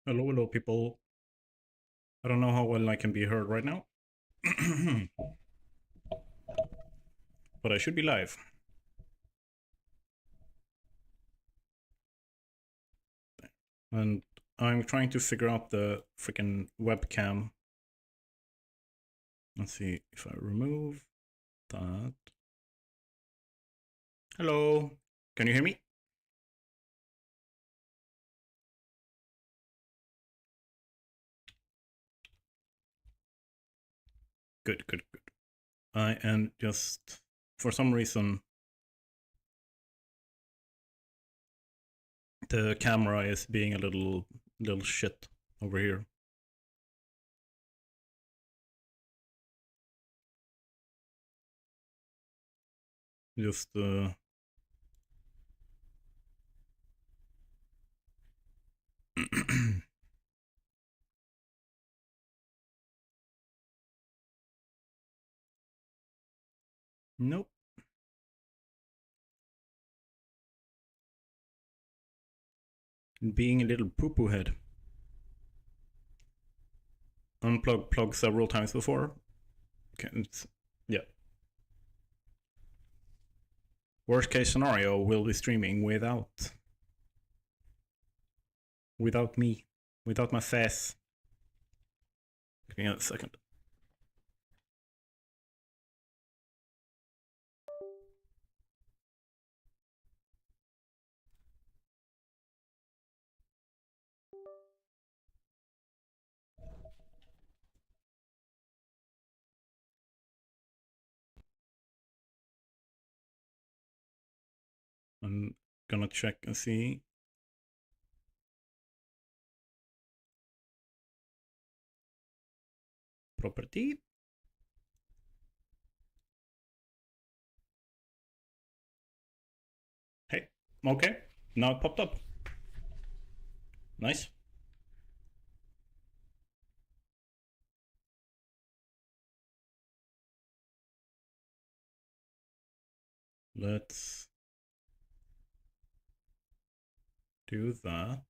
Hello, hello, people. I don't know how well I can be heard right now. But I should be live. And I'm trying to figure out the freaking webcam. Let's see if I remove that. Hello, can you hear me? Good, good, good. I am just, for some reason, the camera is being a little shit over here. Just nope. Being a little poo-poo head. Unplug, plug several times before. Okay, yeah. Worst case scenario, we'll be streaming without me, without my face. Give me a second. I'm gonna check and see. Property. Hey, okay. Now it popped up. Nice. Let's do that.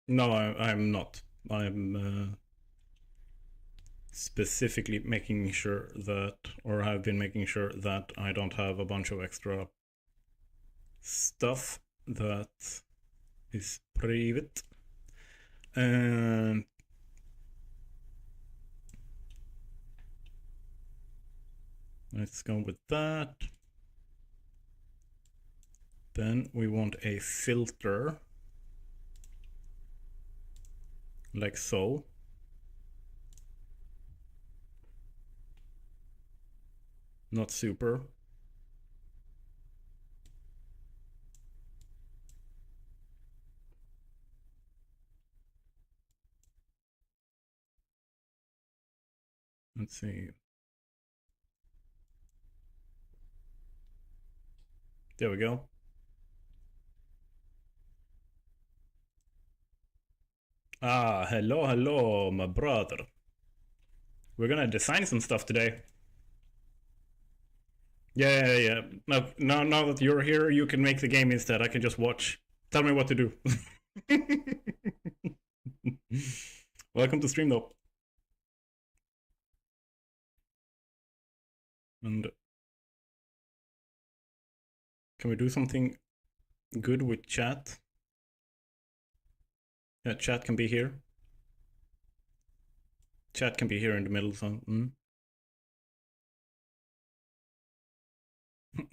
No, I'm not. I'm specifically making sure that, or have been making sure that I don't have a bunch of extra stuff that is private. And let's go with that. Then we want a filter, like so. Not super. Let's see. There we go. Ah, hello, hello, my brother. We're gonna design some stuff today. Yeah. Now that you're here, you can make the game instead. I can just watch. Tell me what to do. Welcome to stream, though. And can we do something good with chat? Yeah, chat can be here. Chat can be here in the middle, so.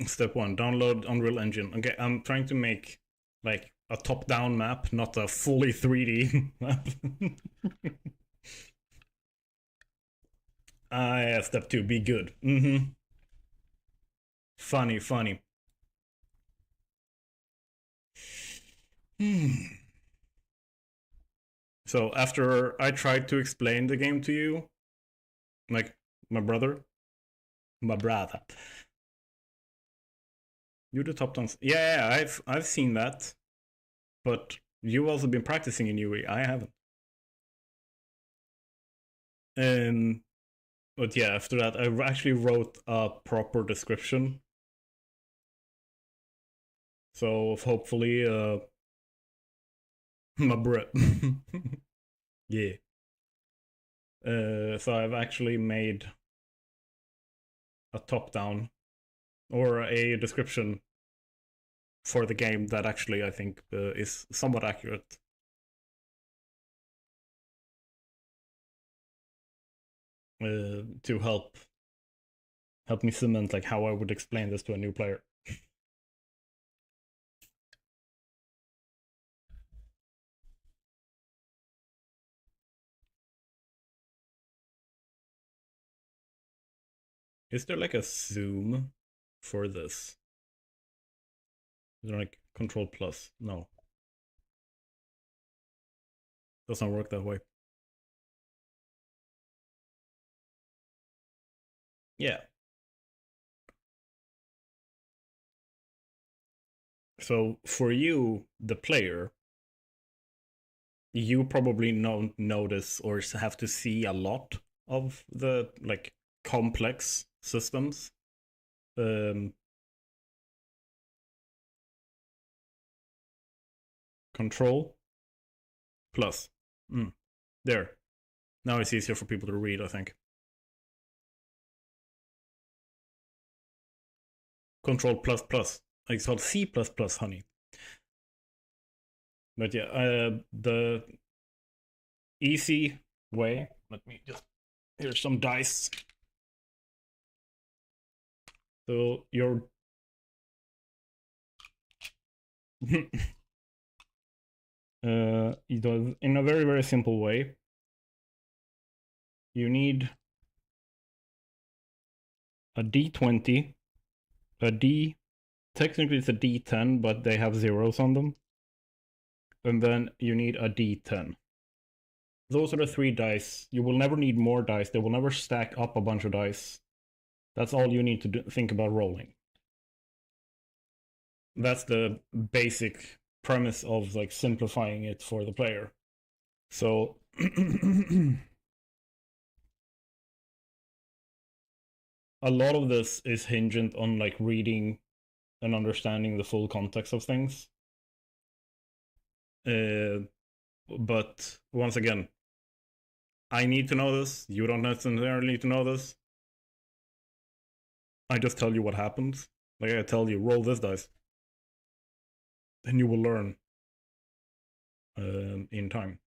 Step 1, download Unreal Engine. Okay, I'm trying to make like a top-down map, not a fully 3D map. Yeah, step 2, be good. Funny. So after I tried to explain the game to you, like my brother, You do top downs. Yeah, I've seen that, but you've also been practicing in UE. I haven't. But yeah, after that, I actually wrote a proper description. So hopefully, my breath. Yeah. So I've actually made a top down or a description for the game that actually I think is somewhat accurate. To help me cement like how I would explain this to a new player. Is there like a zoom for this? Is there like Control Plus? No. Doesn't work that way. Yeah. So for you, the player, you probably notice or have to see a lot of the like complex systems. Control Plus. There. Now it's easier for people to read, I think. Control plus plus. It's called C++, honey. But yeah, the easy way. Let me just. Here's some dice. So you're. In a very, very simple way, you need a D20, a D. Technically, it's a D10, but they have zeros on them. And then you need a D10. Those are the 3 dice. You will never need more dice. They will never stack up a bunch of dice. That's all you need to think about rolling. That's the basic premise of like simplifying it for the player. So a lot of this is hinged on like reading and understanding the full context of things. But once again, I need to know this. You don't necessarily need to know this. I just tell you what happens. Like I tell you, roll this dice. Then you will learn in time.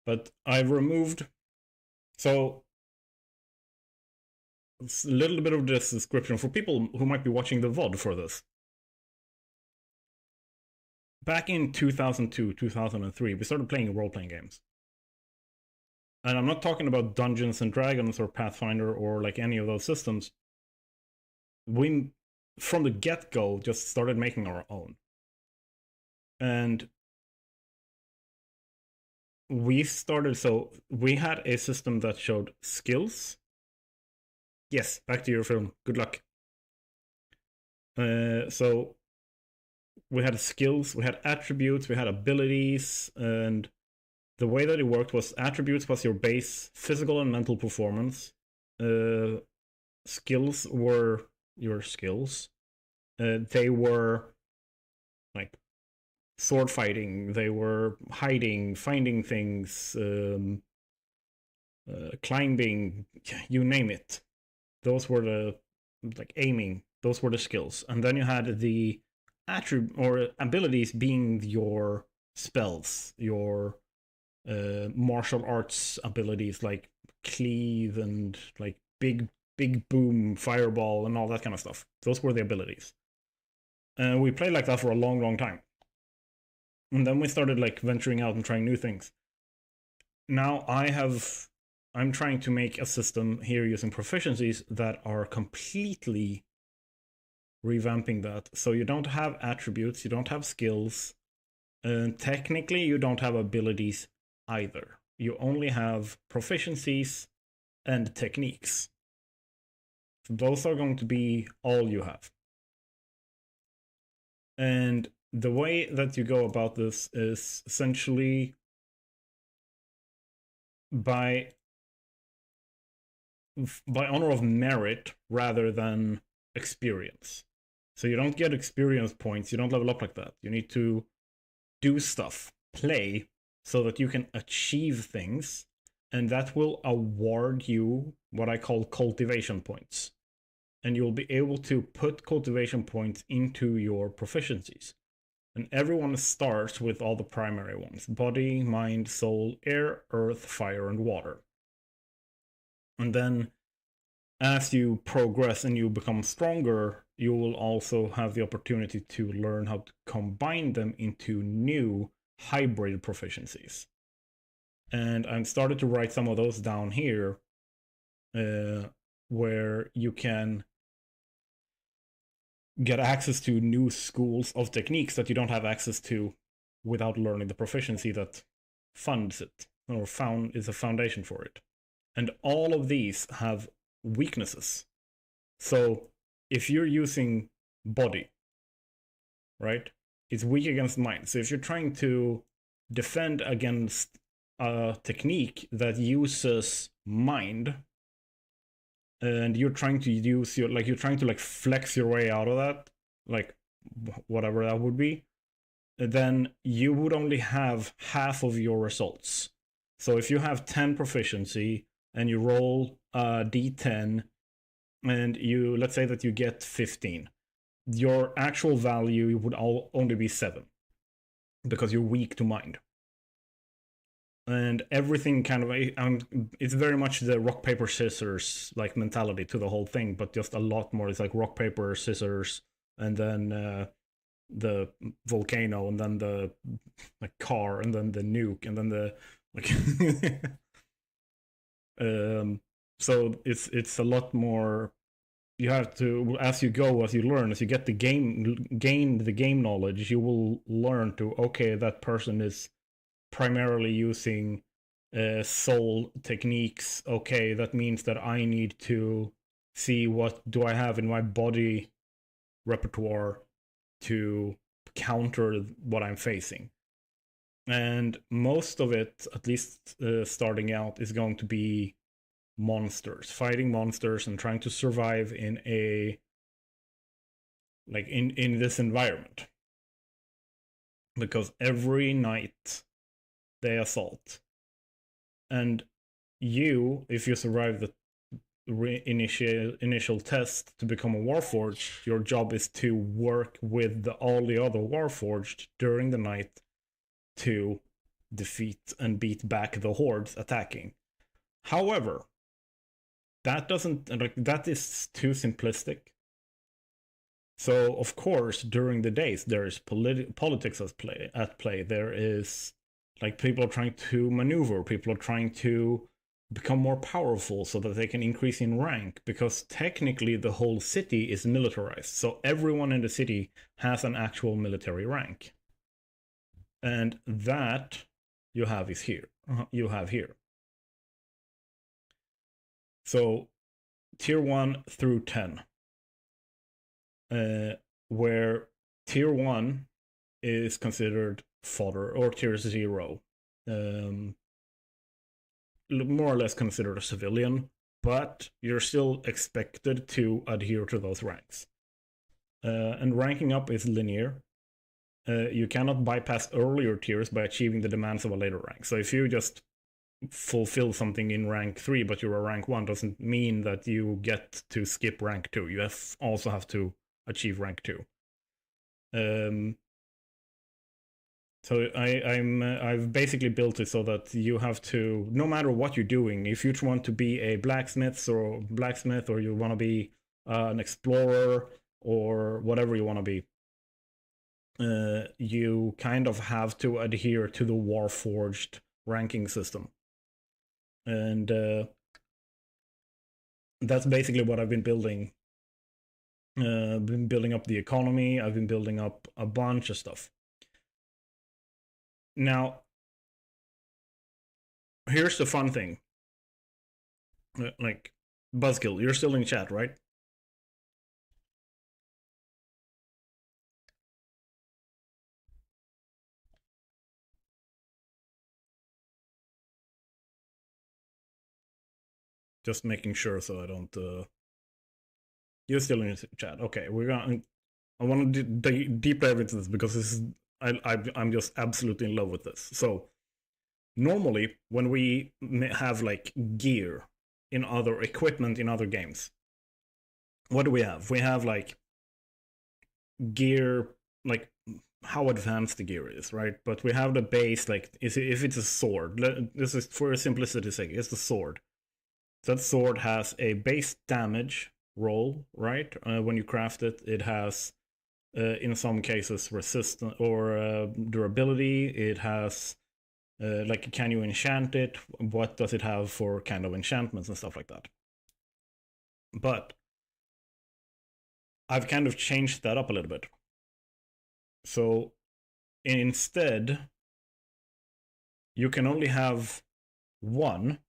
But I've removed. So a little bit of this description for people who might be watching the VOD for this. Back in 2002, 2003, we started playing role-playing games. And I'm not talking about Dungeons and Dragons or Pathfinder or like any of those systems. We, from the get-go, just started making our own. And we started, so we had a system that showed skills. Yes, back to your film. Good luck. So we had skills, we had attributes, we had abilities, and the way that it worked was attributes was your base physical and mental performance. Skills were your skills. They were like sword fighting, they were hiding, finding things, climbing, you name it. Those were the, like aiming, those were the skills. And then you had the attribute or abilities being your spells, your martial arts abilities like cleave and like big boom, fireball, and all that kind of stuff. Those were the abilities. And we played like that for a long time. And then we started like venturing out and trying new things. Now I'm trying to make a system here using proficiencies that are completely revamping that. So you don't have attributes, you don't have skills, and technically you don't have abilities either. You only have proficiencies and techniques. So those are going to be all you have. And the way that you go about this is essentially by honor of merit rather than experience. So you don't get experience points, you don't level up like that. You need to do stuff, play, so that you can achieve things, and that will award you what I call cultivation points. And you'll be able to put cultivation points into your proficiencies. And everyone starts with all the primary ones: body, mind, soul, air, earth, fire, and water. And then as you progress and you become stronger, you will also have the opportunity to learn how to combine them into new hybrid proficiencies. And I've started to write some of those down here, where you can get access to new schools of techniques that you don't have access to without learning the proficiency that funds it, or is a foundation for it. And all of these have weaknesses. So if you're using body, right, it's weak against mind. So if you're trying to defend against a technique that uses mind, and you're trying to use you're trying to flex your way out of that, like whatever that would be, then you would only have half of your results. So if you have 10 proficiency and you roll a d10 and let's say that you get 15, your actual value would only be 7 because you're weak to mind. And everything kind of it's very much the rock paper scissors mentality to the whole thing, but just a lot more. It's like rock paper scissors, and then the volcano, and then the car, and then the nuke, and then the so it's a lot more. You have to, as you go, as you learn, as you get gain the game knowledge, you will learn to, okay, that person is primarily using soul techniques. Okay, that means that I need to see what do I have in my body repertoire to counter what I'm facing. And most of it, at least starting out, is going to be monsters, fighting monsters and trying to survive in a in this environment, because every night they assault, and if you survive the initial test to become a Warforged, your job is to work with all the other Warforged during the night to defeat and beat back the hordes attacking. However, that is too simplistic. So of course, during the days there is politics at play. There is people are trying to maneuver, people are trying to become more powerful so that they can increase in rank, because technically the whole city is militarized. So everyone in the city has an actual military rank. And that you have here. So tier 1 through 10. Where tier 1 is considered fodder, or tier 0, more or less considered a civilian, but you're still expected to adhere to those ranks. And ranking up is linear. You cannot bypass earlier tiers by achieving the demands of a later rank. So if you just fulfill something in rank 3 but you're a rank 1, doesn't mean that you get to skip rank 2. You also have to achieve rank 2. So I've basically built it so that you have to, no matter what you're doing, if you want to be a blacksmith, or you want to be an explorer, or whatever you want to be, you kind of have to adhere to the Warforged ranking system. And that's basically what I've been building. I've been building up the economy, I've been building up a bunch of stuff. Now, here's the fun thing. Buzzkill, you're still in chat, right? Just making sure so I don't. You're still in the chat. Okay, we're gonna. I want to deep dive into this because this is. I'm just absolutely in love with this. So normally when we have like gear in other equipment in other games, what do we have? We have like gear, like how advanced the gear is, right? But we have the base, like if it's a sword, this is for simplicity's sake, it's the sword. That sword has a base damage roll, right? When you craft it, it has in some cases resistance or durability. It has like, can you enchant it? What does it have for kind of enchantments and stuff like that? But I've kind of changed that up a little bit. So instead, you can only have one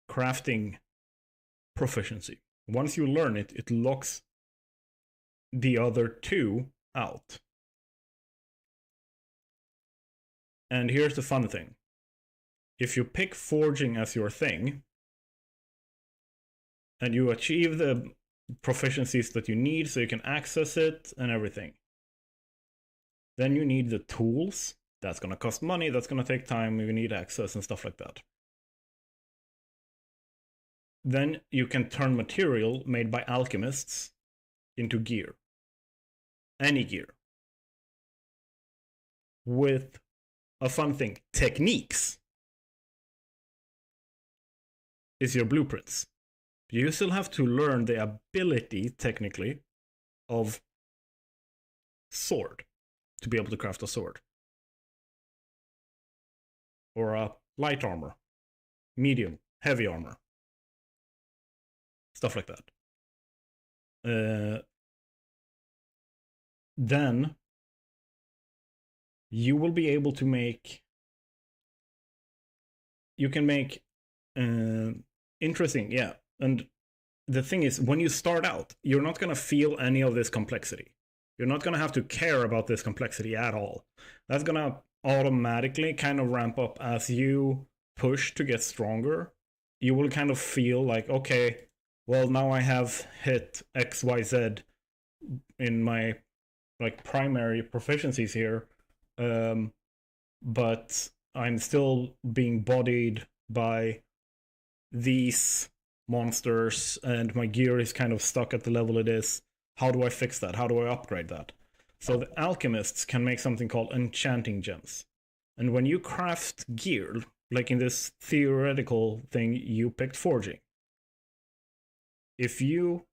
crafting proficiency. Once you learn it, it locks the other two out. And here's the fun thing. If you pick forging as your thing, and you achieve the proficiencies that you need so you can access it and everything, then you need the tools. That's going to cost money, that's going to take time, you need access and stuff like that. Then you can turn material made by alchemists into gear. Any gear. With a fun thing, techniques is your blueprints. You still have to learn the ability, technically, of sword to be able to craft a sword. Or a light armor, medium, heavy armor. Stuff like that. Then you will be able to make. You can make interesting, yeah. And the thing is, when you start out, you're not going to feel any of this complexity. You're not going to have to care about this complexity at all. That's going to automatically kind of ramp up as you push to get stronger. You will kind of feel like, okay, well, now I have hit XYZ in my like primary proficiencies here, but I'm still being bodied by these monsters and my gear is kind of stuck at the level it is. How do I fix that? How do I upgrade that? So the alchemists can make something called enchanting gems. And when you craft gear, like in this theoretical thing you picked forging, if you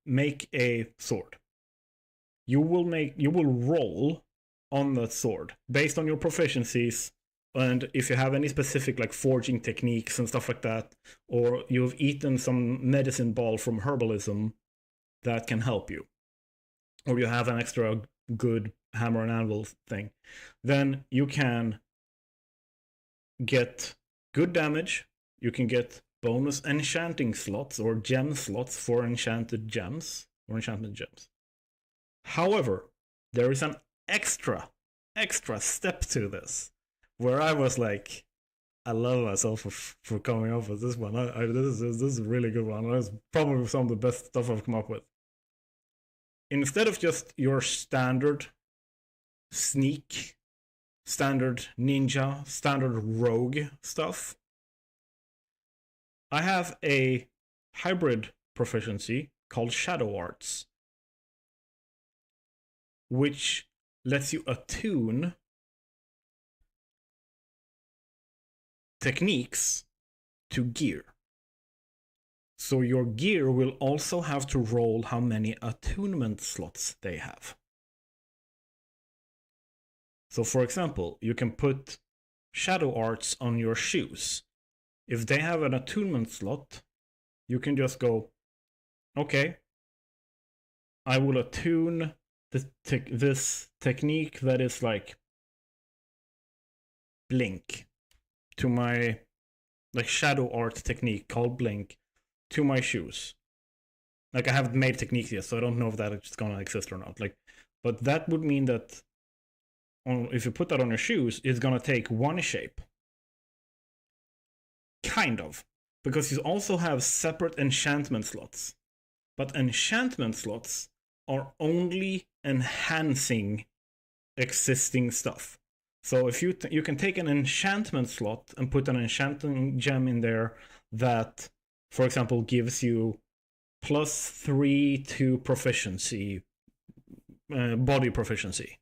make a sword, you will roll on that sword based on your proficiencies, and if you have any specific like forging techniques and stuff like that, or you've eaten some medicine ball from herbalism that can help you, or you have an extra good hammer and anvil thing, then you can get good damage, you can get bonus enchanting slots or gem slots for enchanted gems or enchantment gems. However, there is an extra step to this where I was like, I love myself for coming up with this one. This is a really good one. That's probably some of the best stuff I've come up with. Instead of just your standard sneak, standard ninja, standard rogue stuff, I have a hybrid proficiency called Shadow Arts, which lets you attune techniques to gear. So your gear will also have to roll how many attunement slots they have. So for example, you can put Shadow Arts on your shoes. If they have an attunement slot, you can just go, okay, I will attune this technique that is like blink to my like shadow art technique called blink to my shoes. Like I haven't made techniques yet, so I don't know if that is gonna exist or not. Like, but that would mean that if you put that on your shoes, it's gonna take one shape, kind of, because you also have separate enchantment slots. But enchantment slots are only enhancing existing stuff. So if you can take an enchantment slot and put an enchanting gem in there that, for example, gives you +3 to proficiency, body proficiency,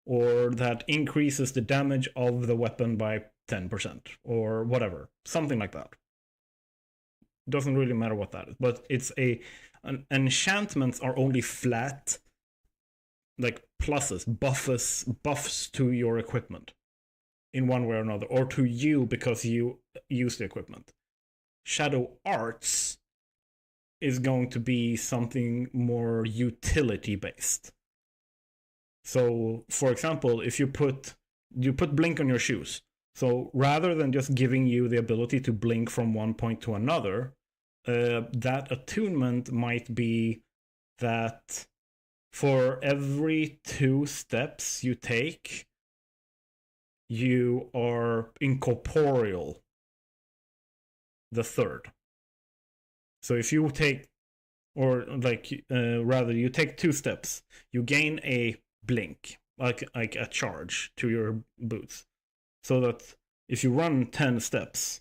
or that increases the damage of the weapon by 10%, or whatever, something like that. Doesn't really matter what that is, but it's enchantments are only flat, like pluses, buffs to your equipment in one way or another, or to you because you use the equipment. Shadow arts is going to be something more utility based. So, for example, if you put blink on your shoes, so rather than just giving you the ability to blink from one point to another, that attunement might be that for every 2 steps you take, you are incorporeal the third. So if you take, or like rather, you take 2 steps, you gain a blink, like a charge to your boots, so that if you run 10 steps,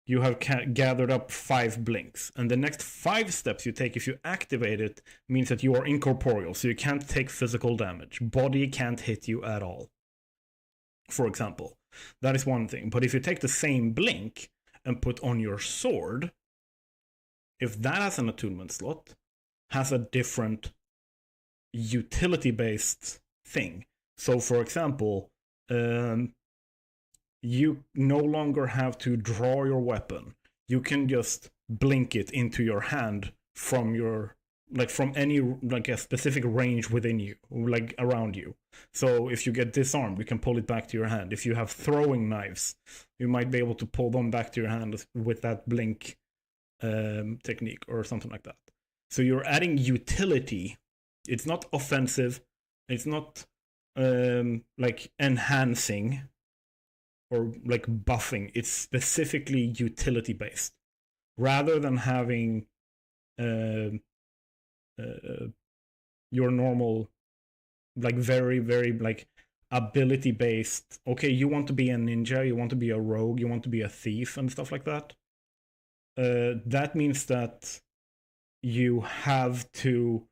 you have gathered up 5 blinks, and the next 5 steps you take, if you activate it, means that you are incorporeal, so you can't take physical damage. Body can't hit you at all, for example. That is one thing. But if you take the same blink and put on your sword, if that has an attunement slot, has a different utility-based thing. So, for example, you no longer have to draw your weapon. You can just blink it into your hand from your, like, from any, like, a specific range within you, like around you. So if you get disarmed, you can pull it back to your hand. If you have throwing knives, you might be able to pull them back to your hand with that blink technique or something like that. So you're adding utility. It's not offensive. It's not like enhancing or like buffing. It's specifically utility based, rather than having your normal, like, very, very, like, ability based. Okay, you want to be a ninja, you want to be a rogue, you want to be a thief and stuff like that. That means that you have to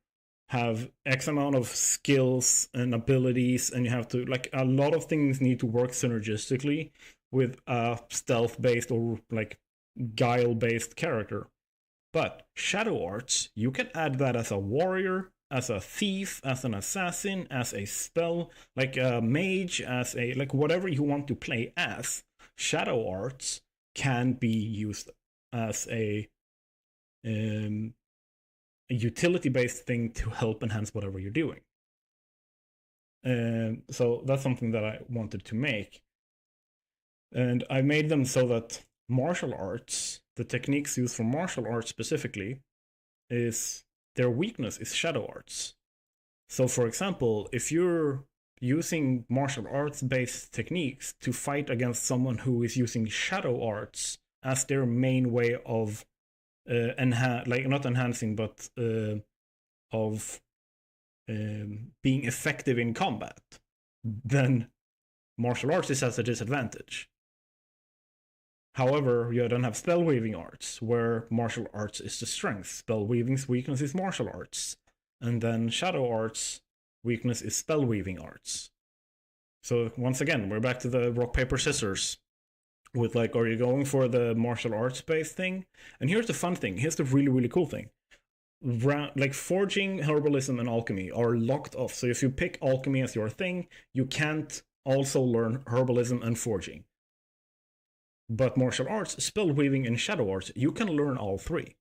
have X amount of skills and abilities, and you have to, like, a lot of things need to work synergistically with a stealth-based or, like, guile-based character. But Shadow Arts, you can add that as a warrior, as a thief, as an assassin, as a spell, like a mage, as a, like, whatever you want to play as. Shadow Arts can be used as a utility-based thing to help enhance whatever you're doing. So that's something that I wanted to make. And I made them so that martial arts, the techniques used for martial arts specifically, is their weakness is shadow arts. So, for example, if you're using martial arts-based techniques to fight against someone who is using shadow arts as their main way of like, not enhancing, but of being effective in combat, then martial arts is at a disadvantage. However, you then have spell weaving arts, where martial arts is the strength. Spell weaving's weakness is martial arts. And then shadow arts' weakness is spell weaving arts. So once again, we're back to the rock, paper, scissors. With, like, are you going for the martial arts based thing? And here's the fun thing. Here's the really, really cool thing. Like, forging, herbalism, and alchemy are locked off. So if you pick alchemy as your thing, you can't also learn herbalism and forging. But martial arts, spell weaving, and shadow arts, you can learn all 3.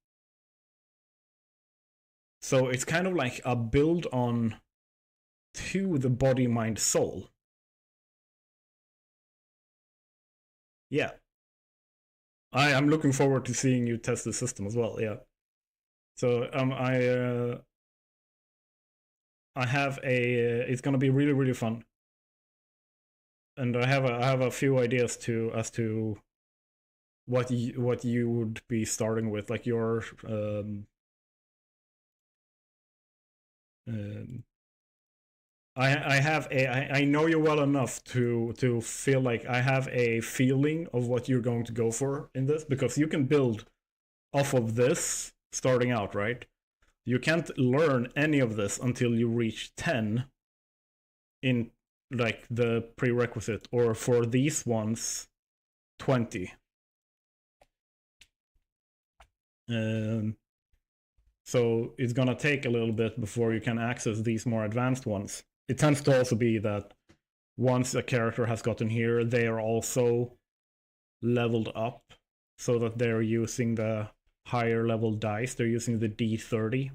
So it's kind of like a build on to the body, mind, soul. Yeah. I'm looking forward to seeing you test the system as well, yeah. So I have it's gonna be really, really fun. And I have a few ideas as to what you would be starting with, like your I know you well enough to feel like I have a feeling of what you're going to go for in this, because you can build off of this starting out, right? You can't learn any of this until you reach 10 in like the prerequisite, or for these ones 20. So it's gonna take a little bit before you can access these more advanced ones. It tends to also be that once a character has gotten here, they are also leveled up so that they're using the higher level dice. They're using the D30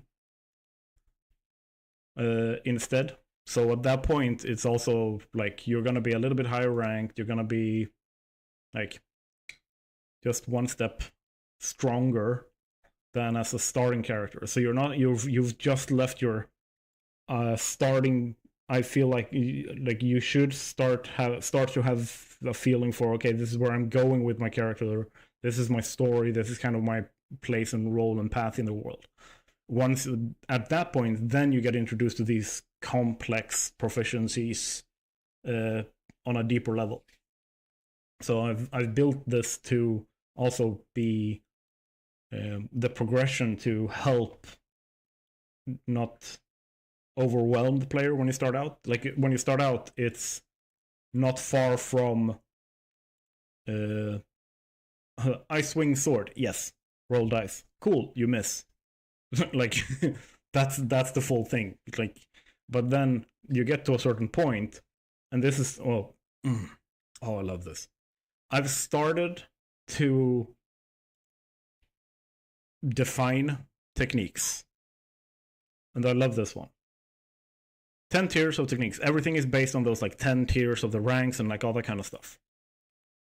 instead. So at that point, it's also like you're gonna be a little bit higher ranked. You're gonna be like just one step stronger than as a starting character. So you've just left your starting. I feel like you should start to have a feeling for, okay, this is where I'm going with my character. This is my story. This is kind of my place and role and path in the world. Once at that point, then you get introduced to these complex proficiencies on a deeper level. So I've built this to also be the progression to help not overwhelm the player when you start out. Like when you start out, it's not far from I swing sword. Yes, roll dice. Cool, you miss. Like that's the full thing. Like, but then you get to a certain point, and this is I love this. I've started to define techniques, and I love this one. 10 tiers of techniques. Everything is based on those like 10 tiers of the ranks and like all that kind of stuff.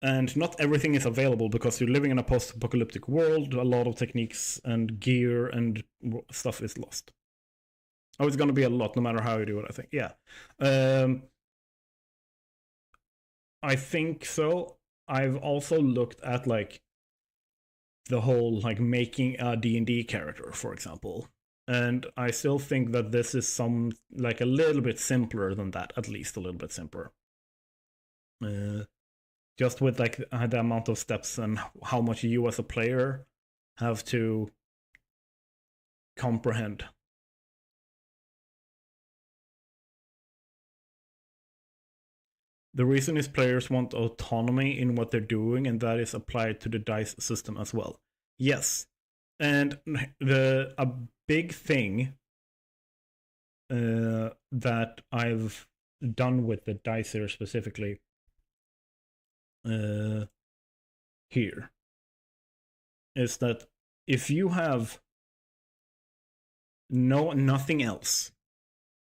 And not everything is available because you're living in a post-apocalyptic world. A lot of techniques and gear and stuff is lost. Oh, it's going to be a lot no matter how you do it, I think. Yeah. I think so. I've also looked at like the whole like making a D&D character, for example. And I still think that this is like a little bit simpler than that, at least a little bit simpler. Just with like the amount of steps and how much you as a player have to comprehend. The reason is players want autonomy in what they're doing, and that is applied to the dice system as well. Yes, and a big thing that I've done with the dice here specifically here is that if you have nothing else,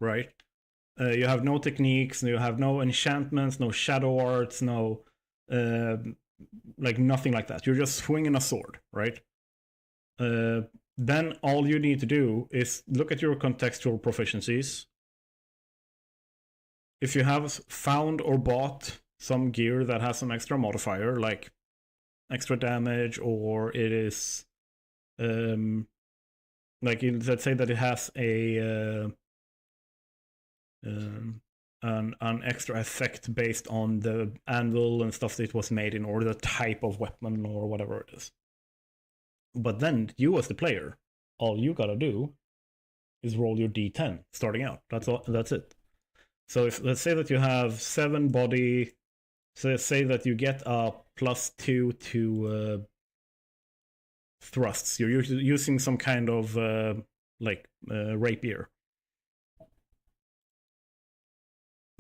right? You have no techniques, you have no enchantments, no shadow arts, no like nothing like that. You're just swinging a sword, right? Then all you need to do is look at your contextual proficiencies. If you have found or bought some gear that has some extra modifier, like extra damage, or it is like let's say that it has an extra effect based on the anvil and stuff that it was made in, or the type of weapon or whatever it is. But then you as the player, all you gotta do is roll your d10 starting out. That's all. That's it. So if let's say that you have 7 body, so say that you get a +2 to thrusts. You're using some kind of rapier.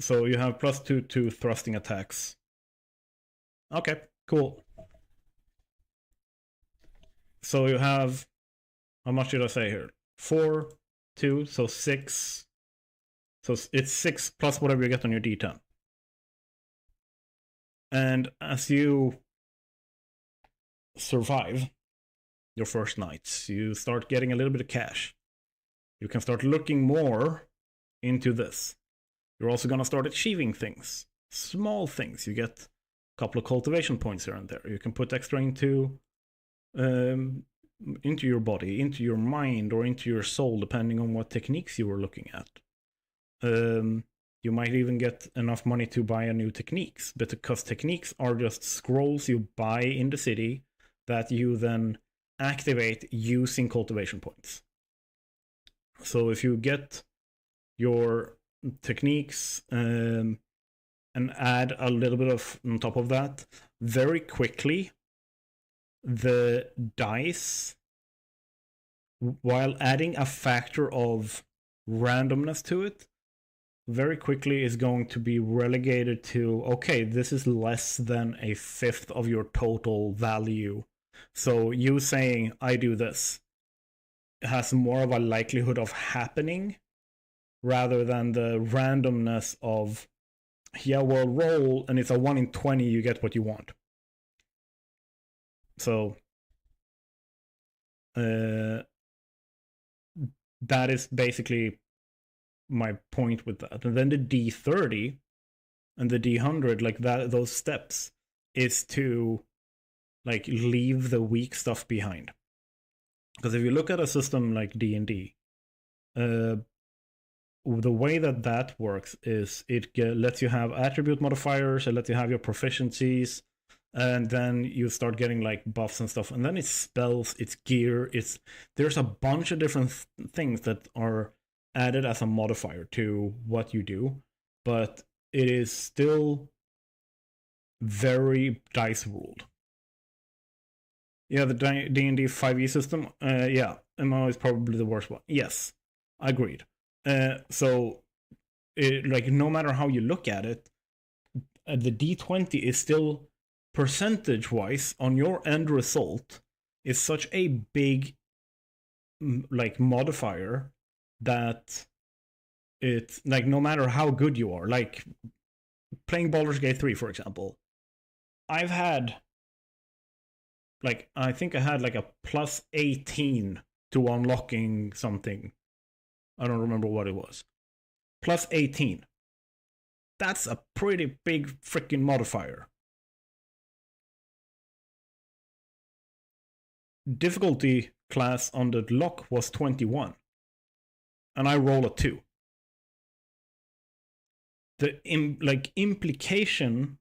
So you have +2 to thrusting attacks. Okay, cool. So you have, how much did I say here? 4, 2, so 6. So it's 6 plus whatever you get on your d10. And as you survive your first nights, you start getting a little bit of cash. You can start looking more into this. You're also going to start achieving things. Small things. You get couple of cultivation points here and there. You can put extra into your body, into your mind, or into your soul, depending on what techniques you were looking at. You might even get enough money to buy a new techniques, because techniques are just scrolls you buy in the city that you then activate using cultivation points. So if you get your techniques and add a little bit of on top of that, very quickly the dice, while adding a factor of randomness to it, very quickly is going to be relegated to, okay, this is less than a fifth of your total value. So you saying, I do this, has more of a likelihood of happening rather than the randomness of, yeah, well, roll, and it's a 1 in 20, you get what you want. So that is basically my point with that. And then the D30 and the D100, like that, those steps is to like leave the weak stuff behind. Because if you look at a system like D&D, the way that works is it lets you have attribute modifiers, it lets you have your proficiencies, and then you start getting like buffs and stuff, and then it's spells, it's gear, there's a bunch of different things that are added as a modifier to what you do, but it is still very dice ruled. Yeah, the D&D 5e system, yeah, MMO is probably the worst one. Yes, agreed. So, like, no matter how you look at it, the D20 is still, percentage-wise, on your end result, is such a big, like, modifier that it's, like, no matter how good you are, like, playing Baldur's Gate 3, for example, I've had, like, I think I had, like, a plus 18 to unlocking something. I don't remember what it was. Plus 18. That's a pretty big freaking modifier. Difficulty class on the lock was 21. And I roll a 2. The implication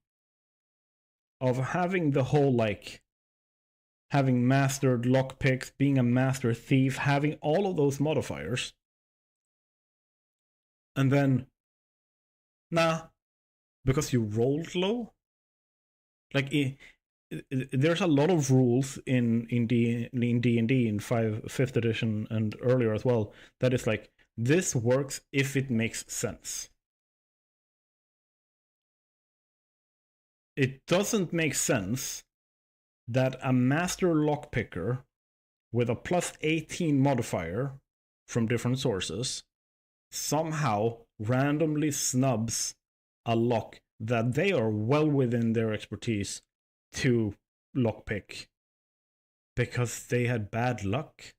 of having the whole, like, having mastered lockpicks, being a master thief, having all of those modifiers, and then, nah, because you rolled low? Like, there's a lot of rules in D&D in 5th edition and earlier as well, that is like, this works if it makes sense. It doesn't make sense that a master lockpicker with a plus 18 modifier from different sources somehow randomly snubs a lock that they are well within their expertise to lockpick because they had bad luck.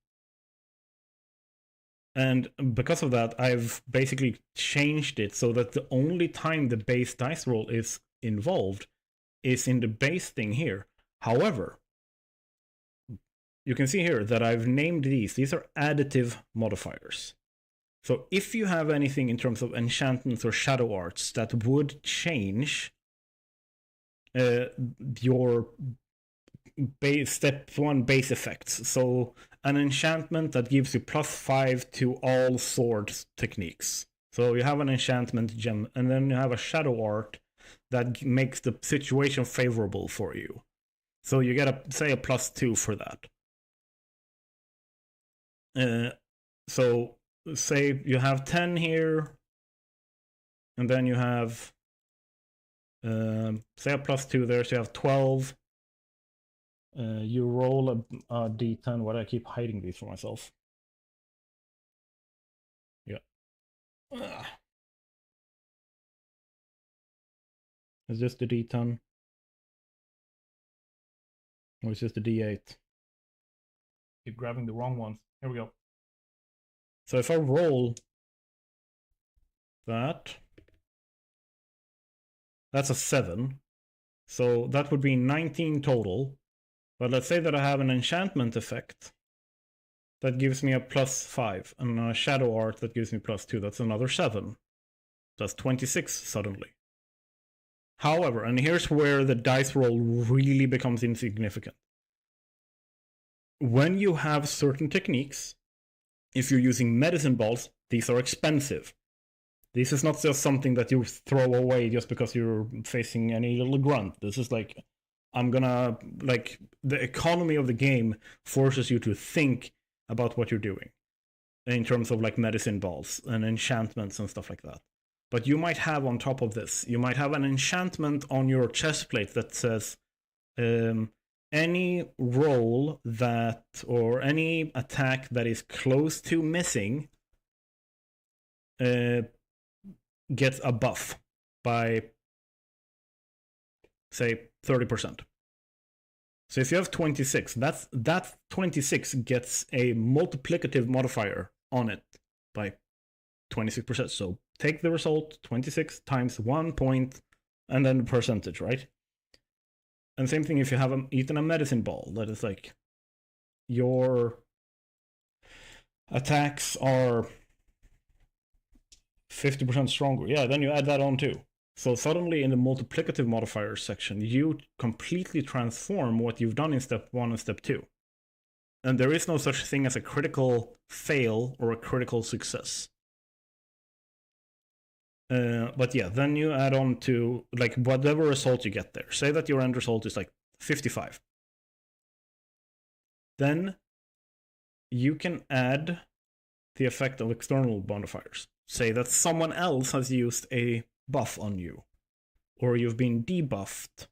And because of that, I've basically changed it so that the only time the base dice roll is involved is in the base thing here. However, you can see here that I've named these are additive modifiers. So if you have anything in terms of enchantments or shadow arts that would change your step 1 base effects, so an enchantment that gives you +5 to all sword techniques. So you have an enchantment gem, and then you have a shadow art that makes the situation favorable for you. So you get say a +2 for that. So say you have 10 here, and then you have say a +2 there, so you have 12. You roll a d10. Why do I keep hiding these for myself? Yeah. Is this the d10? Or is this the d8? Keep grabbing the wrong ones. Here we go. So if I roll that, that's a 7. So that would be 19 total. But let's say that I have an enchantment effect that gives me a +5, and a shadow art that gives me +2. That's another 7. That's 26 suddenly. However, and here's where the dice roll really becomes insignificant. When you have certain techniques, if you're using medicine balls, these are expensive. This is not just something that you throw away just because you're facing any little grunt. This is like, the economy of the game forces you to think about what you're doing in terms of like medicine balls and enchantments and stuff like that. But you might have on top of this, you might have an enchantment on your chest plate that says any roll that, or any attack that is close to missing gets a buff by, say, 30%. So if you have 26, that 26 gets a multiplicative modifier on it by 26%. So take the result, 26 times 1 point, and then the percentage, right? And same thing if you have eaten a medicine ball, that is like your attacks are 50% stronger. Yeah, then you add that on too. So suddenly in the multiplicative modifiers section, you completely transform what you've done in step 1 and step 2. And there is no such thing as a critical fail or a critical success. But yeah, then you add on to like whatever result you get there. Say that your end result is like 55. Then you can add the effect of external modifiers. Say that someone else has used a buff on you, or you've been debuffed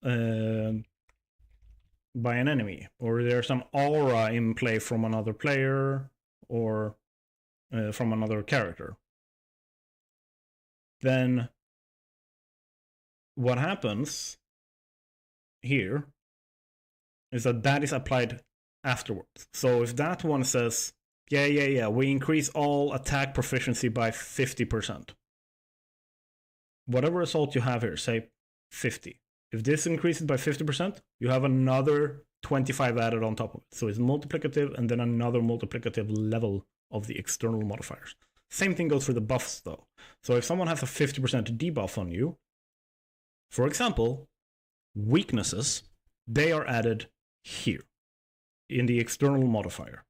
by an enemy, or there's some aura in play from another player, or from another character. Then what happens here is that is applied afterwards. So if that one says, yeah, we increase all attack proficiency by 50%. Whatever result you have here, say 50. If this increases by 50%, you have another 25 added on top of it. So it's multiplicative and then another multiplicative level of the external modifiers. Same thing goes for the buffs though. So if someone has a 50% debuff on you, for example, weaknesses, they are added here in the external modifier.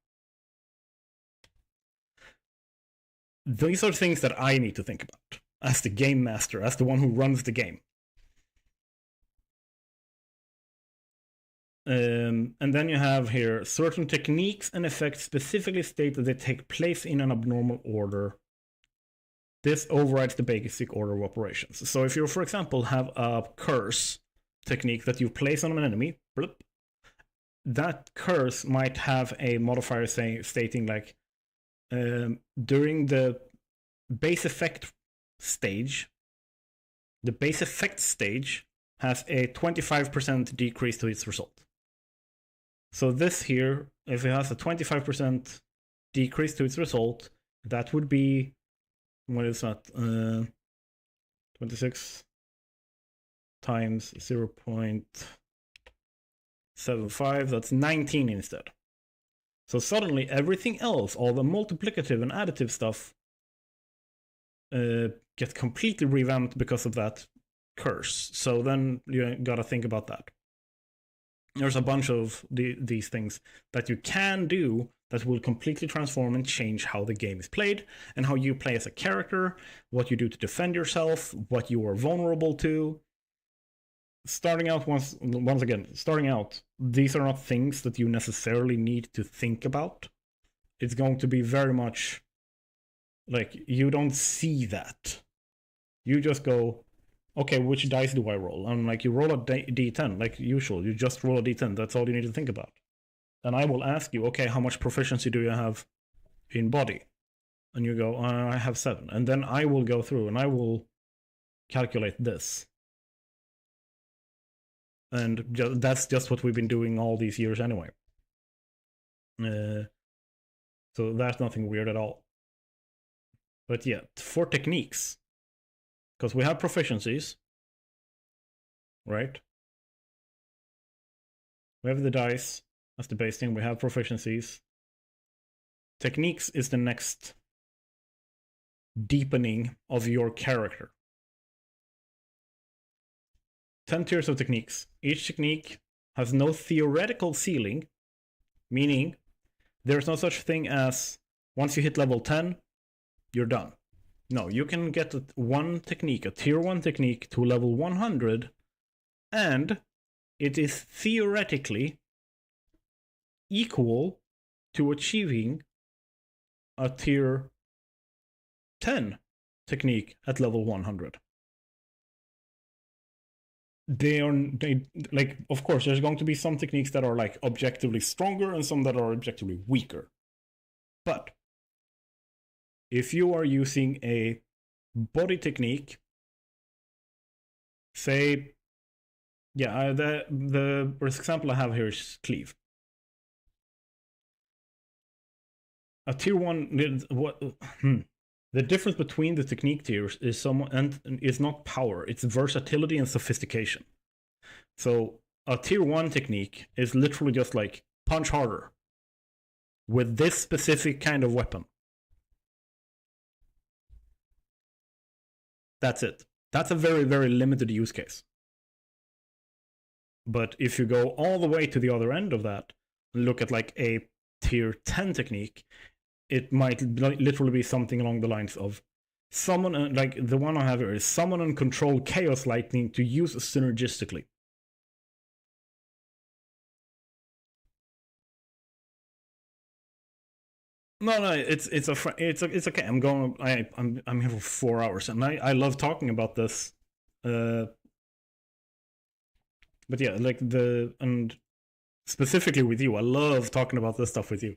These are things that I need to think about as the game master, as the one who runs the game. And then you have here certain techniques and effects specifically state that they take place in an abnormal order. This overrides the basic order of operations. So if you, for example, have a curse technique that you place on an enemy, blip, that curse might have a modifier stating like during the base effect stage, the base effect stage has a 25% decrease to its result. So this here, if it has a 25% decrease to its result, that would be, what is that? 26 times 0.75, that's 19 instead. So suddenly everything else, all the multiplicative and additive stuff, gets completely revamped because of that curse. So then you gotta think about that. There's a bunch of these things that you can do that will completely transform and change how the game is played and how you play as a character, what you do to defend yourself, what you are vulnerable to. Starting out, once again, these are not things that you necessarily need to think about. It's going to be very much like you don't see that. You just go, okay, which dice do I roll? And like you roll a d10, like usual. You just roll a d10. That's all you need to think about. And I will ask you, okay, how much proficiency do you have in body? And you go, I have 7. And then I will go through and I will calculate this. And that's just what we've been doing all these years anyway. So that's nothing weird at all. But yeah, for techniques, because we have proficiencies, right? We have the dice as the base thing. We have proficiencies. Techniques is the next deepening of your character. 10 tiers of techniques. Each technique has no theoretical ceiling, meaning there's no such thing as once you hit level 10, you're done. No, you can get one technique, a tier 1 technique, to level 100, and it is theoretically equal to achieving a tier 10 technique at level 100. They like, of course, there's going to be some techniques that are like objectively stronger and some that are objectively weaker. But if you are using a body technique, say, yeah, the example I have here is cleave. A tier 1, the difference between the technique tiers is not power, it's versatility and sophistication. So a tier 1 technique is literally just like punch harder with this specific kind of weapon. That's it. That's a very, very limited use case. But if you go all the way to the other end of that, and look at like a tier 10 technique, it might literally be something along the lines of summon, like the one I have here is summon and control chaos lightning to use synergistically. No, it's okay. I'm here for 4 hours, and I love talking about this. But yeah, like and specifically with you, I love talking about this stuff with you.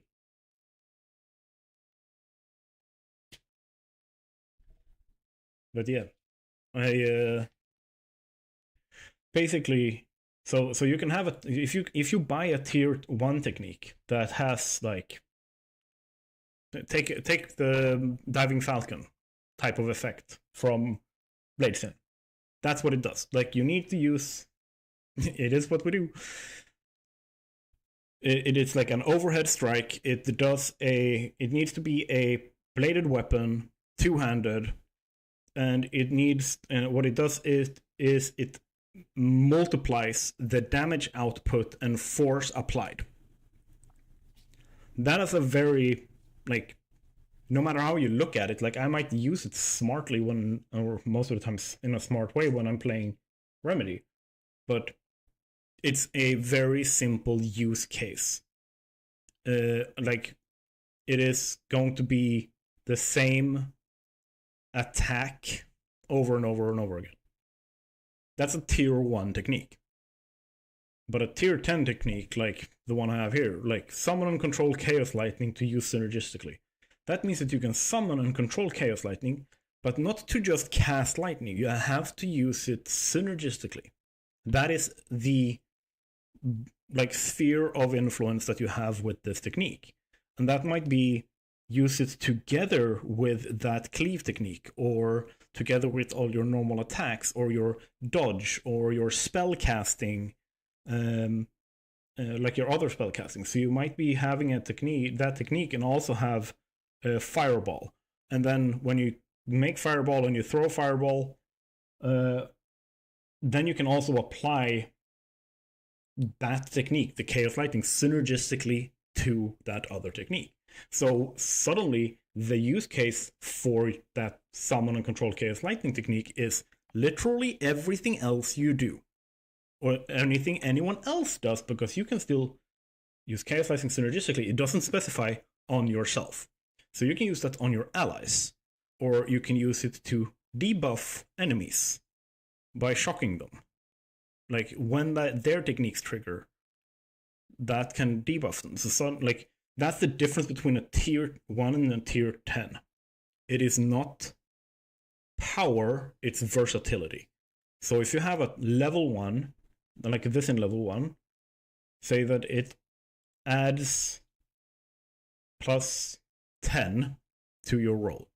But yeah, I basically so you can have if you buy a tier 1 technique that has like take the diving falcon type of effect from Bladesin. That's what it does. Like you need to use it is what we do. It is like an overhead strike. It needs to be a bladed weapon, two-handed, and it needs what it does is it multiplies the damage output and force applied. That is a very, like, no matter how you look at it, like I might use it smartly or most of the times in a smart way when I'm playing Remedy, but it's a very simple use case. Like it is going to be the same attack over and over and over again. That's a tier 1 technique. But a tier 10 technique, like the one I have here, like summon and control chaos lightning to use synergistically. That means that you can summon and control chaos lightning, but not to just cast lightning. You have to use it synergistically. That is the like sphere of influence that you have with this technique. And that might be use it together with that cleave technique, or together with all your normal attacks, or your dodge, or your spell casting, like your other spell casting. So you might be having that technique, and also have fireball. And then when you make fireball and you throw fireball, then you can also apply that technique, the chaos lightning, synergistically to that other technique. So suddenly the use case for that summon and control chaos lightning technique is literally everything else you do, or anything anyone else does, because you can still use chaos lightning synergistically. It doesn't specify on yourself. So you can use that on your allies, or you can use it to debuff enemies by shocking them. Like when their techniques trigger, that can debuff them. So like that's the difference between a tier 1 and a tier 10. It is not power, it's versatility. So if you have a level 1, like this in level 1, say that it adds plus 10 to your roll.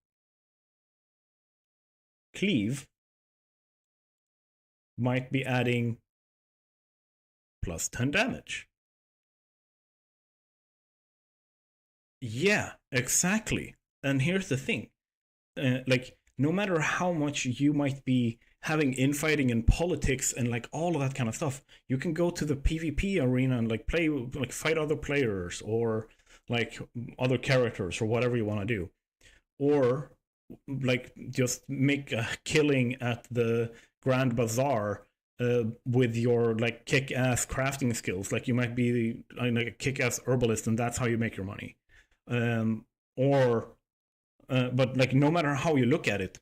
Cleave might be adding plus 10 damage. Yeah, exactly. And here's the thing. Like, no matter how much you might be having infighting and politics and like all of that kind of stuff, you can go to the PvP arena and like play, like fight other players or like other characters or whatever you want to do. Or like just make a killing at the Grand Bazaar with your like kick-ass crafting skills. Like you might be like a kick-ass herbalist and that's how you make your money. But like no matter how you look at it,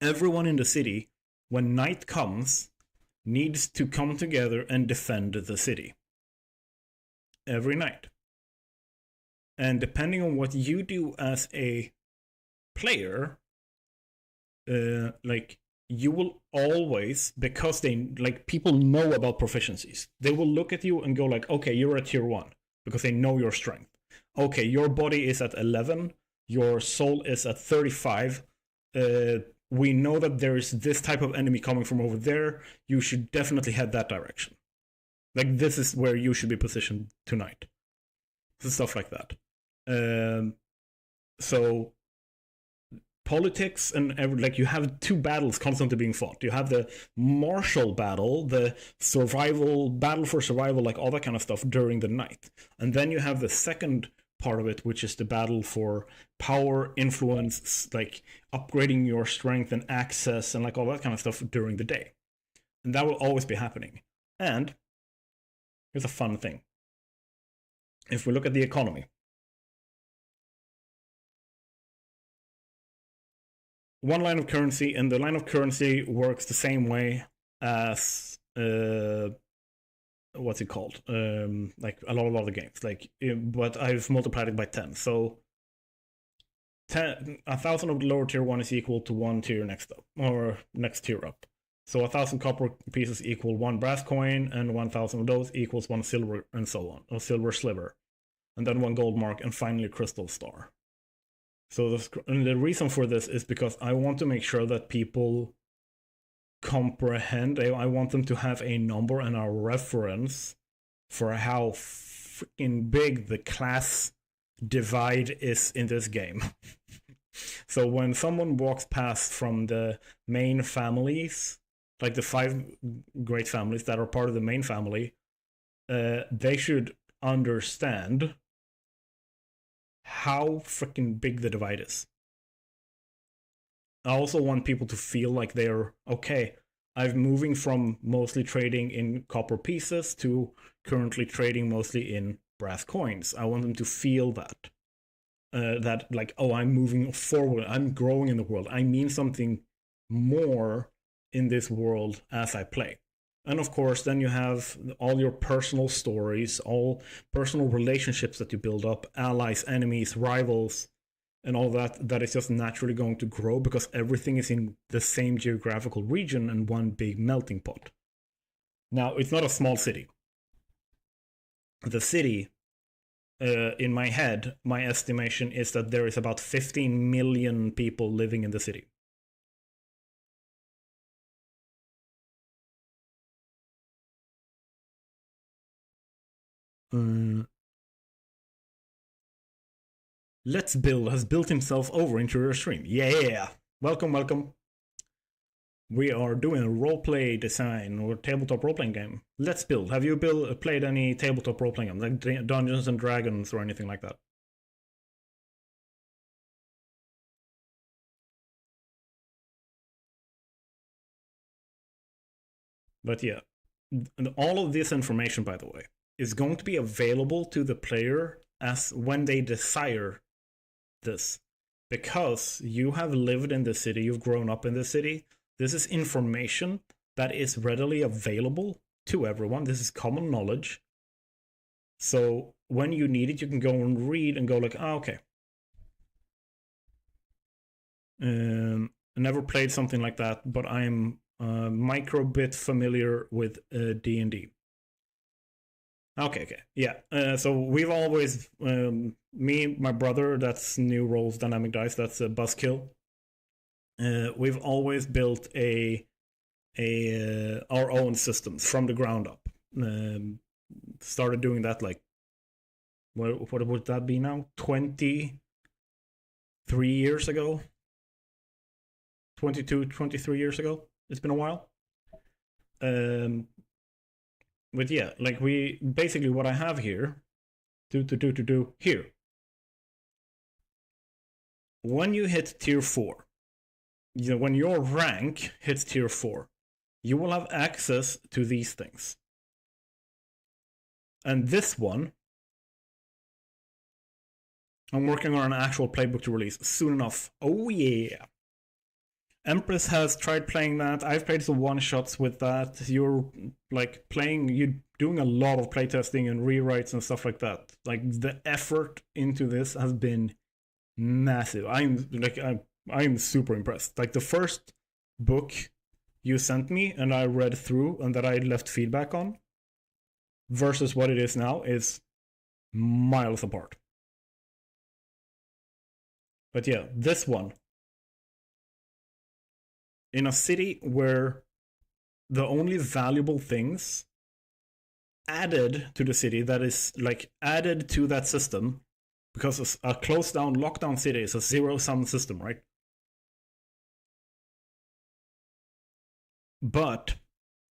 everyone in the city, when night comes, needs to come together and defend the city. Every night. And depending on what you do as a player, like you will always, because they like people know about proficiencies, they will look at you and go like, okay, you're at tier 1 because they know your strength. Okay, your body is at 11, your soul is at 35. We know that there is this type of enemy coming from over there. You should definitely head that direction. Like this is where you should be positioned tonight. So stuff like that. So politics and like you have two battles constantly being fought. You have the martial battle, the survival battle for survival, like all that kind of stuff during the night, and then you have the second part of it, which is the battle for power, influence, like upgrading your strength and access and like all that kind of stuff during the day. And that will always be happening. And here's a fun thing. If we look at the economy, one line of currency, and the line of currency works the same way as what's it called? Like a lot of other games. Like, but I've multiplied it by 10. So 1,000 of the lower tier 1 is equal to 1 tier next up, or next tier up. So 1,000 copper pieces equal 1 brass coin, and 1,000 of those equals 1 silver, and so on. A silver sliver, and then 1 gold mark, and finally a crystal star. So the reason for this is because I want to make sure that people comprehend. I want them to have a number and a reference for how freaking big the class divide is in this game. So when someone walks past from the main families, like the 5 great families that are part of the main family, they should understand how freaking big the divide is. I also want people to feel like they're, okay, I'm moving from mostly trading in copper pieces to currently trading mostly in brass coins. I want them to feel that. That like, oh, I'm moving forward, I'm growing in the world. I mean something more in this world as I play. And of course, then you have all your personal stories, all personal relationships that you build up, allies, enemies, rivals, and all that is just naturally going to grow because everything is in the same geographical region and one big melting pot. Now, it's not a small city. The city, in my head, my estimation is that there is about 15 million people living in the city. Let's Build has built himself over into your stream. Yeah. Welcome. We are doing a roleplay design or tabletop role-playing game. Let's Build. Have you played any tabletop role-playing games, like Dungeons and Dragons or anything like that? But yeah, all of this information, by the way, is going to be available to the player as when they desire this. Because you have lived in the city, you've grown up in the city, this is information that is readily available to everyone. This is common knowledge. So when you need it, you can go and read and go like, okay. Never played something like that, but I'm micro bit familiar with D&D. Okay, yeah. So we've always, me, my brother, that's New Roles Dynamic Dice, that's a Buzzkill. We've always built a our own systems from the ground up. Started doing that like, what would that be now? 23 years ago? 22, 23 years ago? It's been a while. But yeah, like we basically what I have here, here. When you hit tier 4, you know, when your rank hits tier 4, you will have access to these things. And this one, I'm working on an actual playbook to release soon enough. Oh yeah. Empress has tried playing that. I've played some one-shots with that. You're like you're doing a lot of playtesting and rewrites and stuff like that. Like the effort into this has been massive. I'm super impressed. Like the first book you sent me and I read through and that I left feedback on versus what it is now is miles apart. But yeah, this one, in a city where the only valuable things added to the city, that is like added to that system, because a closed down lockdown city is a zero-sum system, right? But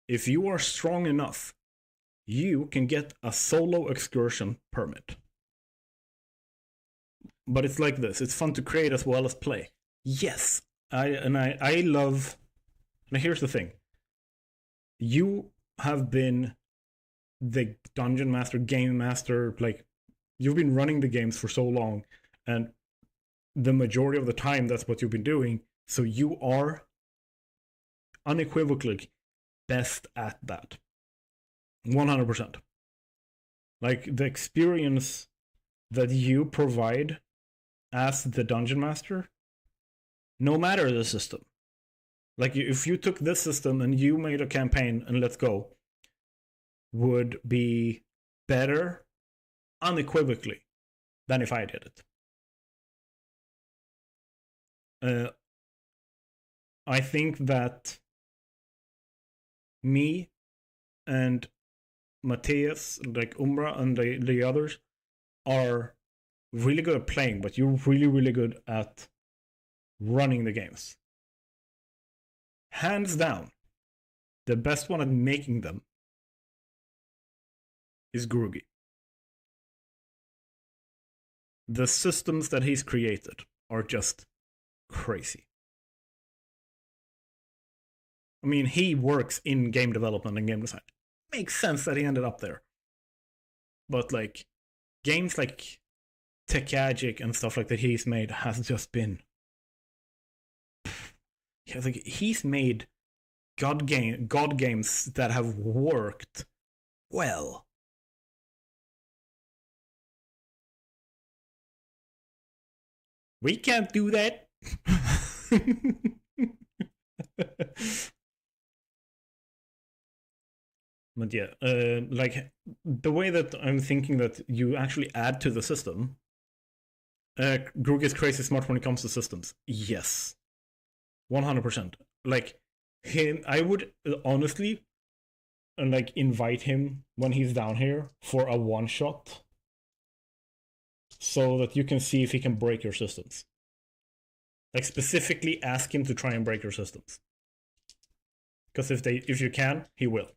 if you are strong enough, you can get a solo excursion permit. But it's like this, it's fun to create as well as play. Yes, I love. Now here's the thing. You have been the dungeon master, game master, like you've been running the games for so long, and the majority of the time that's what you've been doing. So you are unequivocally best at that. 100%. Like the experience that you provide as the dungeon master, no matter the system. Like if you took this system and you made a campaign and let's go, would be better unequivocally than if I did it. I think that me and Matthias, like Umbra and the others, are really good at playing, but you're really, really good at running the games. Hands down, the best one at making them is Grugi. The systems that he's created are just crazy. I mean, he works in game development and game design. Makes sense that he ended up there. But like, games like Tekagic and stuff like that he's made has just been... Yeah, like, he's made god games that have worked well. We can't do that. But yeah, like the way that I'm thinking that you actually add to the system, Grug is crazy smart when it comes to systems. Yes, 100%. Like him, I would honestly like invite him when he's down here for a one shot, so that you can see if he can break your systems. Like specifically ask him to try and break your systems. Because if you can, he will.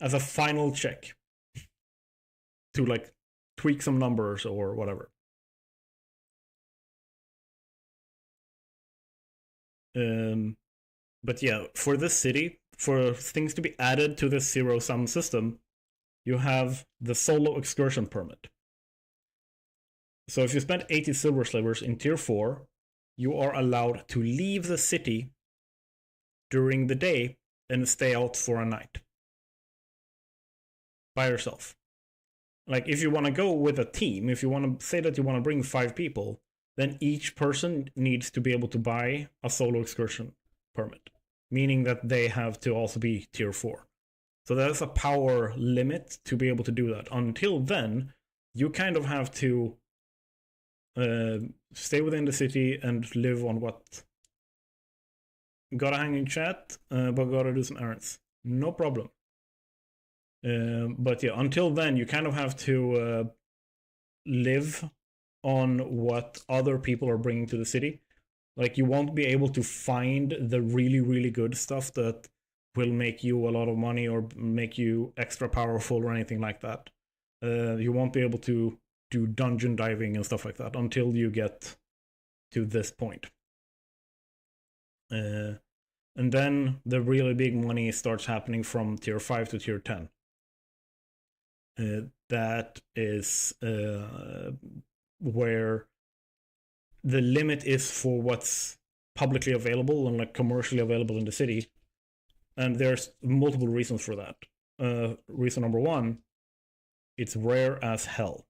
As a final check. To like tweak some numbers or whatever. But yeah, for this city, for things to be added to this zero-sum system, you have the solo excursion permit. So if you spend 80 silver slivers in tier 4, you are allowed to leave the city during the day and stay out for a night. By yourself. Like if you want to go with a team, if you want to say that you want to bring 5 people, then each person needs to be able to buy a solo excursion permit. Meaning that they have to also be tier 4. So there's a power limit to be able to do that. Until then, you kind of have to stay within the city and live on what gotta hang in chat, but gotta do some errands. No problem. But yeah, until then, you kind of have to live on what other people are bringing to the city. Like, you won't be able to find the really, really good stuff that will make you a lot of money or make you extra powerful or anything like that. You won't be able to do dungeon diving and stuff like that until you get to this point. And then the really big money starts happening from tier 5 to tier 10. That is where the limit is for what's publicly available and like commercially available in the city. And there's multiple reasons for that. Reason number one, it's rare as hell.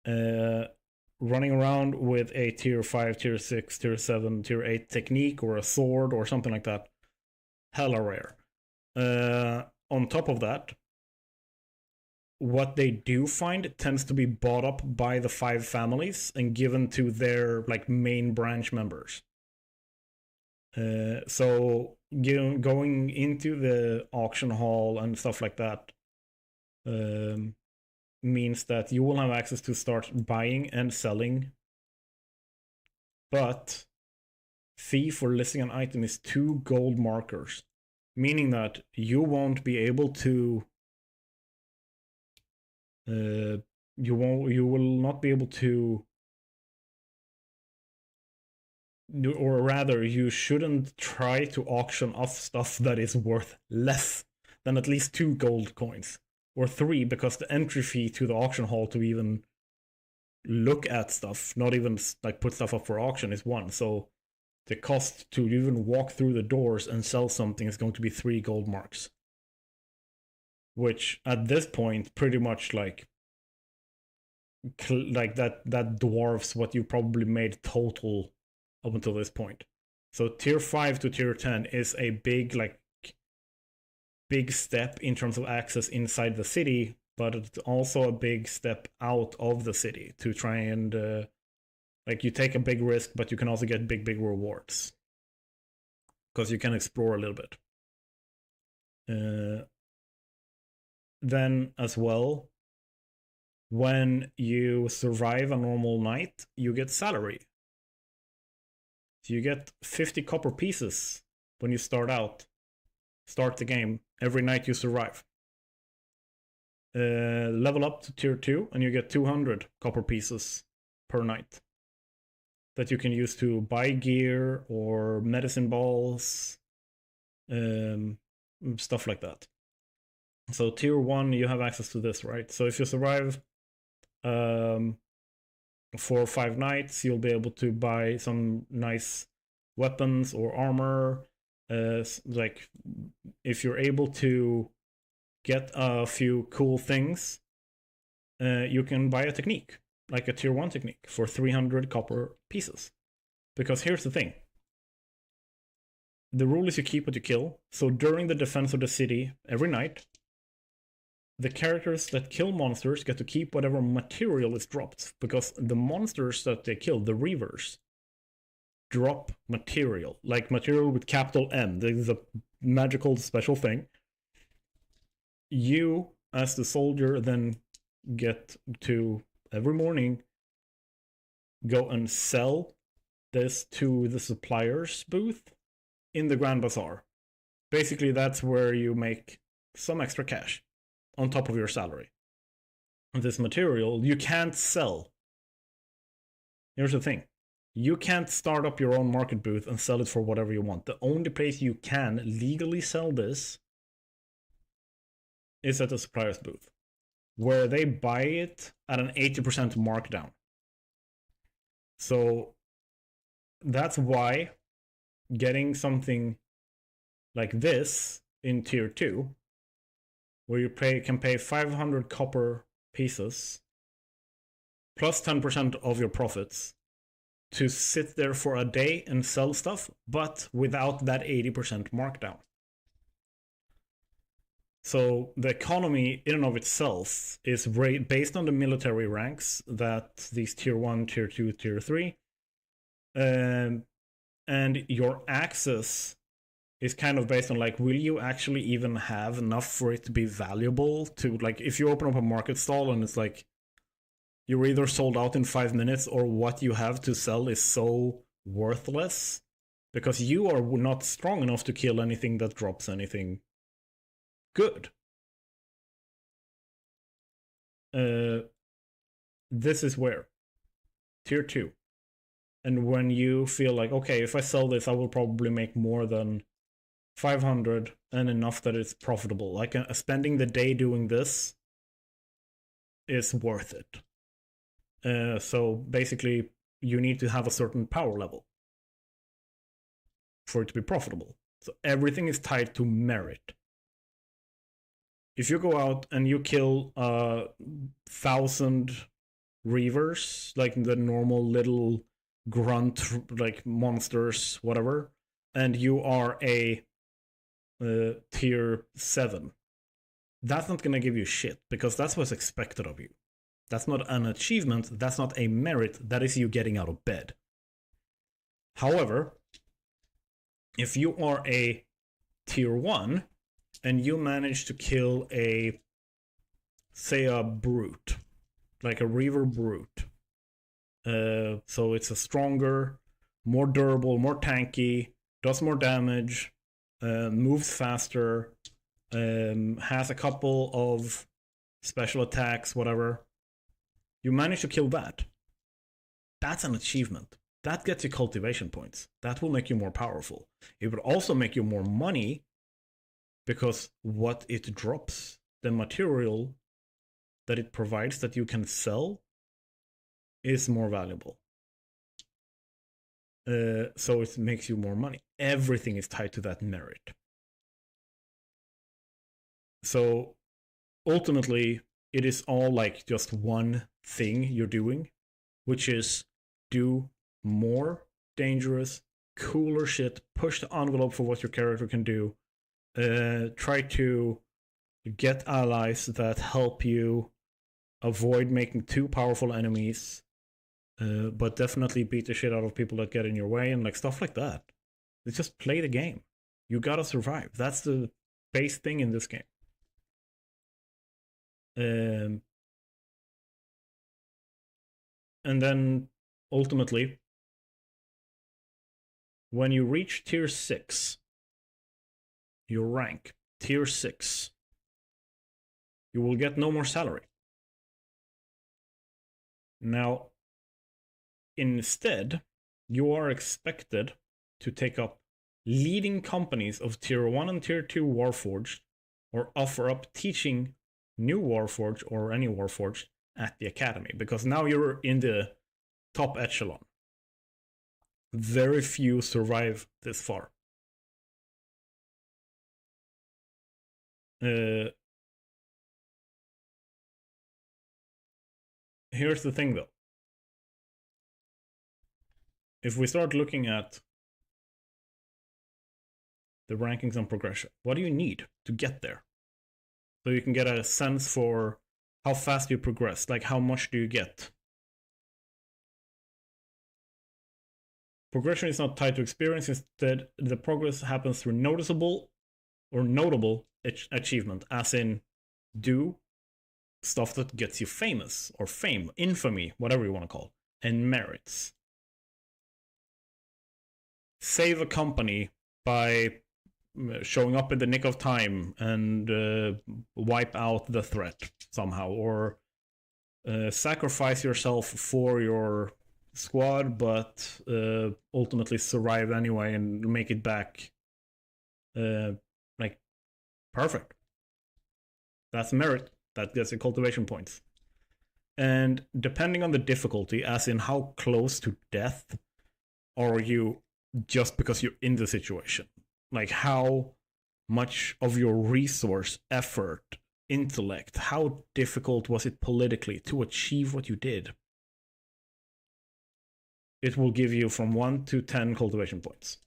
Running around with a tier 5, tier 6, tier 7, tier 8 technique or a sword or something like that, hella rare. On top of that, what they do find tends to be bought up by the 5 families and given to their like main branch members. So going into the auction hall and stuff like that means that you will have access to start buying and selling, but fee for listing an item is 2 gold markers, meaning that you won't be able to you will not be able to, or rather you shouldn't try to auction off stuff that is worth less than at least 2 gold coins, or 3, because the entry fee to the auction hall to even look at stuff, not even like put stuff up for auction, is 1. So the cost to even walk through the doors and sell something is going to be 3 gold marks, which at this point pretty much like that dwarfs what you probably made total up until this point. So tier 5 to tier 10 is a big step in terms of access inside the city, but it's also a big step out of the city to try and like, you take a big risk, but you can also get big rewards because you can explore a little bit. Then as well, when you survive a normal night, you get salary. So you get 50 copper pieces when you start the game every night you survive. Level up to tier 2 and you get 200 copper pieces per night that you can use to buy gear or medicine balls, stuff like that. So tier 1, you have access to this, right? So if you survive 4 or 5 nights, you'll be able to buy some nice weapons or armor. Like, if you're able to get a few cool things, you can buy a technique, like a tier 1 technique, for 300 copper pieces. Because here's the thing. The rule is you keep what you kill. So during the defense of the city every night, the characters that kill monsters get to keep whatever material is dropped, because the monsters that they kill, the Reavers, drop material, like material with capital M. This is a magical special thing. You, as the soldier, then get to, every morning, go and sell this to the supplier's booth in the Grand Bazaar. Basically, that's where you make some extra cash on top of your salary. This material you can't sell. Here's the thing. You can't start up your own market booth and sell it for whatever you want. The only place you can legally sell this is at the supplier's booth, where they buy it at an 80% markdown. So that's why getting something like this in tier 2, where you can pay 500 copper pieces plus 10% of your profits to sit there for a day and sell stuff, but without that 80% markdown. So the economy in and of itself is based on the military ranks that these tier 1, tier 2, tier 3, and And your access is kind of based on like, will you actually even have enough for it to be valuable? To like, if you open up a market stall and it's like, you're either sold out in 5 minutes or what you have to sell is so worthless because you are not strong enough to kill anything that drops anything good. This is where tier 2. And when you feel like, okay, if I sell this, I will probably make more than 500 and enough that it's profitable. Like spending the day doing this is worth it. So basically, you need to have a certain power level for it to be profitable. So everything is tied to merit. If you go out and you kill 1,000 reavers, like the normal little grunt, like monsters, whatever, and you are a tier 7, that's not gonna give you shit, because that's what's expected of you. That's not an achievement, that's not a merit, that is you getting out of bed. However, if you are a tier 1 and you manage to kill a, say, a brute, like a reaver brute, so it's a stronger, more durable, more tanky, does more damage, moves faster, has a couple of special attacks, whatever. You manage to kill that. That's an achievement. That gets you cultivation points. That will make you more powerful. It would also make you more money, because what it drops, the material that it provides that you can sell, is more valuable. So it makes you more money. Everything is tied to that merit. So ultimately, it is all like just one thing you're doing, which is do more dangerous, cooler shit, push the envelope for what your character can do, try to get allies that help you avoid making too powerful enemies, but definitely beat the shit out of people that get in your way, and like stuff like that. It's just play the game. You gotta survive. That's the base thing in this game. And then ultimately, when you reach tier 6, your rank, tier 6, you will get no more salary. Now, instead, you are expected to take up leading companies of tier 1 and tier 2 Warforged, or offer up teaching new Warforged or any Warforged at the academy, because now you're in the top echelon. Very few survive this far. Here's the thing though. If we start looking at the rankings and progression, what do you need to get there? So you can get a sense for how fast you progress, like how much do you get? Progression is not tied to experience, instead the progress happens through noticeable or notable achievement, as in do stuff that gets you famous, or fame, infamy, whatever you want to call it, and merits. Save a company by showing up in the nick of time and wipe out the threat somehow, or sacrifice yourself for your squad, but ultimately survive anyway and make it back. Like, perfect. That's merit. That gets you cultivation points. And depending on the difficulty, as in how close to death are you just because you're in the situation, like how much of your resource, effort, intellect, how difficult was it politically to achieve what you did, it will give you from 1 to 10 cultivation points.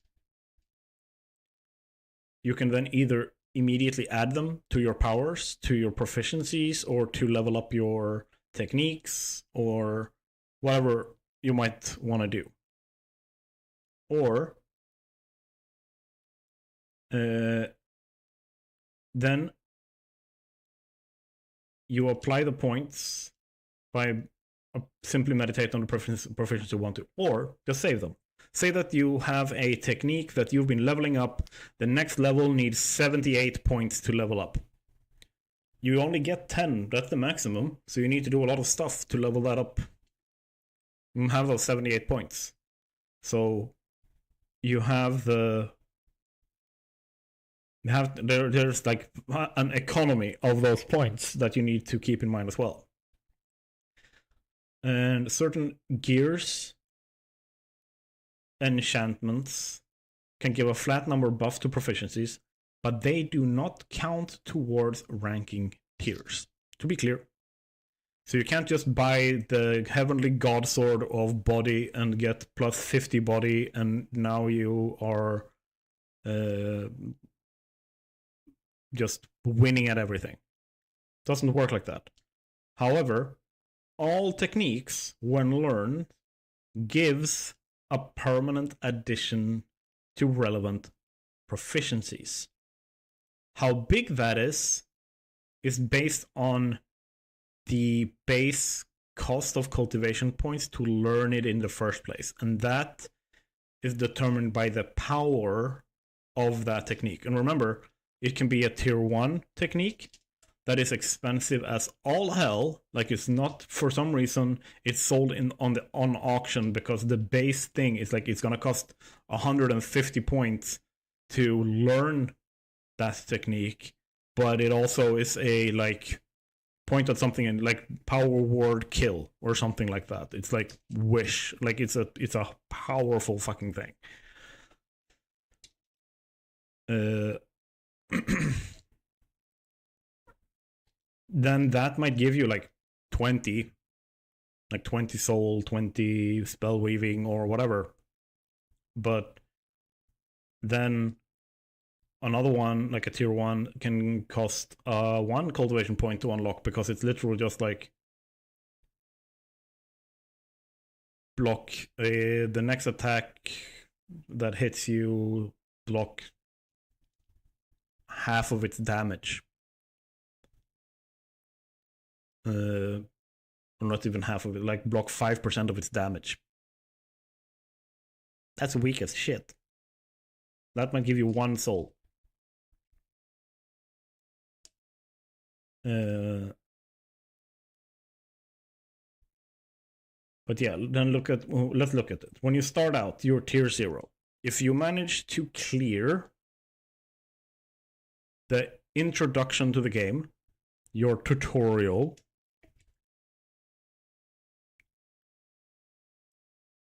You can then either immediately add them to your powers, to your proficiencies, or to level up your techniques, or whatever you might want to do. Or then you apply the points by simply meditate on the proficiency you want to, or just save them. Say that you have a technique that you've been leveling up. The next level needs 78 points to level up. You only get 10, that's the maximum, so you need to do a lot of stuff to level that up. You have those 78 points. So you have there's like an economy of those points that you need to keep in mind as well. And certain gears, enchantments can give a flat number buff to proficiencies, but they do not count towards ranking tiers, to be clear. So you can't just buy the Heavenly God Sword of Body and get plus 50 body, and now you are just winning at everything. Doesn't work like that. However, all techniques, when learned, gives a permanent addition to relevant proficiencies. How big that is based on the base cost of cultivation points to learn it in the first place. And that is determined by the power of that technique. And remember, it can be a tier 1 technique that is expensive as all hell. Like, it's not, for some reason, it's sold on auction because the base thing is like, it's gonna cost 150 points to learn that technique, but it also is a like point at something and like power word kill or something like that. It's like wish, like it's a powerful fucking thing. Then that might give you like 20 soul, 20 spell weaving or whatever. But then another one, like a tier 1, can cost 1 cultivation point to unlock, because it's literally just like block the next attack that hits you, block half of its damage. Or not even half of it, like block 5% of its damage. That's weak as shit. That might give you 1 soul. But yeah, then let's look at it. When you start out, you're tier 0. If you manage to clear the introduction to the game, your tutorial,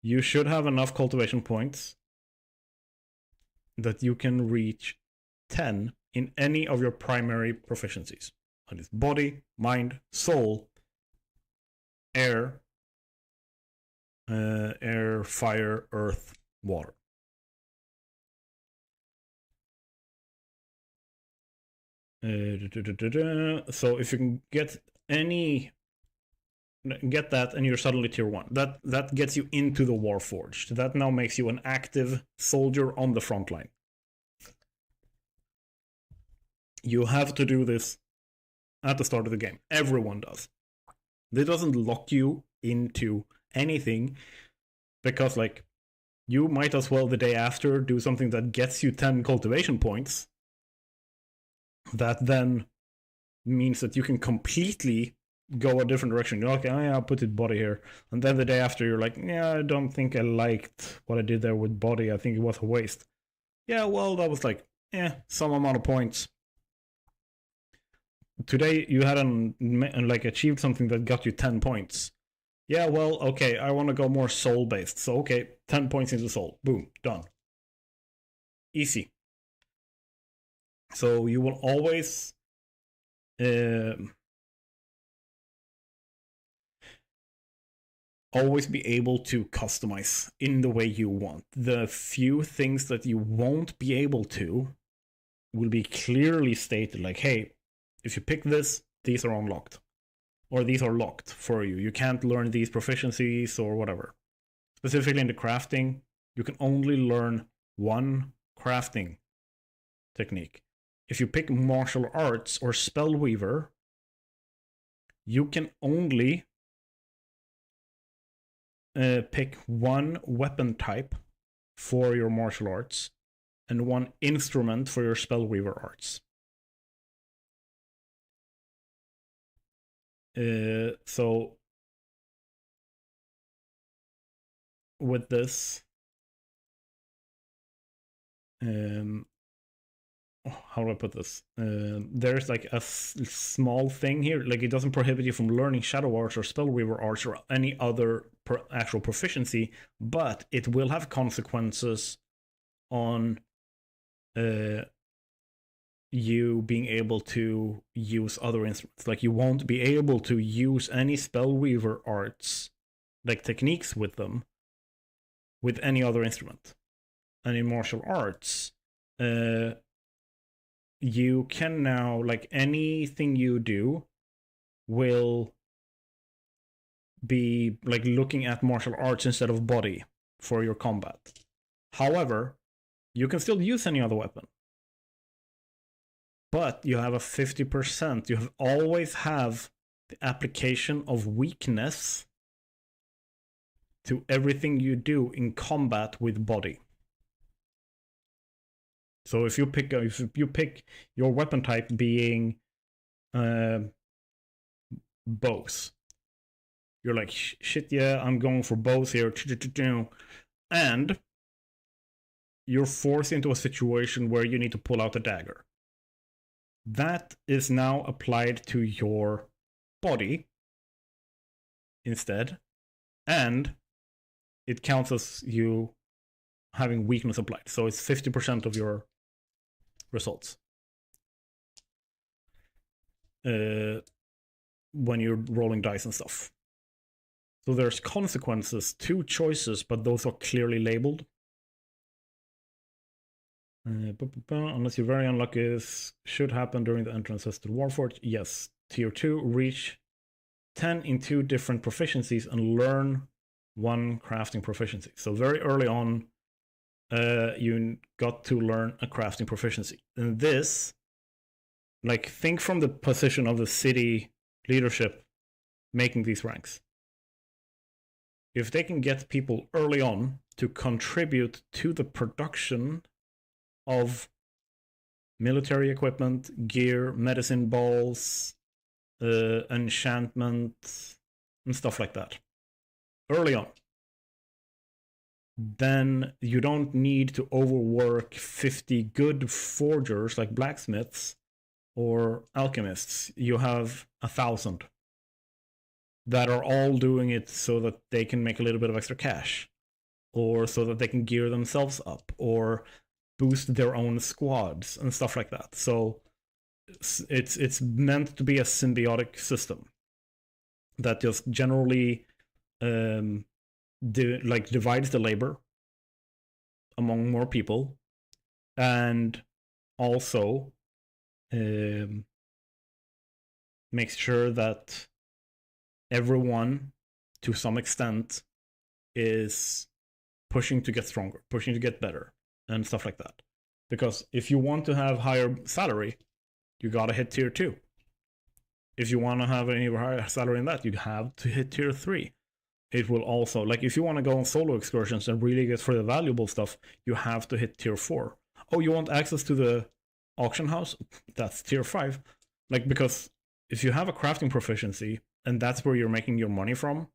you should have enough cultivation points that you can reach 10 in any of your primary proficiencies. And it's body, mind, soul, air, fire, earth, water. So if you can get that, and you're suddenly tier 1, that gets you into the Warforged. That now makes you an active soldier on the front line. You have to do this at the start of the game. Everyone does. It doesn't lock you into anything, because like, you might as well the day after do something that gets you 10 cultivation points. That then means that you can completely go a different direction. You're like, oh yeah, I'll put it body here. And then the day after, you're like, yeah, I don't think I liked what I did there with body. I think it was a waste. Yeah, well, that was like, some amount of points. Today, you had achieved something that got you 10 points. Yeah, well, okay, I want to go more soul-based. So, okay, 10 points into soul. Boom, done. Easy. So you will always be able to customize in the way you want. The few things that you won't be able to will be clearly stated, like, hey, if you pick this, these are unlocked. Or these are locked for you. You can't learn these proficiencies or whatever. Specifically in the crafting, you can only learn 1 crafting technique. If you pick martial arts or spellweaver, you can only pick one weapon type for your martial arts and one instrument for your spellweaver arts. So with this, how do I put this? There's like a small thing here, like it doesn't prohibit you from learning shadow arts or spellweaver arts or any other actual proficiency, but it will have consequences on you being able to use other instruments. Like you won't be able to use any spellweaver arts, like techniques with them, with any other instrument. And in martial arts, you can now, like anything you do will be like looking at martial arts instead of body for your combat. However, you can still use any other weapon, but you have a 50%. You always have the application of weakness to everything you do in combat with body. So if you pick your weapon type being bows, you're like, shit, yeah, I'm going for bows here, and you're forced into a situation where you need to pull out a dagger. That is now applied to your body instead, and it counts as you having weakness applied. So it's 50% of your results when you're rolling dice and stuff. So there's consequences, 2 choices, but those are clearly labeled. Unless you're very unlucky, this should happen during the entrances to the Warforged. Yes. Tier 2, reach 10 in 2 different proficiencies and learn 1 crafting proficiency. So very early on, you got to learn a crafting proficiency. And this, like, think from the position of the city leadership making these ranks. If they can get people early on to contribute to the production of military equipment, gear, medicine balls, enchantment, and stuff like that, early on, then you don't need to overwork 50 good forgers like blacksmiths or alchemists. You have 1,000 that are all doing it so that they can make a little bit of extra cash, or so that they can gear themselves up, or boost their own squads and stuff like that. So it's meant to be a symbiotic system that just generally divides the labor among more people, and also makes sure that everyone to some extent is pushing to get stronger, pushing to get better, and stuff like that. Because if you want to have higher salary, you gotta hit tier 2. If you want to have any higher salary than that, you have to hit tier 3. It will also, like, if you want to go on solo excursions and really get for the valuable stuff, you have to hit tier 4. Oh, you want access to the auction house? That's tier 5. Like, because if you have a crafting proficiency, and that's where you're making your money from,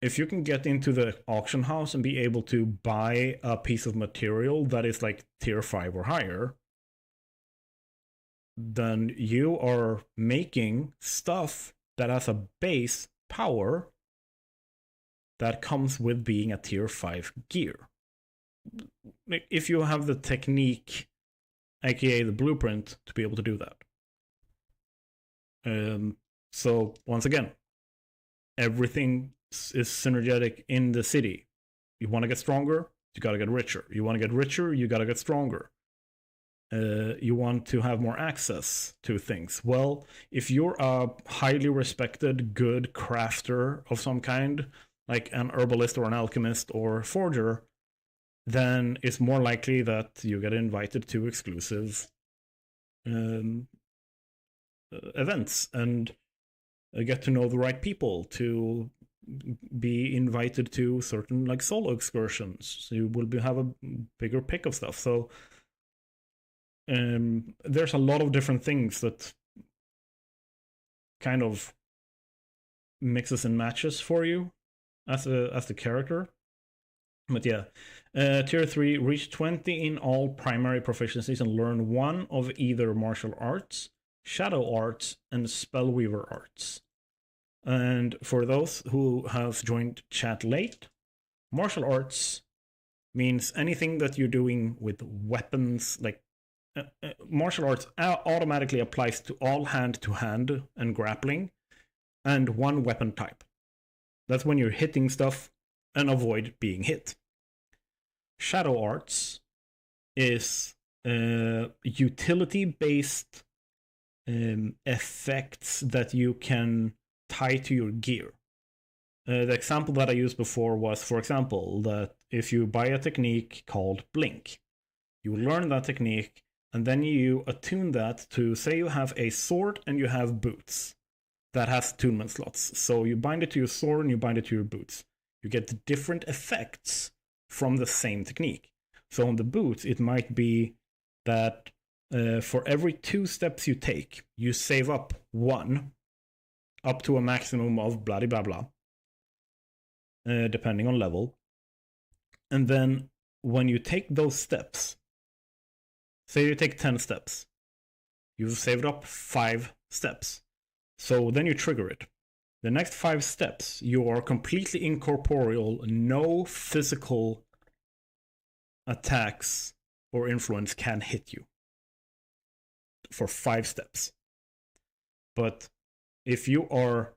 if you can get into the auction house and be able to buy a piece of material that is like tier 5 or higher, then you are making stuff that has a base power that comes with being a tier 5 gear. If you have the technique, aka the blueprint, to be able to do that. So once again, everything is synergetic in the city. You want to get stronger, you gotta get richer. You want to get richer, you gotta get stronger. You want to have more access to things. Well, if you're a highly respected, good crafter of some kind, like an herbalist or an alchemist or forger, then it's more likely that you get invited to exclusive events and get to know the right people to be invited to certain like solo excursions. So you will have a bigger pick of stuff. So there's a lot of different things that kind of mixes and matches for you as the character. But yeah, tier 3, reach 20 in all primary proficiencies and learn one of either martial arts, shadow arts, and spellweaver arts. And for those who have joined chat late, martial arts means anything that you're doing with weapons. Like martial arts automatically applies to all hand-to-hand and grappling and one weapon type. That's when you're hitting stuff and avoid being hit. Shadow arts is utility-based effects that you can tie to your gear. The example that I used before was, for example, that if you buy a technique called Blink, you learn that technique and then you attune that to, say you have a sword and you have boots that has attunement slots. So you bind it to your sword and you bind it to your boots. You get different effects from the same technique. So on the boots, it might be that for every 2 steps you take, you save up 1 up to a maximum of blah blah blah, depending on level. And then when you take those steps, say you take 10 steps, you've saved up 5 steps. So then you trigger it. The next 5 steps, you are completely incorporeal, no physical attacks or influence can hit you for 5 steps. But if you are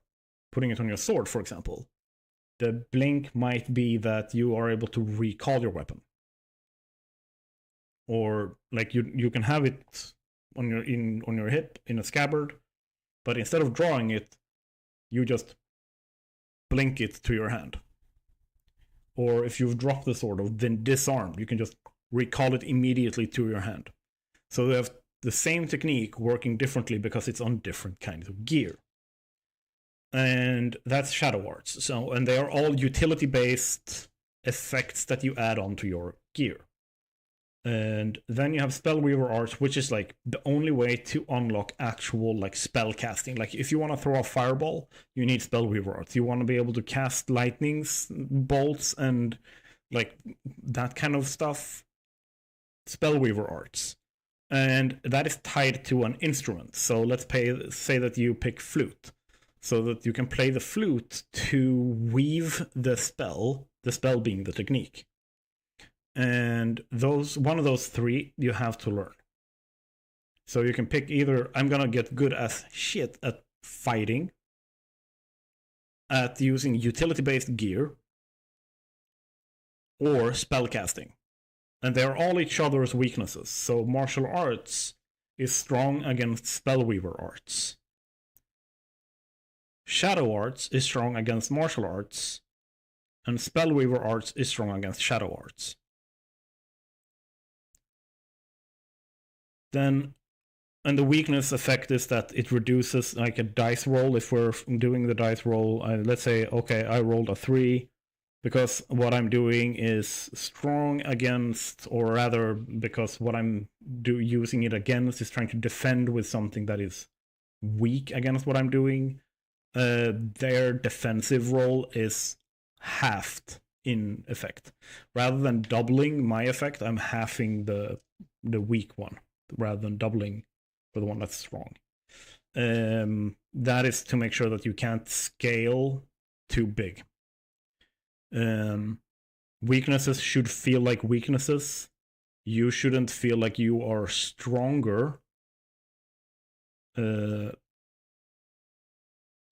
putting it on your sword, for example, the blink might be that you are able to recall your weapon. Or like you can have it on your hip in a scabbard, but instead of drawing it, you just blink it to your hand. Or if you've dropped the sword or then disarmed, you can just recall it immediately to your hand. So they have the same technique working differently because it's on different kinds of gear. And that's shadow arts. So, and they are all utility-based effects that you add onto your gear. And then you have spellweaver arts, which is like the only way to unlock actual like spell casting. Like if you want to throw a fireball, you need spellweaver arts. You want to be able to cast lightnings, bolts, and like that kind of stuff. Spellweaver arts. And that is tied to an instrument. So let's say that you pick flute, so that you can play the flute to weave the spell being the technique. And one of those 3 you have to learn. So you can pick either, I'm gonna get good as shit at fighting, at using utility-based gear, or spellcasting. And they're all each other's weaknesses. So martial arts is strong against spellweaver arts. Shadow arts is strong against martial arts, and spellweaver arts is strong against shadow arts. Then, and the weakness effect is that it reduces like a dice roll. If we're doing the dice roll, let's say, okay, I rolled a 3, because what I'm doing is strong against, or rather, because what I'm using it against is trying to defend with something that is weak against what I'm doing. Their defensive roll is halved in effect. Rather than doubling my effect, I'm halving the weak one, rather than doubling for the one that's strong. That is to make sure that you can't scale too big. Weaknesses should feel like weaknesses. You shouldn't feel like you are stronger,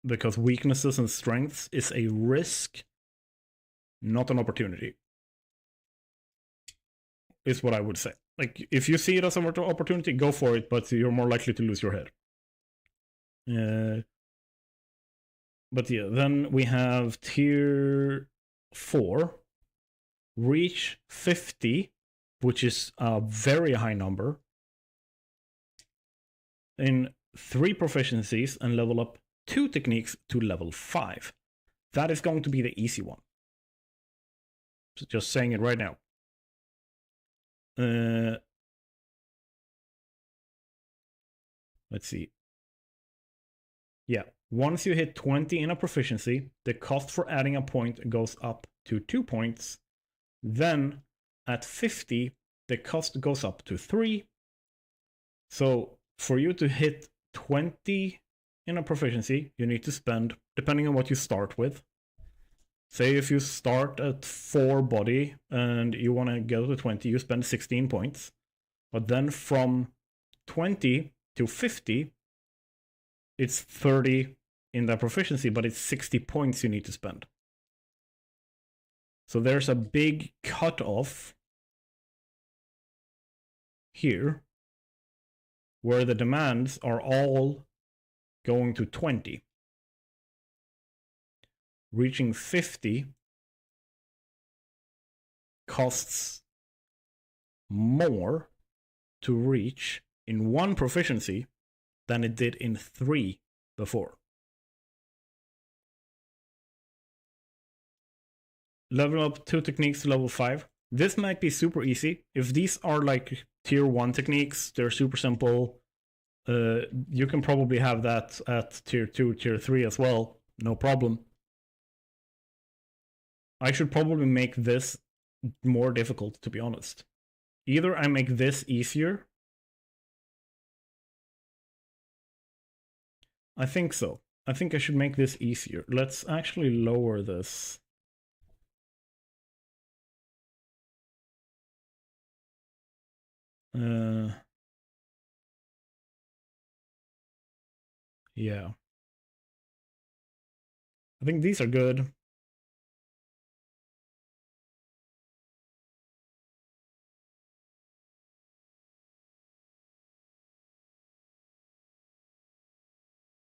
because weaknesses and strengths is a risk, not an opportunity, is what I would say. Like, if you see it as an opportunity, go for it, but you're more likely to lose your head. But yeah, then we have tier 4, reach 50, which is a very high number, in 3 proficiencies and level up 2 techniques to level 5. That is going to be the easy one. Just saying it right now. Let's see. Yeah, once you hit 20 in a proficiency, the cost for adding a point goes up to 2 points. Then at 50, the cost goes up to 3. So for you to hit 20 in a proficiency, you need to spend, depending on what you start with. Say if you start at 4 body and you want to go to 20, you spend 16 points. But then from 20 to 50, it's 30 in that proficiency, but it's 60 points you need to spend. So there's a big cutoff here where the demands are all going to 20. Reaching 50 costs more to reach in 1 proficiency than it did in 3 before. Level up 2 techniques to level 5. This might be super easy. If these are like tier 1 techniques, they're super simple. You can probably have that at tier 2, tier 3 as well. No problem. I should probably make this more difficult, to be honest. Either I make this easier. I think so. I think I should make this easier. Let's actually lower this. Yeah. I think these are good.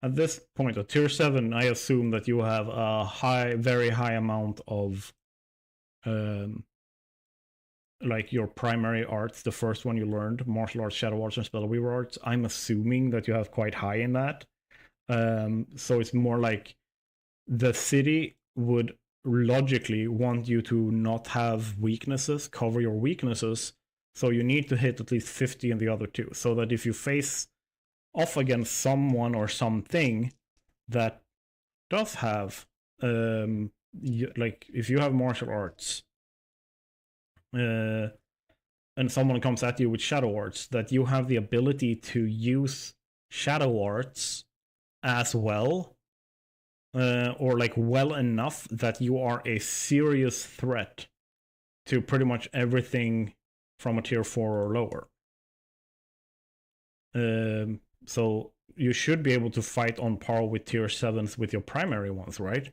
At this point, at tier 7, I assume that you have a very high amount of like your primary arts, the first one you learned, martial arts, shadow arts, and spellweaver arts. I'm assuming that you have quite high in that. So it's more like the city would logically want you to not have weaknesses, cover your weaknesses. So you need to hit at least 50 in the other 2, so that if you face off against someone or something that does have, like if you have martial arts, and someone comes at you with shadow arts, that you have the ability to use shadow arts as well, or like well enough that you are a serious threat to pretty much everything from a tier 4 or lower. So you should be able to fight on par with tier 7s with your primary ones, right?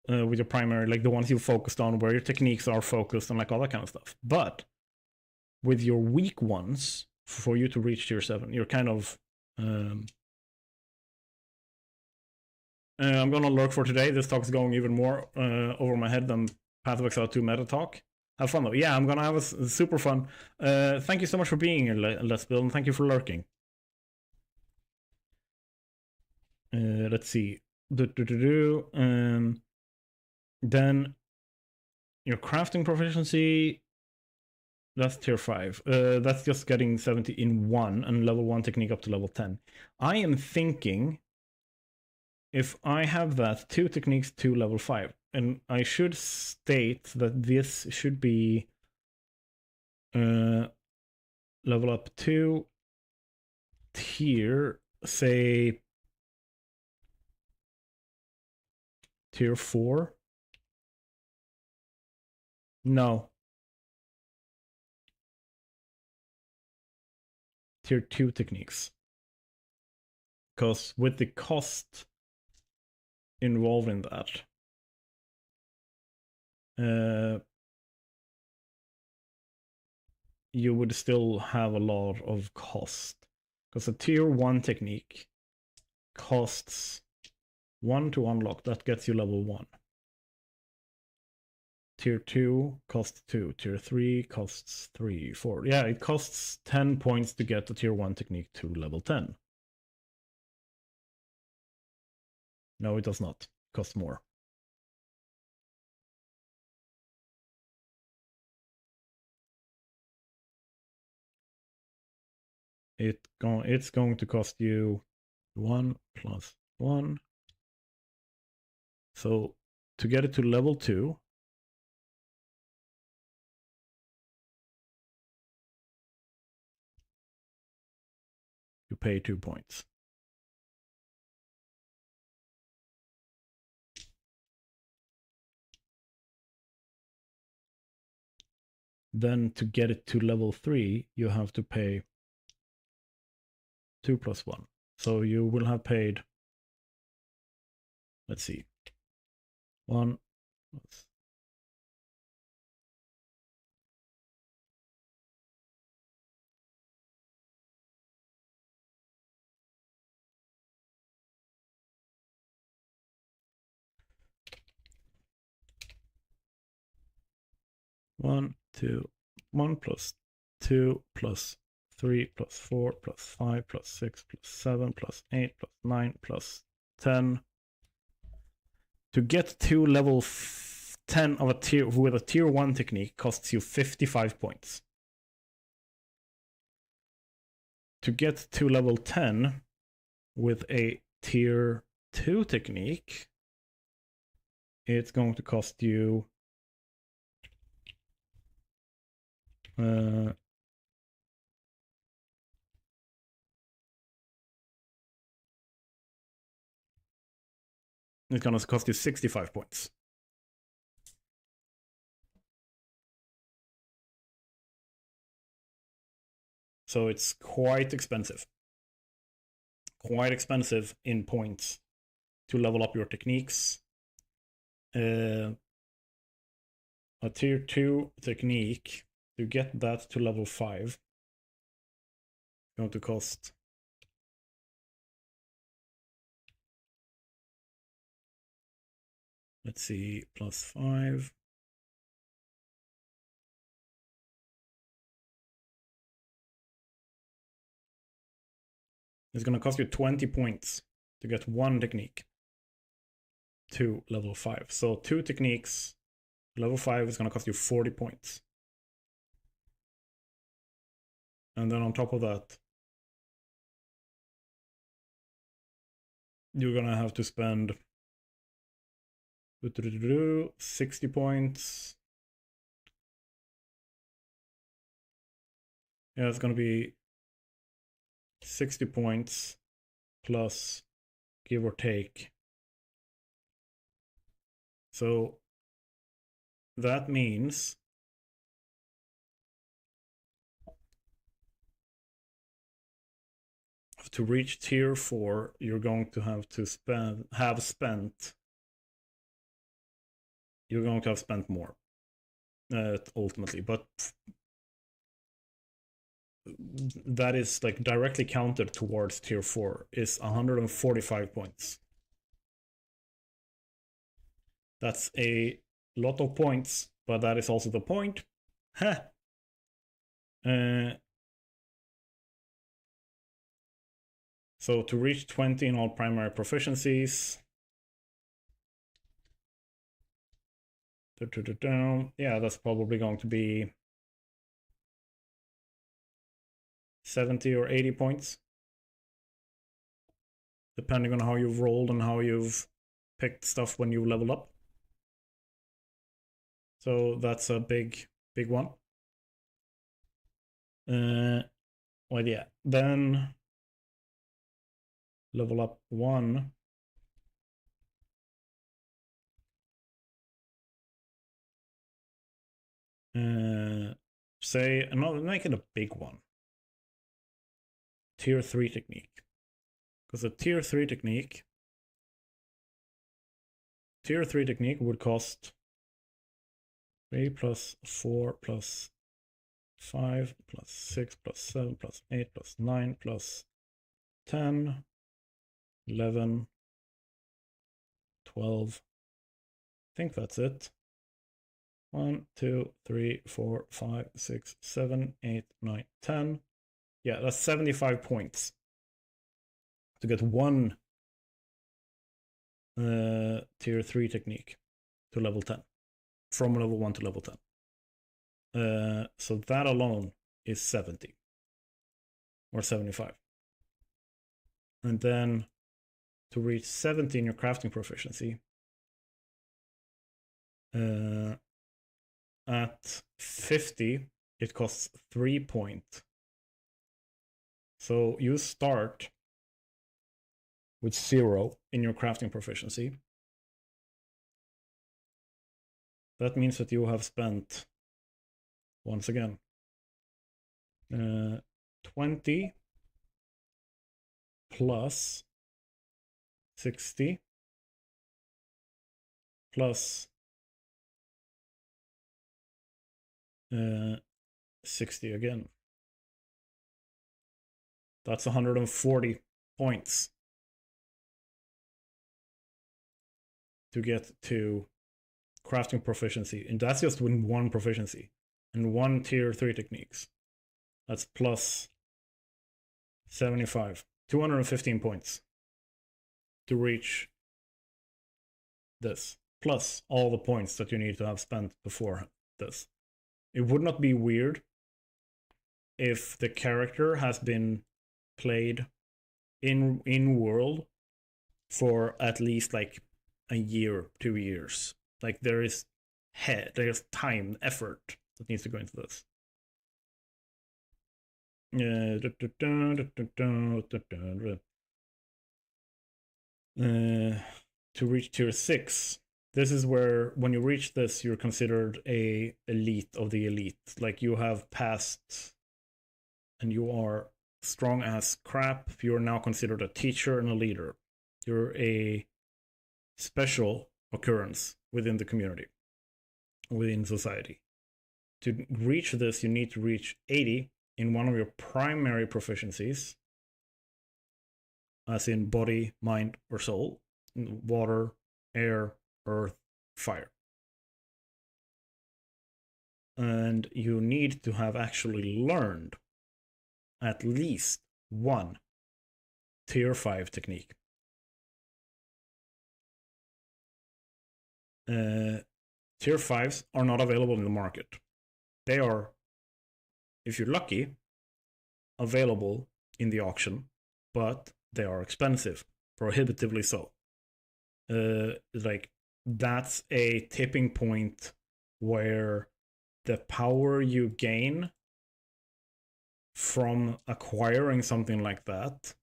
With your primary, like the ones you focused on, where your techniques are focused and like all that kind of stuff. But with your weak ones, for you to reach tier 7, you're kind of... I'm gonna lurk for today. This talk is going even more over my head than Path of Exile 2 meta talk. Have fun though. Yeah, I'm gonna have a super fun. Thank you so much for being here, Let's Build, and thank you for lurking. Let's see. Then your crafting proficiency, that's tier 5. That's just getting 70 in 1 and level 1 technique up to level 10. I am thinking if I have that 2 techniques to level 5, and I should state that this should be level up 2 tier, say tier 4. No. Tier 2 techniques. Because with the cost involved in that, you would still have a lot of cost. Because a tier 1 technique costs 1 to unlock. That gets you level 1. tier 2 costs 2, tier 3 costs 3, 4. Yeah, it costs 10 points to get the tier 1 technique to level 10. No, it does not. It costs more. It's going to cost you 1 plus 1. So to get it to level 2, you pay 2 points. Then to get it to level 3, you have to pay 2 plus 1. So you will have paid, let's see, 1 plus 1, 2, 1 plus 2 plus 3 plus 4 plus 5 plus 6 plus 7 plus 8 plus 9 plus 10. To get to level 10 of a tier with a tier 1 technique costs you 55 points. To get to level 10 with a tier 2 technique, it's going to cost you it's going to cost you 65 points. So it's quite expensive. Quite expensive in points to level up your techniques. A tier 2 technique, to get that to level 5, is going to cost let's see, plus 5. It's going to cost you 20 points to get one technique to level 5. So 2 techniques, level 5 is going to cost you 40 points. And then on top of that, you're going to have to spend 60 points. Yeah, it's going to be 60 points plus give or take. So that means to reach tier 4, you're going to have to you're going to have spent more ultimately, but that is like directly counted towards tier 4 is 145 points. That's a lot of points, but that is also the point. So to reach 20 in all primary proficiencies, yeah, that's probably going to be 70 or 80 points, depending on how you've rolled and how you've picked stuff when you level up. So that's a big one. Well, yeah, then level up 1. Say, make it a big one. Tier 3 technique. Because a tier 3 technique would cost 3 plus 4 plus 5 plus 6 plus 7 plus 8 plus 9 plus 10, 11, 12. I think that's it. 1, 2, 3, 4, 5, 6, 7, 8, 9, 10. Yeah, that's 75 points to get one tier 3 technique to level 10. From level 1 to level 10. So that alone is 70. Or 75. And then to reach 70 in your crafting proficiency, at 50, it costs 3 points. So you start with 0 in your crafting proficiency. That means that you have spent, once again, 20 plus 60 plus 60 again. That's 140 points to get to crafting proficiency. And that's just with one proficiency and one tier 3 techniques. That's plus 75. 215 points to reach this. Plus all the points that you need to have spent before this. It would not be weird if the character has been played in world for at least like a year, 2 years. Like there's time, effort that needs to go into this. To reach tier 6, this is where when you reach this, you're considered a elite of the elite. Like you have passed and you are strong as crap. You're now considered a teacher and a leader. You're a special occurrence within the community, within society. To reach this, you need to reach 80 in one of your primary proficiencies, as in body, mind, or soul, water, air, earth, fire. And you need to have actually learned at least one tier 5 technique. Tier 5s are not available in the market. They are, if you're lucky, available in the auction, but they are expensive, prohibitively so. Like that's a tipping point where the power you gain from acquiring something like that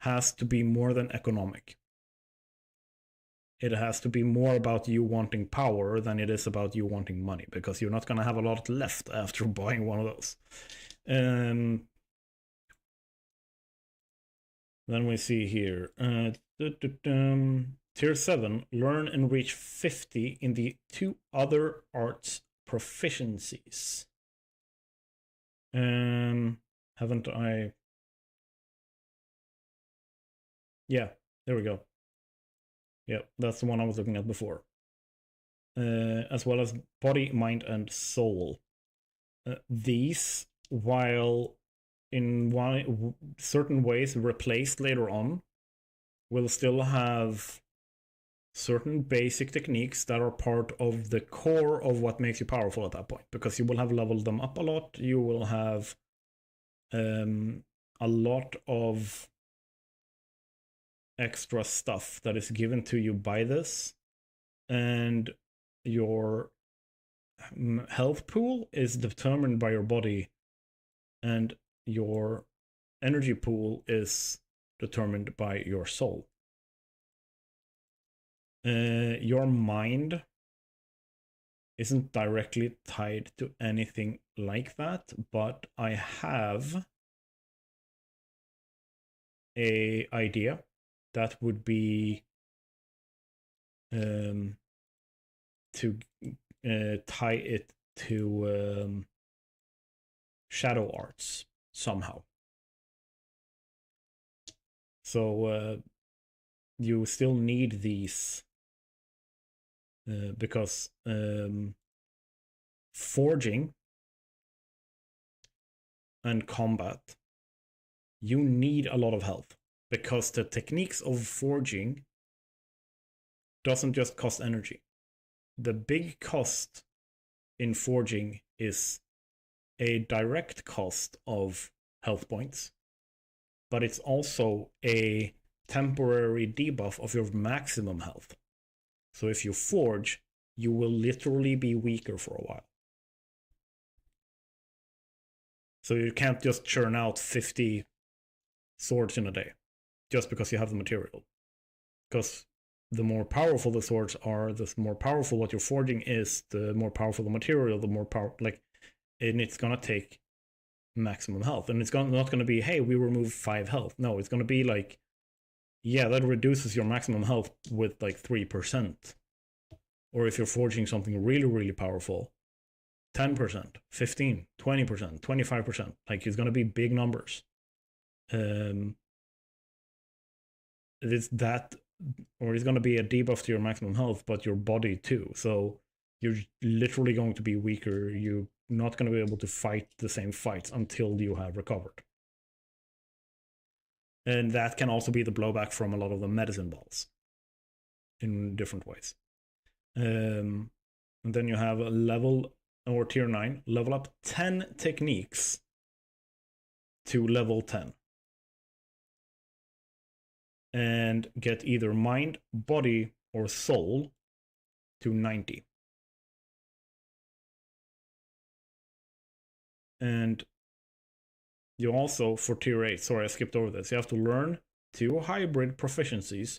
has to be more than economic. It has to be more about you wanting power than it is about you wanting money, because you're not going to have a lot left after buying one of those. Then we see here, tier 7, learn and reach 50 in the 2 other arts proficiencies. Haven't I? Yeah, there we go. Yeah, that's the one I was looking at before. As well as body, mind, and soul. These, while in certain ways replaced later on, will still have certain basic techniques that are part of the core of what makes you powerful at that point, because you will have leveled them up a lot. You will have a lot of extra stuff that is given to you by this, and your health pool is determined by your body, and your energy pool is determined by your soul. Your mind isn't directly tied to anything like that, but I have a idea that would be to tie it to shadow arts somehow. So you still need these because forging and combat, you need a lot of health, because the techniques of forging doesn't just cost energy. The big cost in forging is a direct cost of health points, but it's also a temporary debuff of your maximum health. So if you forge, you will literally be weaker for a while. So you can't just churn out 50 swords in a day just because you have the material. Because the more powerful the swords are, the more powerful what you're forging is, the more powerful the material, the more power, like, and it's gonna take maximum health. And it's not gonna be, hey, we remove 5 health. No, it's gonna be like, yeah, that reduces your maximum health with like 3%. Or if you're forging something really, really powerful, 10%, 15, 20%, 25%. Like, it's gonna be big numbers. It's that, or it's going to be a debuff to your maximum health, but your body too. So you're literally going to be weaker. You're not going to be able to fight the same fights until you have recovered. And that can also be the blowback from a lot of the medicine balls in different ways. And then you have a level, or tier 9, level up 10 techniques to level 10. And get either mind, body, or soul to 90. And you also, for tier 8, sorry, I skipped over this, you have to learn 2 hybrid proficiencies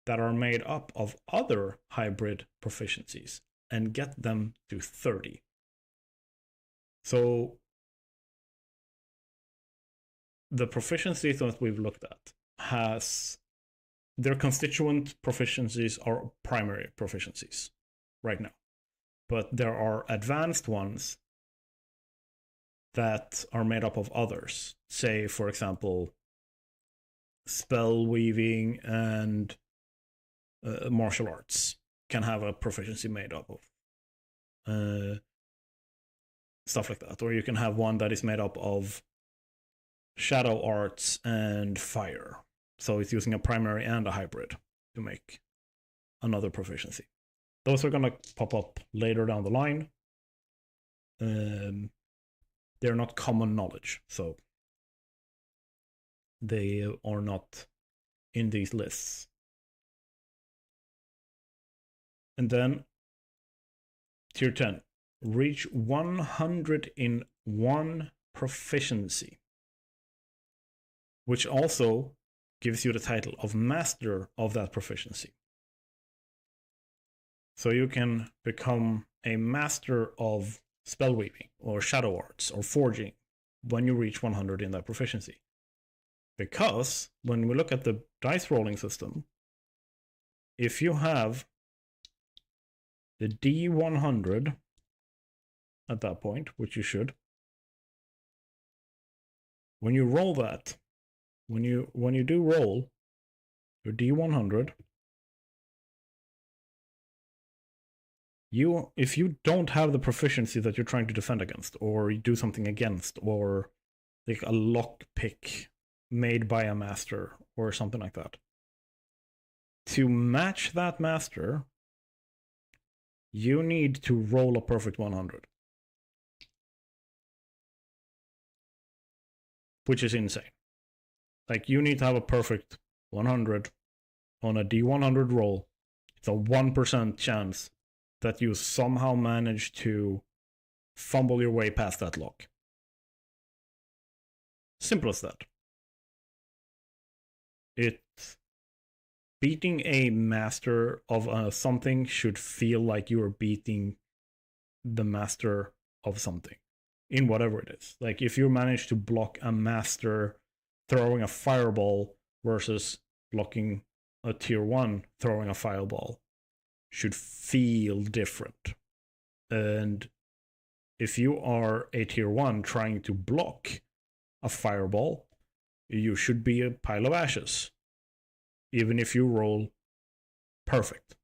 that are made up of other hybrid proficiencies and get them to 30. So the proficiencies that we've looked at has, their constituent proficiencies are primary proficiencies right now. But there are advanced ones that are made up of others. Say, for example, spell weaving and martial arts can have a proficiency made up of stuff like that. Or you can have one that is made up of shadow arts and fire. So it's using a primary and a hybrid to make another proficiency. Those are going to pop up later down the line. They're not common knowledge, so they are not in these lists. And then tier 10, reach 100 in one proficiency, which also gives you the title of master of that proficiency. So you can become a master of spellweaving or shadow arts or forging when you reach 100 in that proficiency. Because when we look at the dice rolling system, if you have the D100 at that point, which you should, when you roll that, when you do roll your D100, if you don't have the proficiency that you're trying to defend against, or you do something against, or like a lockpick made by a master or something like that, to match that master, you need to roll a perfect 100. Which is insane. Like, you need to have a perfect 100 on a D100 roll. It's a 1% chance that you somehow manage to fumble your way past that lock. Simple as that. Beating a master of something should feel like you are beating the master of something, in whatever it is. Like, if you manage to block a master throwing a fireball versus blocking a tier 1 throwing a fireball, should feel different. And if you are a tier 1 trying to block a fireball, you should be a pile of ashes, even if you roll perfect.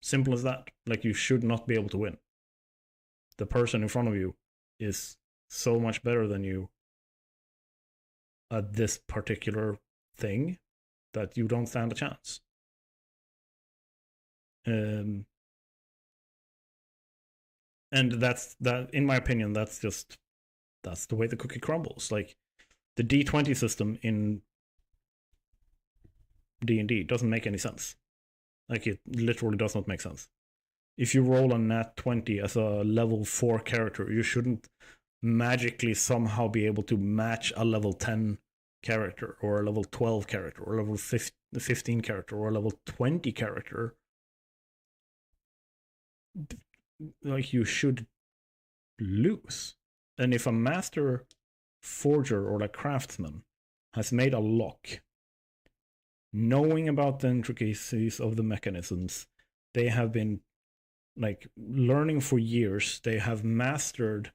Simple as that. Like, you should not be able to win. The person in front of you is so much better than you at this particular thing that you don't stand a chance. And that's that. In my opinion, that's the way the cookie crumbles. Like, the D20 system in D&D doesn't make any sense. Like, it literally does not make sense. If you roll a nat 20 as a level 4 character, you shouldn't magically somehow be able to match a level 10 character, or a level 12 character, or a level 15 character, or a level 20 character. Like, you should lose. And if a master forger or a craftsman has made a lock, knowing about the intricacies of the mechanisms, they have been like learning for years, they have mastered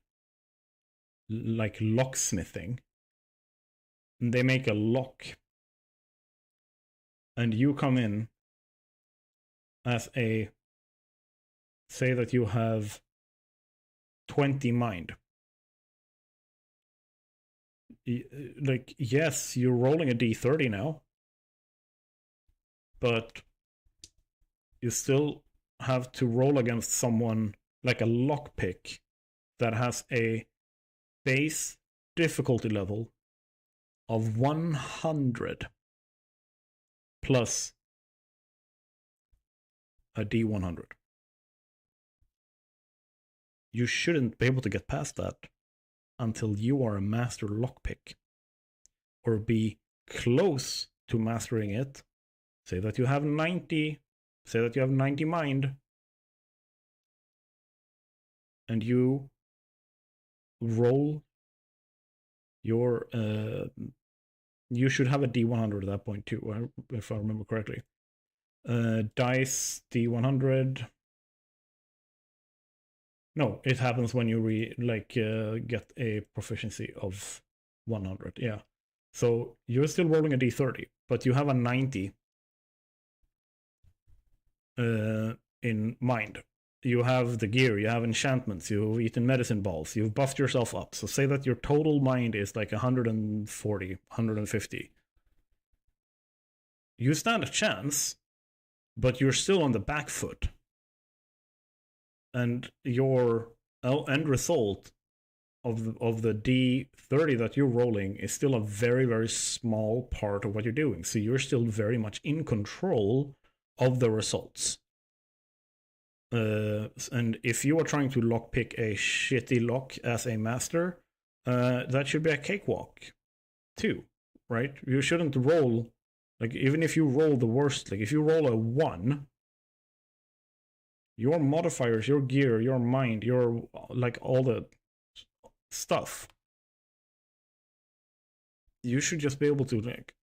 like locksmithing, and they make a lock, and you come in as a, say that you have 20 mind. Like, yes, you're rolling a d30 now, but you still have to roll against someone like a lockpick that has a base difficulty level of 100 plus a d100. You shouldn't be able to get past that until you are a master lockpick, or be close to mastering it. Say that you have 90 mind, and you roll your you should have a d100 at that point too, if I remember correctly. Dice d100. No, it happens when you get a proficiency of 100. Yeah. So you're still rolling a d30, but you have a 90 in mind. You have the gear, you have enchantments, you've eaten medicine balls, you've buffed yourself up. So say that your total mind is like 140, 150. You stand a chance, but you're still on the back foot. And your end result of the D30 that you're rolling is still a very, very small part of what you're doing. So you're still very much in control of the results. And if you are trying to lockpick a shitty lock as a master, that should be a cakewalk too, right? You shouldn't roll, like, even if you roll the worst, like if you roll a 1, your modifiers, your gear, your mind, your, like, all the stuff, you should just be able to, like,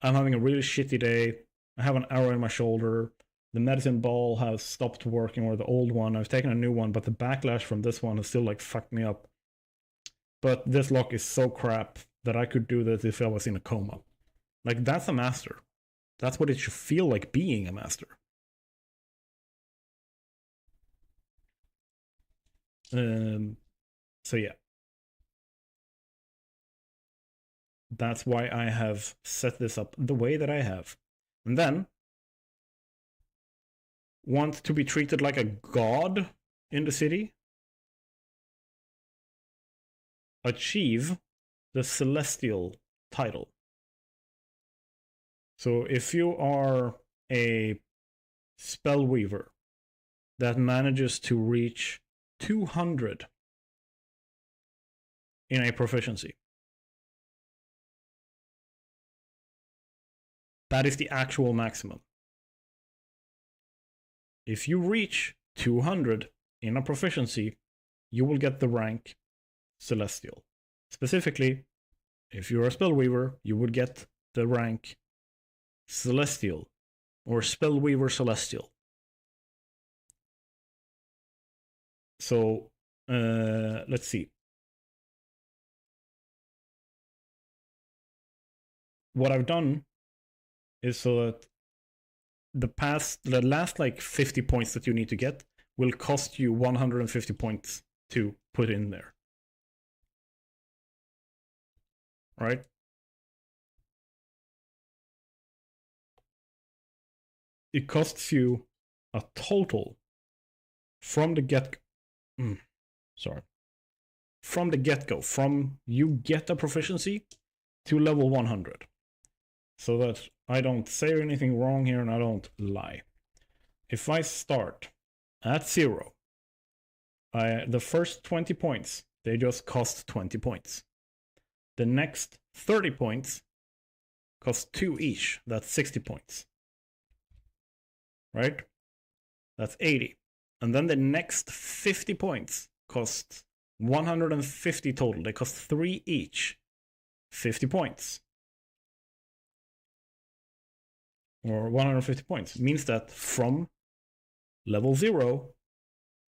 I'm having a really shitty day, I have an arrow in my shoulder, the medicine ball has stopped working, or the old one, I've taken a new one, but the backlash from this one has still, like, fucked me up. But this lock is so crap that I could do this if I was in a coma. Like, that's a master. That's what it should feel like being a master. So yeah. That's why I have set this up the way that I have. And then, want to be treated like a god in the city? Achieve the celestial title. So if you are a spellweaver that manages to reach 200 in a proficiency, that is the actual maximum. If you reach 200 in a proficiency, you will get the rank Celestial. Specifically, if you're a spellweaver, you would get the rank Celestial, or Spellweaver Celestial. So, let's see. What I've done is so that the last like 50 points that you need to get will cost you 150 points to put in there. Right? It costs you a total from the from the get-go, from you get a proficiency to level 100. So that I don't say anything wrong here and I don't lie. If I start at 0, the first 20 points, they just cost 20 points. The next 30 points cost 2 each. That's 60 points. Right? That's 80. And then the next 50 points cost 150 total. They cost 3 each. 50 points. Or 150 points. It means that from level 0,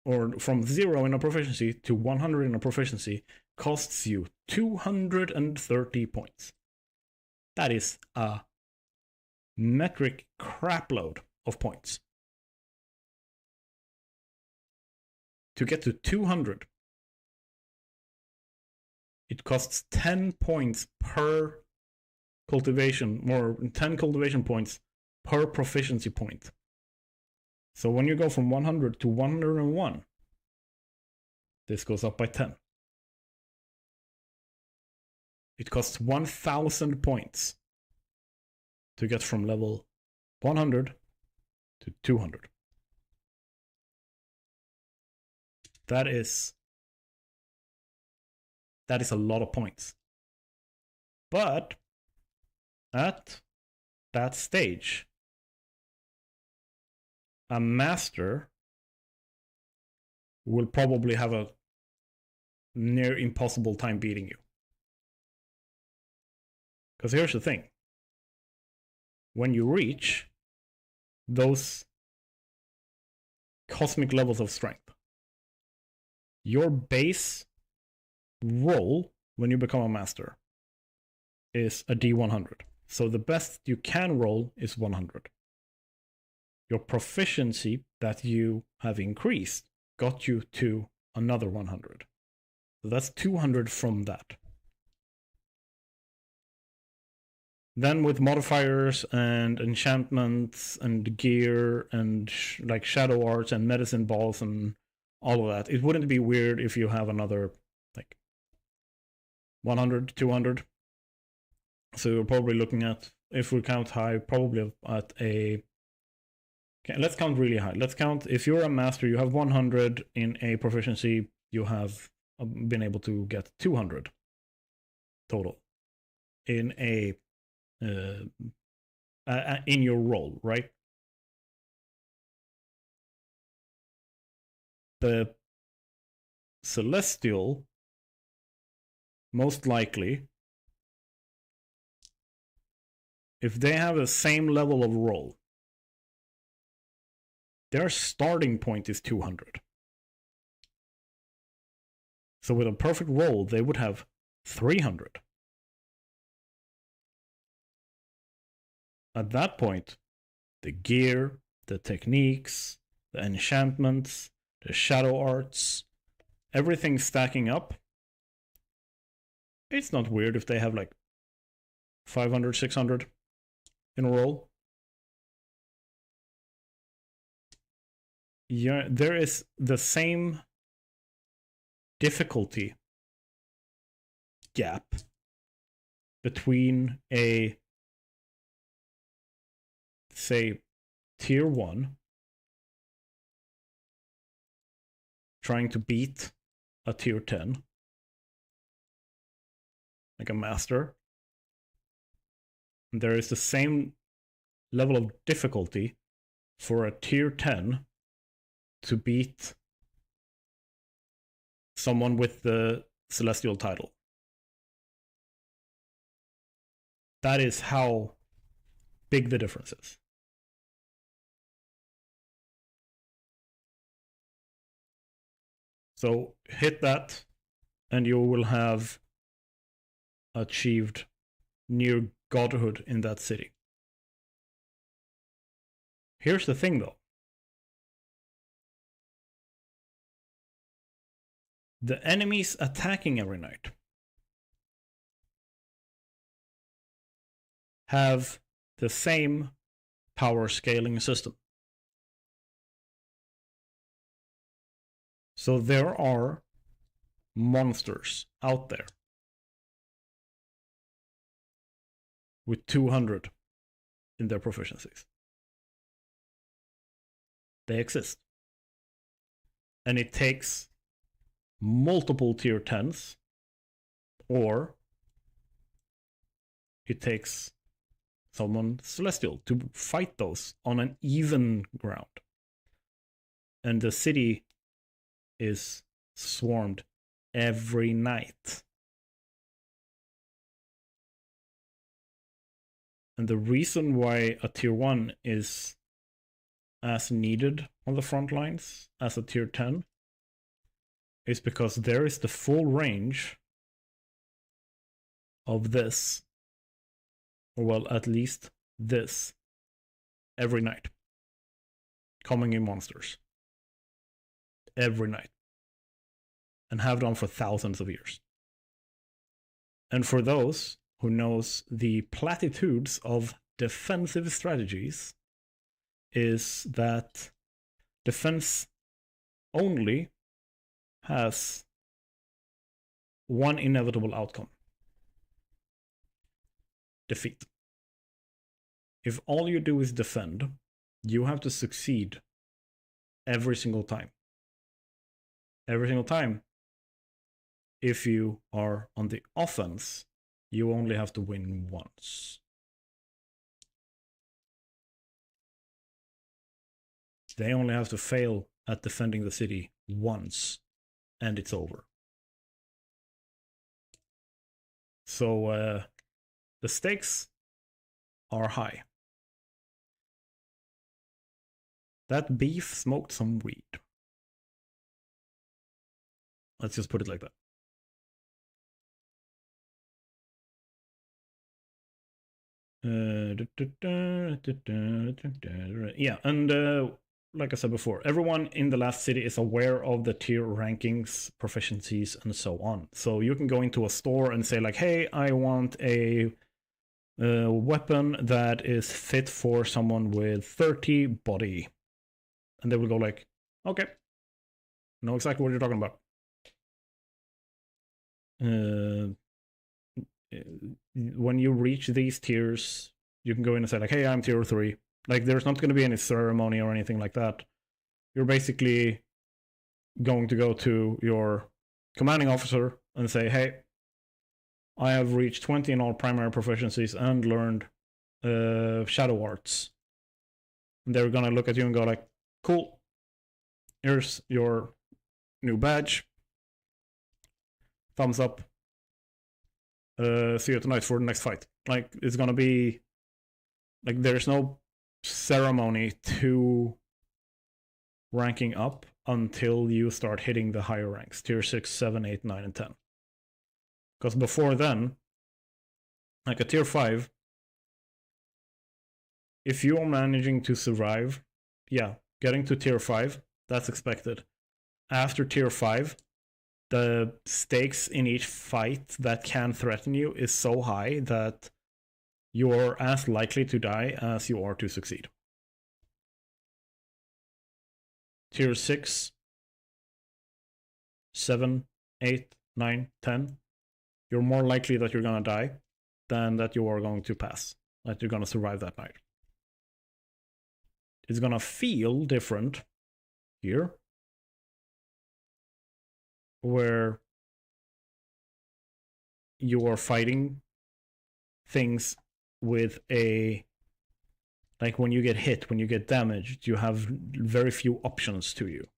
or from 0 in a proficiency to 100 in a proficiency, costs you 230 points. That is a metric crapload of points. To get to 200, it costs 10 points per cultivation, or 10 cultivation points per proficiency point. So when you go from 100 to 101, this goes up by 10. It costs 1,000 points to get from level 100 to 200. That is a lot of points. But at that stage, a master will probably have a near impossible time beating you. Because here's the thing. When you reach those cosmic levels of strength, your base roll when you become a master is a D100. So the best you can roll is 100. Your proficiency that you have increased got you to another 100. So that's 200 from that. Then with modifiers and enchantments and gear and like shadow arts and medicine balls and all of that, it wouldn't be weird if you have another like 100, 200. So you're probably looking at, if we count high, probably at a... Okay, let's count really high. Let's count, if you're a master, you have 100 in a proficiency, you have been able to get 200 total in a in your roll, right? The celestial, most likely, if they have the same level of roll, their starting point is 200. So with a perfect roll, they would have 300. At that point, the gear, the techniques, the enchantments, the shadow arts, everything stacking up. It's not weird if they have like 500, 600 in a roll. Yeah, there is the same difficulty gap between a, say, tier 1 trying to beat a tier 10, like a master. There is the same level of difficulty for a tier 10 to beat someone with the celestial title. That is how big the difference is. So hit that and you will have achieved near godhood in that city. Here's the thing though. The enemies attacking every night have the same power scaling system. So there are monsters out there with 200 in their proficiencies. They exist. And it takes multiple tier 10s, or it takes someone celestial to fight those on an even ground. And the city is swarmed every night. And the reason why a tier 1 is as needed on the front lines as a tier 10 is because there is the full range of this, or well, at least this, every night. Coming in monsters. Every night. And have done for thousands of years. And for those who knows the platitudes of defensive strategies, is that defense only has one inevitable outcome. Defeat. If all you do is defend, you have to succeed every single time. Every single time. If you are on the offense, you only have to win once. They only have to fail at defending the city once, and it's over. So the stakes are high. That beef smoked some weed. Let's just put it like that. Yeah, and like I said before, everyone in the last city is aware of the tier rankings, proficiencies, and so on. So you can go into a store and say like, hey, I want a weapon that is fit for someone with 30 body. And they will go like, okay, know exactly what you're talking about. When you reach these tiers, you can go in and say like, hey, I'm tier 3. Like, there's not going to be any ceremony or anything like that. You're basically going to go to your commanding officer and say, hey, I have reached 20 in all primary proficiencies and learned shadow arts. And they're going to look at you and go like, cool, here's your new badge. Thumbs up. See you tonight for the next fight. Like, it's going to be... Like, there's no ceremony to ranking up until you start hitting the higher ranks, tier 6, 7, 8, 9, and 10. Because before then, like a tier 5, if you're managing to survive, yeah, getting to tier 5, that's expected. After tier 5, the stakes in each fight that can threaten you is so high that you're as likely to die as you are to succeed. Tier 6, 7, 8, 9, 10, you're more likely that you're gonna die than that you are going to pass, that you're gonna survive that night. It's gonna feel different here, where you are fighting things with a... Like, when you get hit, when you get damaged, you have very few options to you.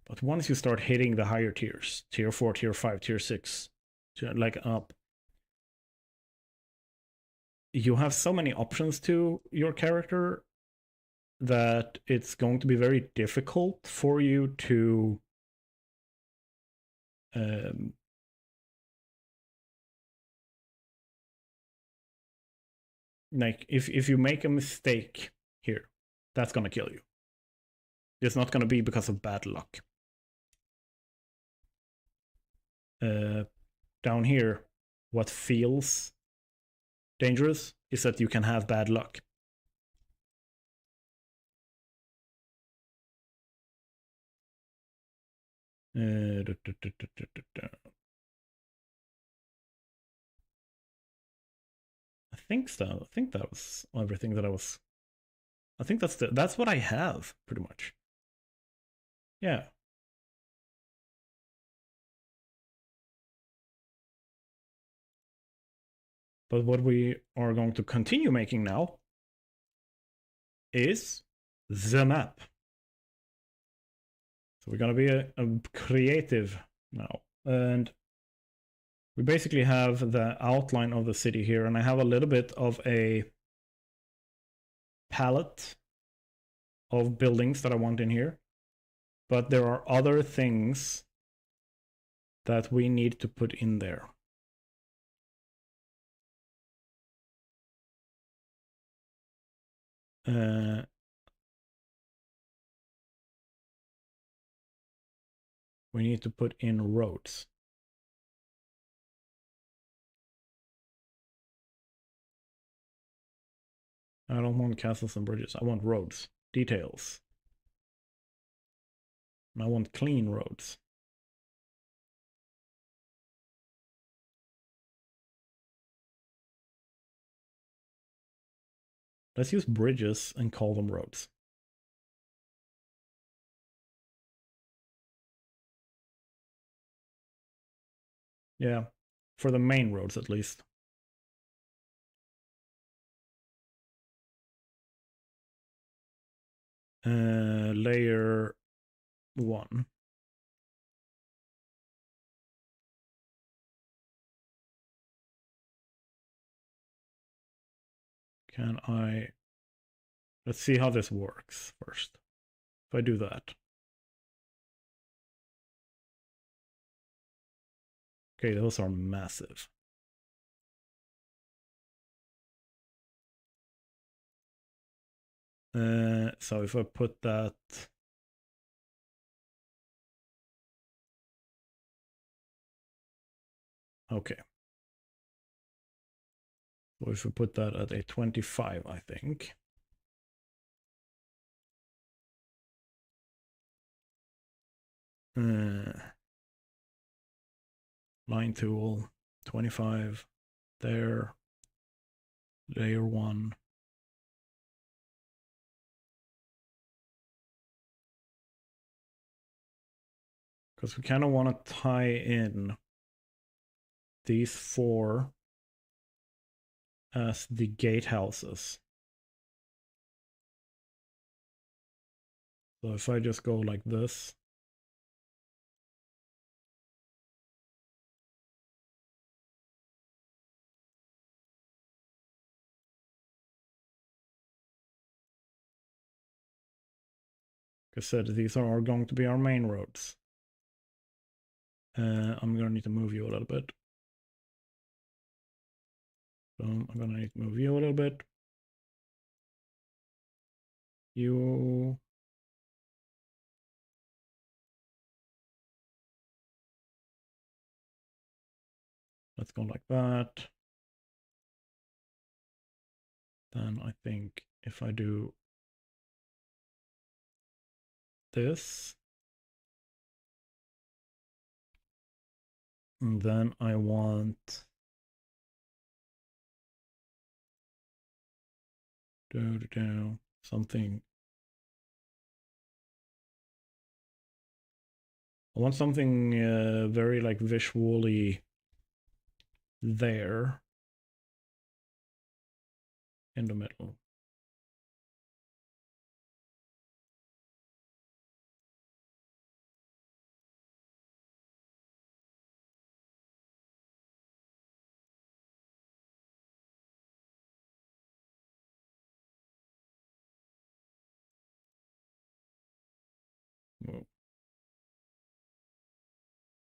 But once you start hitting the higher tiers, tier 4, tier 5, tier 6, like up, you have so many options to your character that it's going to be very difficult for you to like, if you make a mistake here, that's gonna kill you. It's not gonna be because of bad luck. Down here, what feels dangerous is that you can have bad luck. I think so. I think that was everything that I was. I think that's what I have pretty much. Yeah. But what we are going to continue making now is the map. So we're going to be a creative now. And we basically have the outline of the city here. And I have a little bit of a palette of buildings that I want in here. But there are other things that we need to put in there. We need to put in roads. I don't want castles and bridges. I want roads. Details. And I want clean roads. Let's use bridges and call them roads. Yeah, for the main roads at least. Layer 1. Can I... Let's see how this works first. If I do that. Okay, those are massive. So if I put that... Okay. So if we put that at a 25, I think. Line tool, 25, there, layer 1. Because we kind of want to tie in these 4 as the gatehouses. So if I just go like this. Like I said, these are going to be our main roads. I'm going to need to move you a little bit. So I'm going to need to move you a little bit. You... Let's go like that. Then I think if I do this, and then I want something. I want something very like visually there in the middle.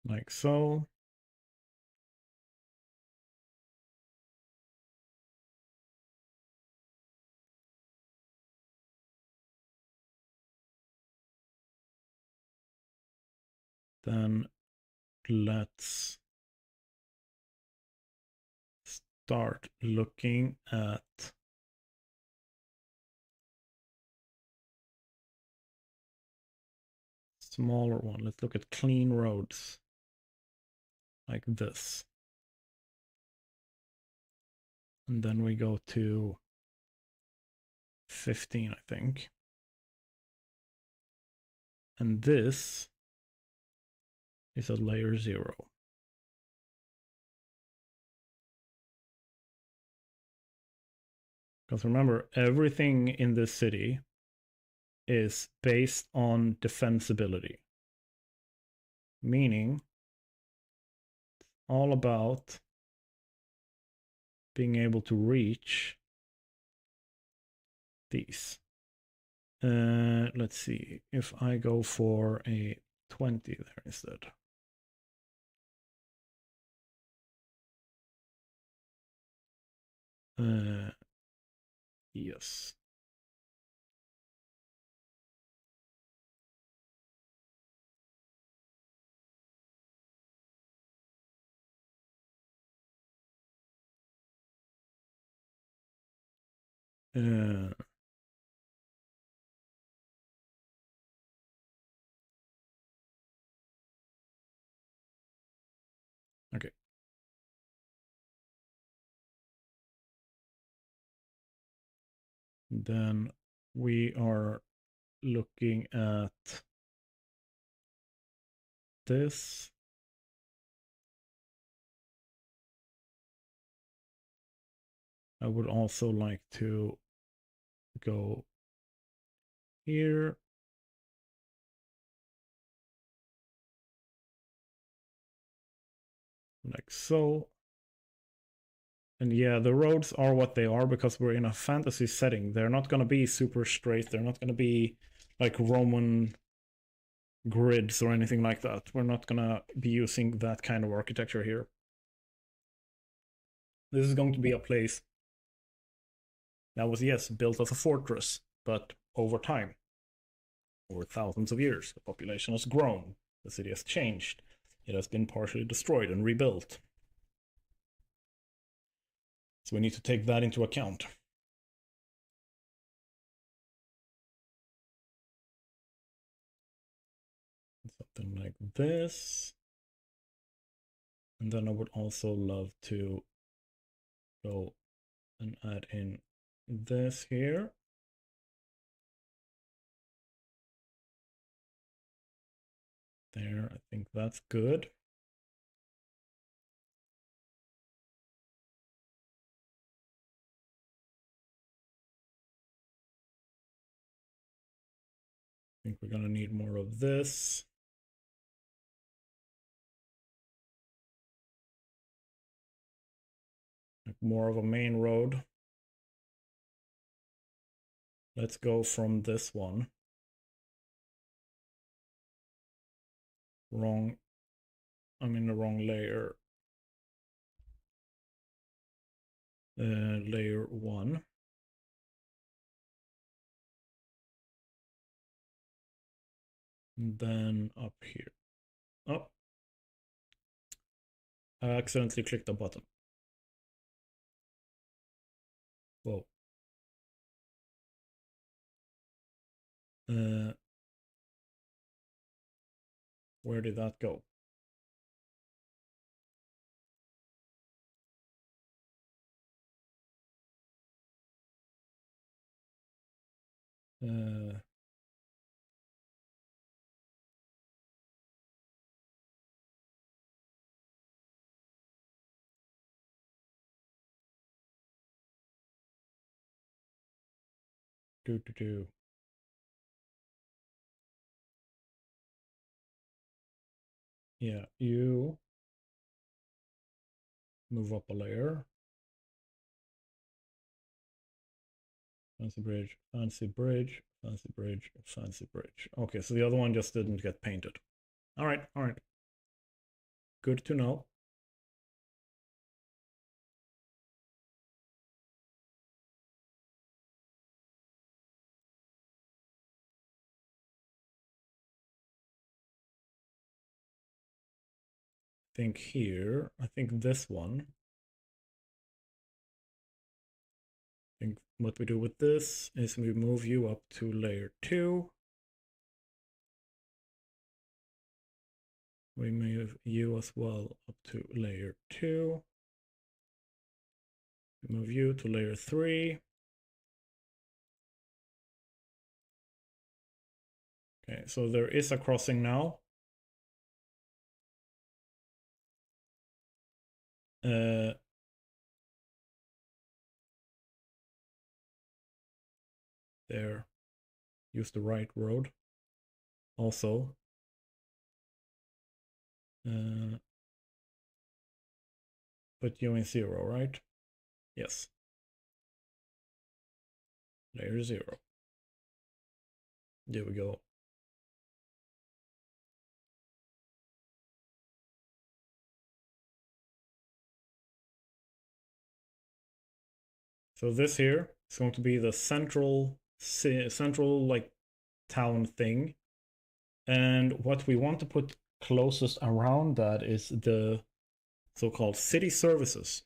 Like so. Then let's start looking at smaller one. Let's look at clean roads like this. And then we go to 15, I think. And this is at layer 0. Because remember, everything in this city is based on defensibility. Meaning, it's all about being able to reach these. Let's see, if I go for a 20 there instead. Yes. Okay. Then we are looking at this. I would also like to go here. Like so. And yeah, the roads are what they are because we're in a fantasy setting. They're not going to be super straight. They're not going to be like Roman grids or anything like that. We're not going to be using that kind of architecture here. This is going to be a place that was, yes, built as a fortress, but over time, over thousands of years, the population has grown. The city has changed. It has been partially destroyed and rebuilt. So we need to take that into account. Something like this. And then I would also love to go and add in this here. There, I think that's good. I think we're gonna need more of this. Like more of a main road. Let's go from this one. Wrong. I'm in the wrong layer. Layer 1. And then up here. Oh. I accidentally clicked a button. Whoa. Where did that go? Do. Yeah, you move up a layer. Fancy bridge, fancy bridge, fancy bridge, fancy bridge. Okay, so the other one just didn't get painted. All right, all right. Good to know. think here, I think this one. I think what we do with this is we move you up to layer 2. We move you as well up to layer 2. We move you to layer 3. Okay, so there is a crossing now. There. Use the right road. Also. Put you in 0, right? Yes. Layer 0. There we go. So this here is going to be the central like town thing. And what we want to put closest around that is the so-called city services.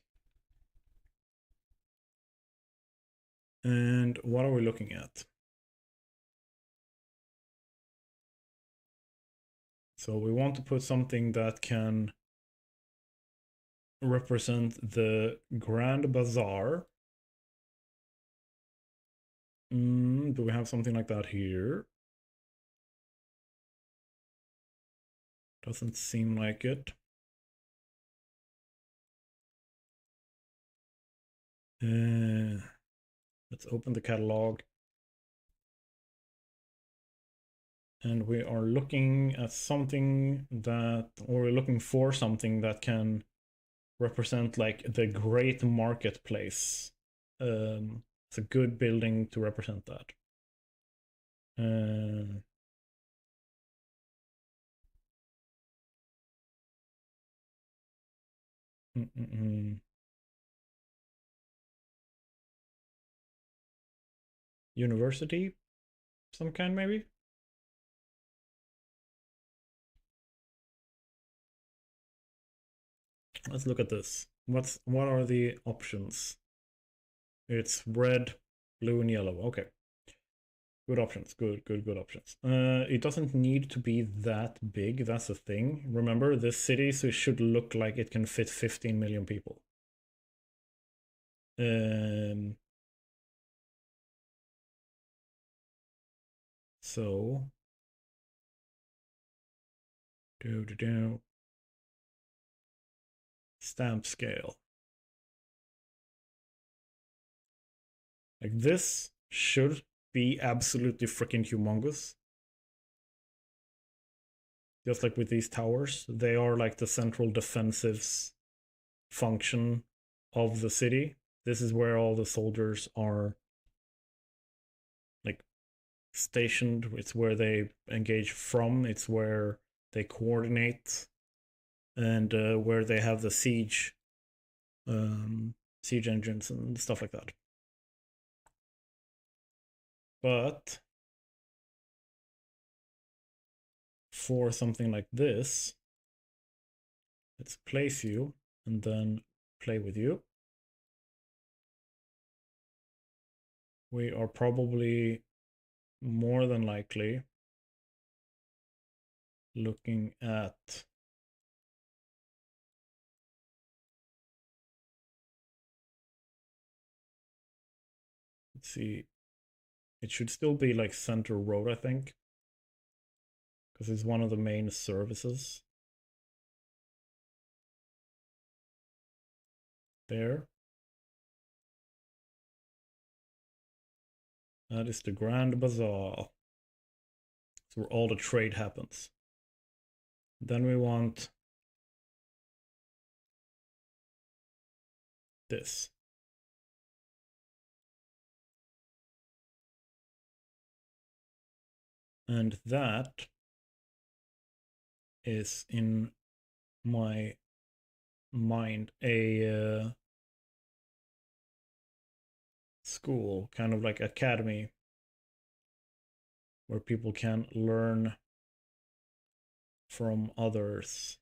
And what are we looking at? So we want to put something that can represent the Grand Bazaar. Do we have something like that here? Doesn't seem like it. Let's open the catalog. And we are looking at something that, or we're looking for something that can represent like the great marketplace. It's a good building to represent that. University, some kind maybe. Let's look at this. What are the options? It's red, blue, and yellow. Okay. Good options. Good options. It doesn't need to be that big. That's the thing. Remember, this city so it should look like it can fit 15 million people. So stamp scale. Like this should be absolutely freaking humongous. Just like with these towers, they are like the central defensive function of the city. This is where all the soldiers are like stationed. It's where they engage from. It's where they coordinate, and where they have the siege engines and stuff like that. But for something like this, let's place you and then play with you. We are probably more than likely looking at let's see, it should still be like Center Road, I think, because it's one of the main services. There. That is the Grand Bazaar. It's where all the trade happens. Then we want this. And that is in my mind a school, kind of like academy, where people can learn from others.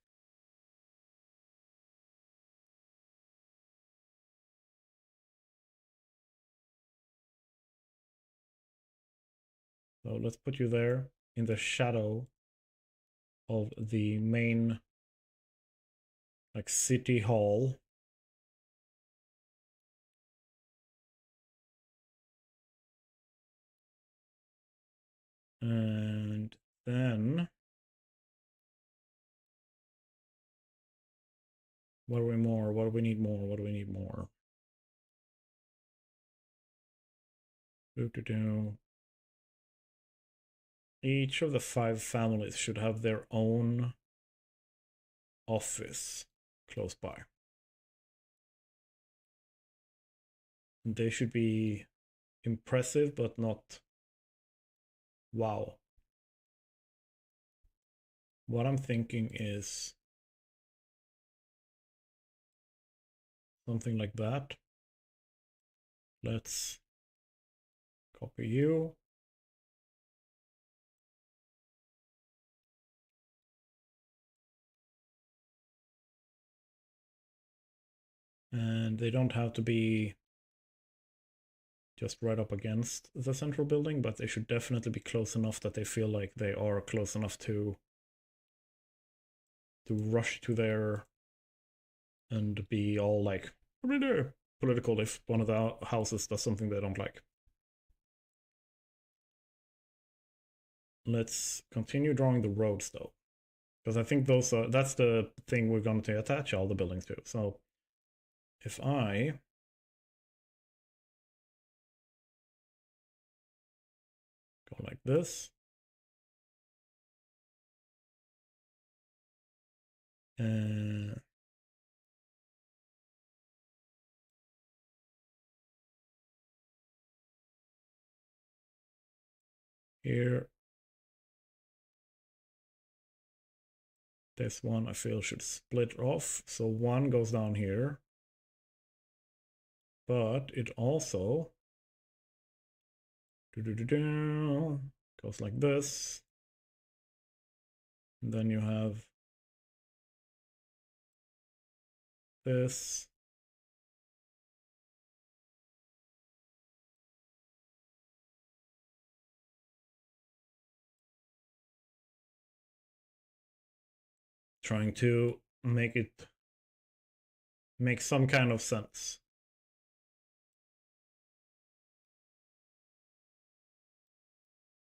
So let's put you there in the shadow of the main like city hall. And then what do we more? What do we need more? What do we need more? Each of the 5 families should have their own office close by. They should be impressive, but not wow. What I'm thinking is something like that. Let's copy you. And they don't have to be just right up against the central building, but they should definitely be close enough that they feel like they are close enough to rush to there and be all like political if one of the houses does something they don't like. Let's continue drawing the roads though, because I think those are, that's the thing we're going to attach all the buildings to. So if I go like this, here, this one I feel should split off. So one goes down here, but it also goes like this. And then you have this. Trying to make it make some kind of sense.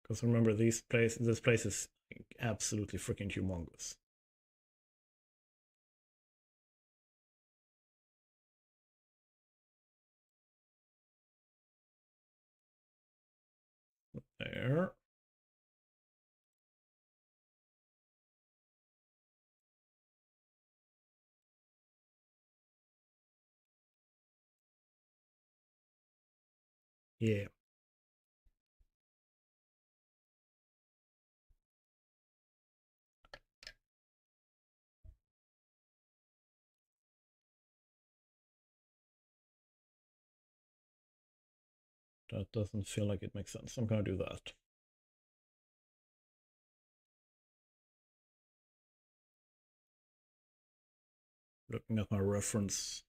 Because remember, this place is absolutely freaking humongous. There. Yeah. That doesn't feel like it makes sense. I'm gonna do that. Looking at my reference.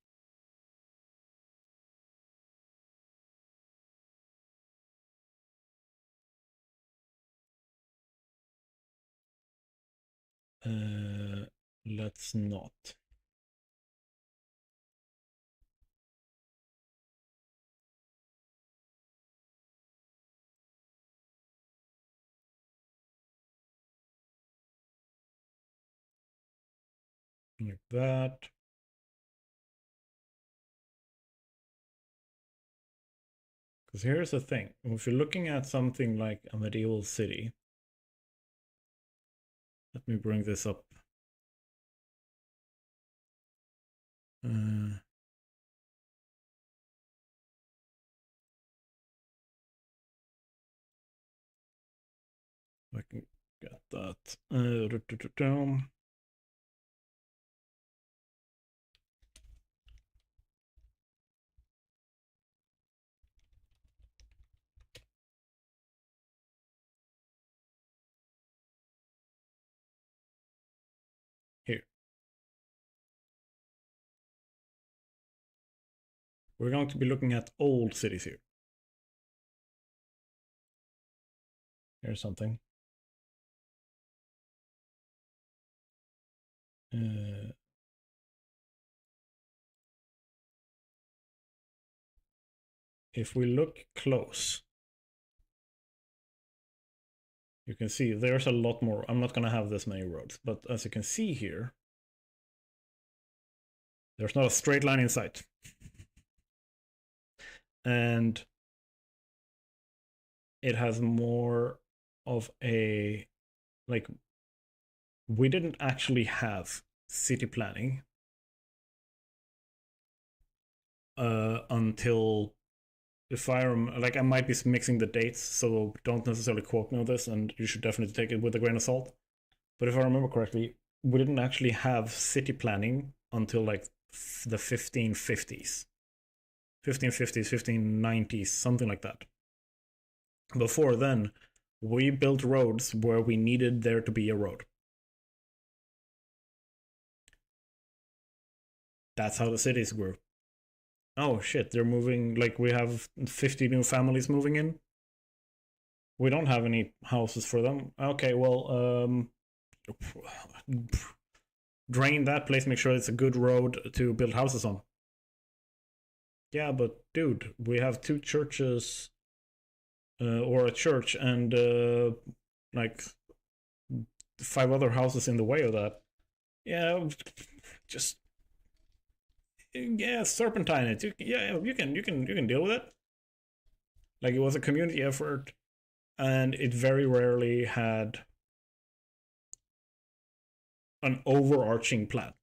Let's not. Like that. Because here's the thing. If you're looking at something like a medieval city, let me bring this up. I can get that. Here. We're going to be looking at old cities here. Here's something. If we look close, you can see there's a lot more. I'm not going to have this many roads, but as you can see here, there's not a straight line in sight. And it has more of a, like, we didn't actually have city planning until, if I like, I might be mixing the dates, so don't necessarily quote me on this, and you should definitely take it with a grain of salt. But if I remember correctly, we didn't actually have city planning until like the 1550s, 1590s, something like that. Before then, we built roads where we needed there to be a road. That's how the cities grew. Oh shit, they're moving, like we have 50 new families moving in. We don't have any houses for them. Okay, well, drain that place, make sure it's a good road to build houses on. Yeah, but dude, we have 2 churches, or a church, and like 5 other houses in the way of that. Yeah, just, yeah, serpentine it. Yeah, you can deal with it. Like, it was a community effort, and it very rarely had an overarching plan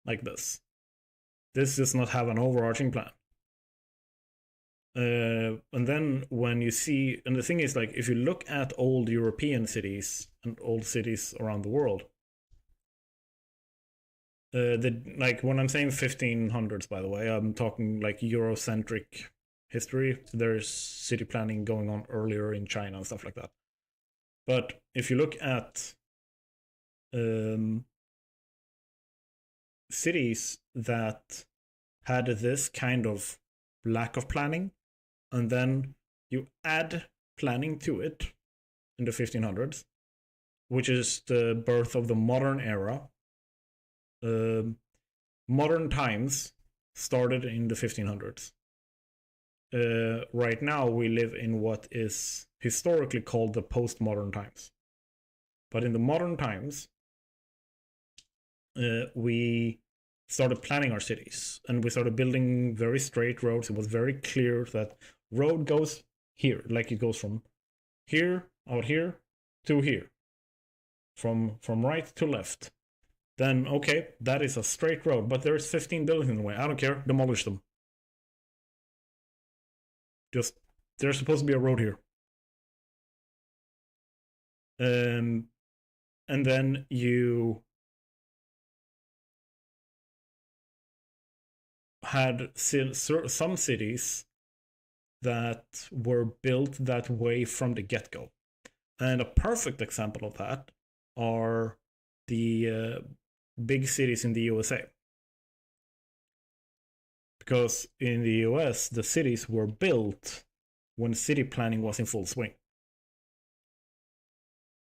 like this. This does not have an overarching plan. And then when you see, and the thing is, like, if you look at old European cities and old cities around the world, like, when I'm saying 1500s, by the way, I'm talking like Eurocentric history. There's city planning going on earlier in China and stuff like that. But if you look at cities that had this kind of lack of planning, and then you add planning to it in the 1500s, which is the birth of the modern era. Modern times started in the 1500s. Right now, we live in what is historically called the postmodern times. But in the modern times, we started planning our cities, and we started building very straight roads. It was very clear that road goes here, like it goes from here, out here, to here, from right to left. Then, okay, that is a straight road, but there's 15 buildings in the way. I don't care, demolish them. Just, there's supposed to be a road here. And then you had some cities that were built that way from the get-go. And a perfect example of that are the big cities in the USA. Because in the US, the cities were built when city planning was in full swing.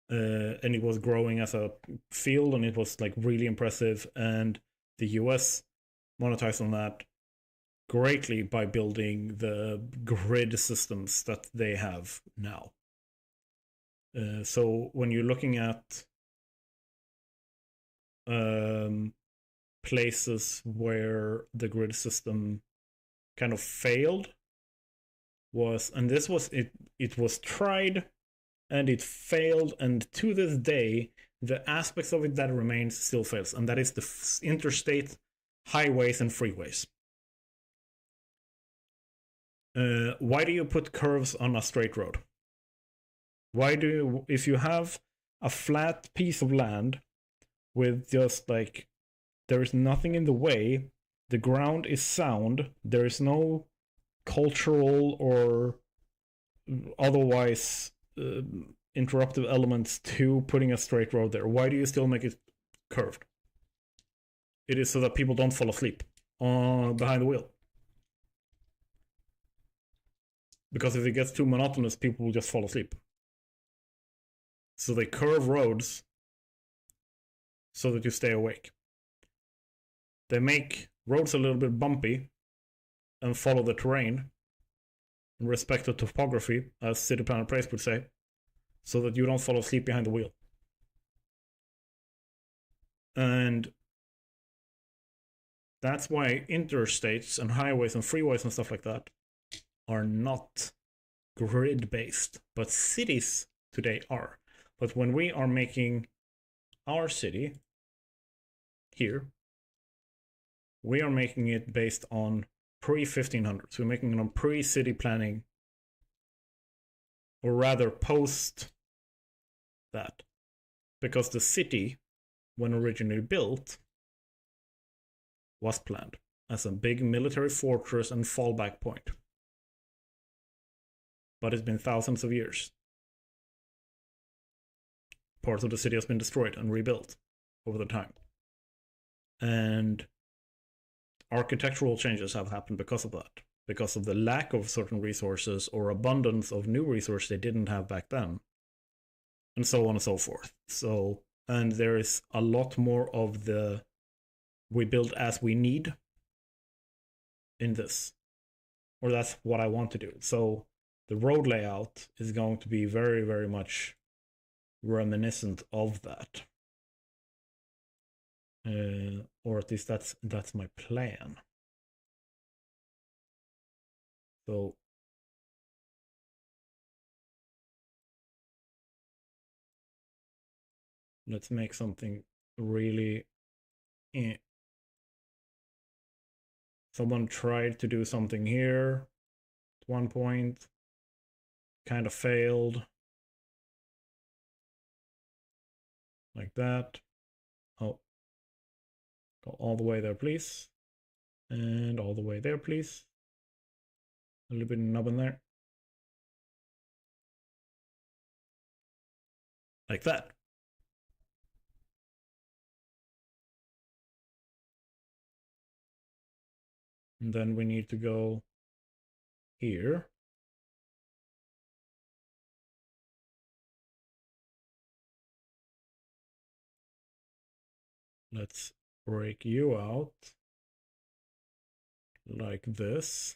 And it was growing as a field, and it was like really impressive. And the US monetized on that greatly by building the grid systems that they have now. So when you're looking at places where the grid system kind of failed, it was tried and it failed, and to this day the aspects of it that remains still fails, and that is the interstate highways and freeways. Why do you put curves on a straight road? If you have a flat piece of land with just like, there is nothing in the way, the ground is sound, there is no cultural or otherwise interruptive elements to putting a straight road there, why do you still make it curved? It is so that people don't fall asleep behind the wheel. Because if it gets too monotonous, people will just fall asleep. So they curve roads so that you stay awake. They make roads a little bit bumpy and follow the terrain in respect to topography, as City Planet Praise would say, so that you don't fall asleep behind the wheel. And that's why interstates and highways and freeways and stuff like that are not grid-based, but cities today are. But when we are making our city here, we are making it based on pre-1500s. We're making it on pre-city planning, or rather post that, because the city, when originally built, was planned as a big military fortress and fallback point. But it's been thousands of years. Parts of the city has been destroyed and rebuilt over the time. And architectural changes have happened because of that. Because of the lack of certain resources or abundance of new resources they didn't have back then. And so on and so forth. So, and there is a lot more of the we build as we need in this. Or that's what I want to do. So the road layout is going to be very, very much reminiscent of that. Or at least that's my plan. So let's make something really... Someone tried to do something here at one point, kind of failed. Like that. Oh, go all the way there, please. And all the way there, please. A little bit of nubbin there. Like that. And then we need to go here. Let's break you out like this.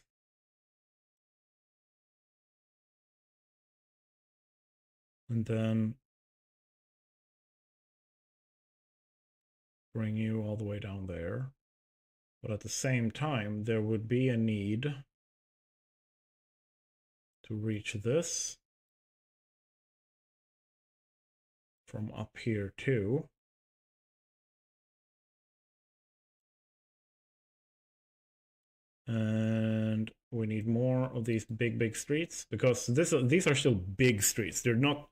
And then bring you all the way down there. But at the same time, there would be a need to reach this from up here too. And we need more of these big streets, because these are still big streets. They're not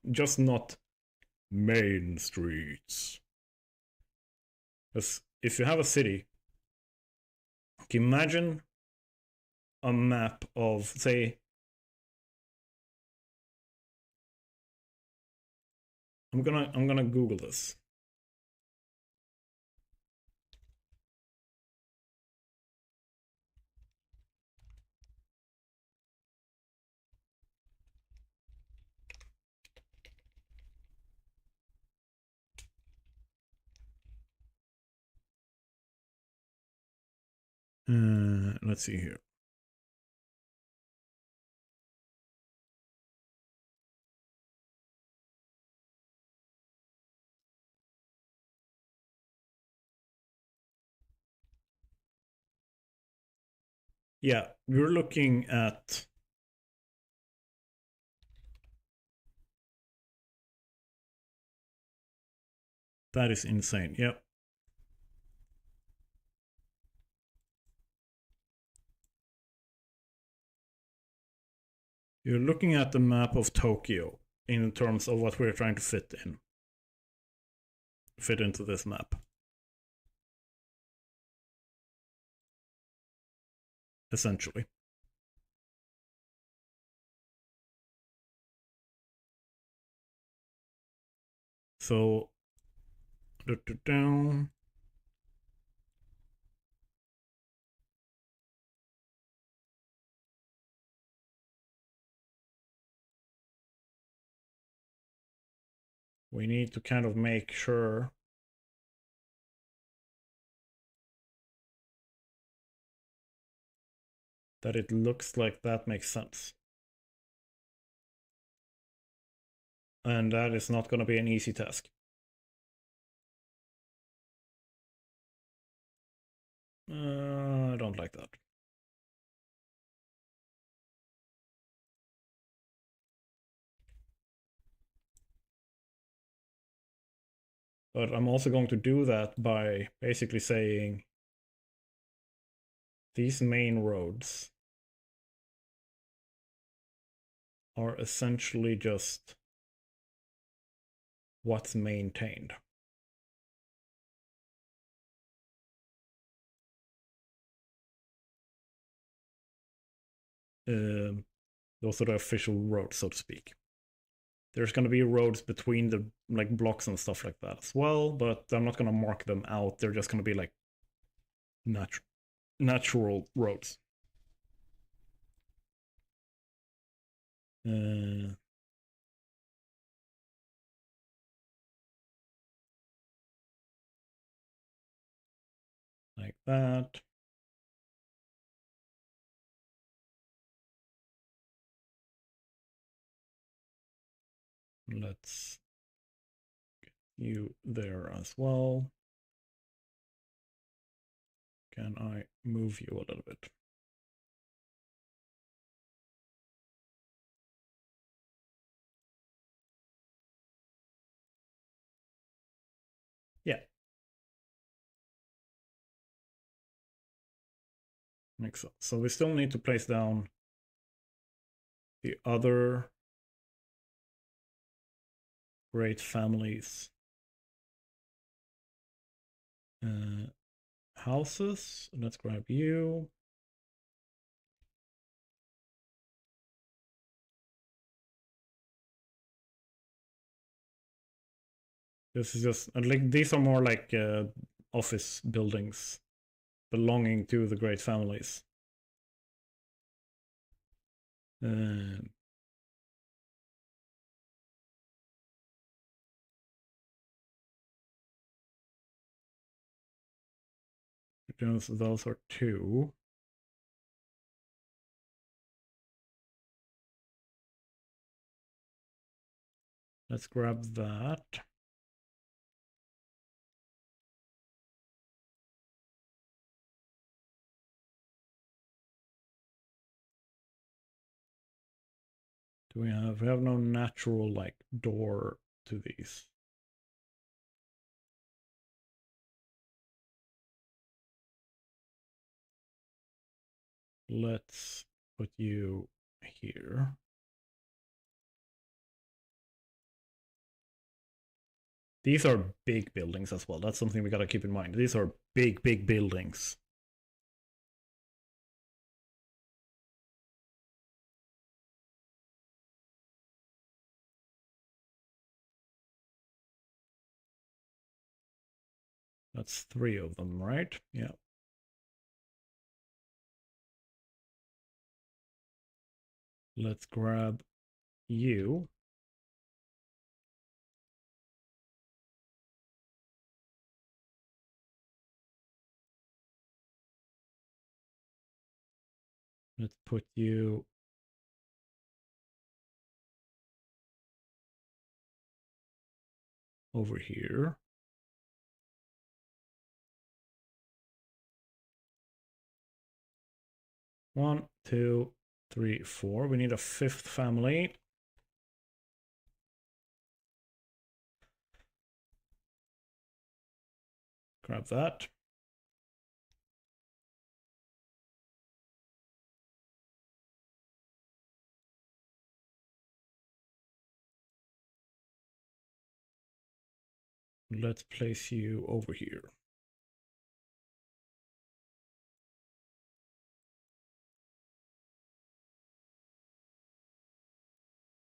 main streets. Because if you have a city, imagine a map of, say, I'm gonna Google this. Let's see here. Yeah, you're looking at that is insane. Yep. You're looking at the map of Tokyo in terms of what we're trying to fit into this map. Essentially. So, down. we need to kind of make sure that it looks like that makes sense. And that is not going to be an easy task. I don't like that. But I'm also going to do that by basically saying these main roads are essentially just what's maintained. Those are the official roads, so to speak. There's going to be roads between the like blocks and stuff like that as well, but I'm not going to mark them out. They're just going to be like natural roads. Like that. Let's get you there as well. Can I move you a little bit? Yeah. Makes sense. So we still need to place down the other great families. Houses. Let's grab you. This is just like these are more like office buildings belonging to the great families. Those are two. Let's grab that. Do we have no natural like door to these? Let's put you here. These are big buildings as well. That's something we gotta keep in mind. These are big buildings. That's 3 of them, right? Yeah. Let's grab you. Let's put you over here. One, two, three, four. We need a 5th family. Grab that. Let's place you over here.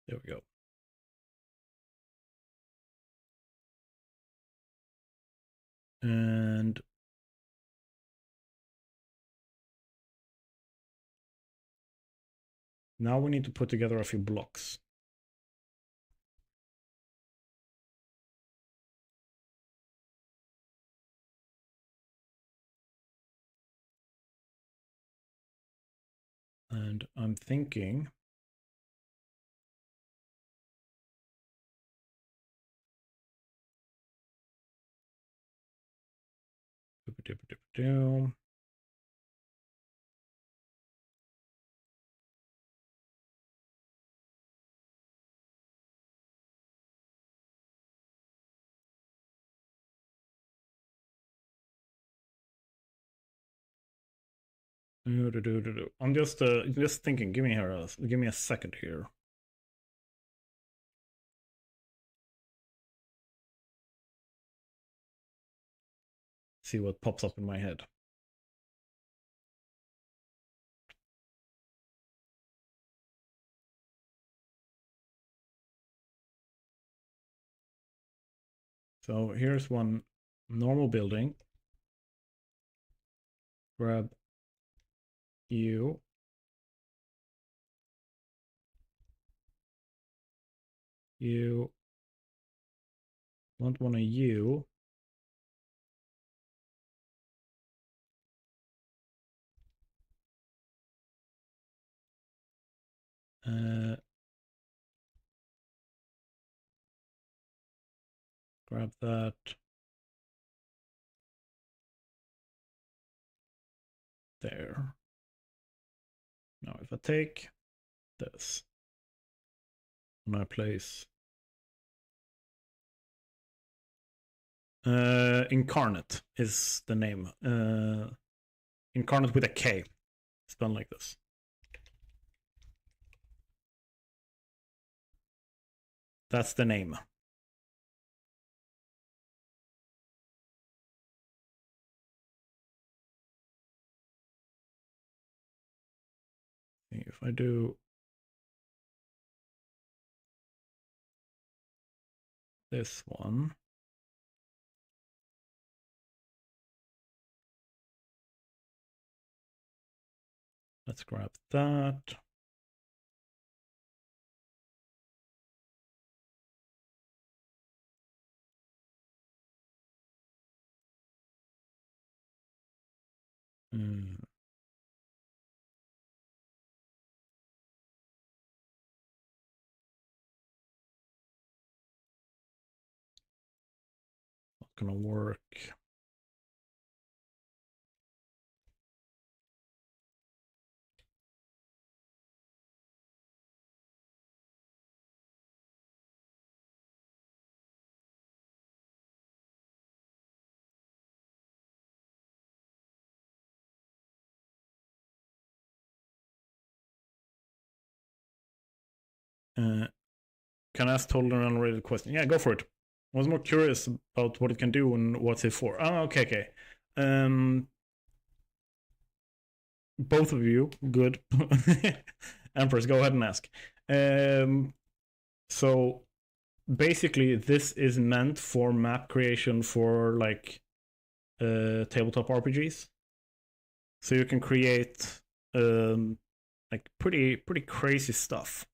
There we go. And now we need to put together a few blocks. And I'm thinking I'm just thinking. Give me a second here. See what pops up in my head. So here's one normal building. Grab you. You want one of you. Grab that. There. Now if I take this and I place Incarnate is the name. Incarnate with a K. Spelled like this. That's the name. If I do this one, let's grab that. Not gonna work. Can I ask totally unrelated question? Yeah, go for it. I was more curious about what it can do and what's it for. Oh, okay. Both of you, good. Empress, go ahead and ask. So basically, this is meant for map creation for like tabletop RPGs. So you can create like pretty crazy stuff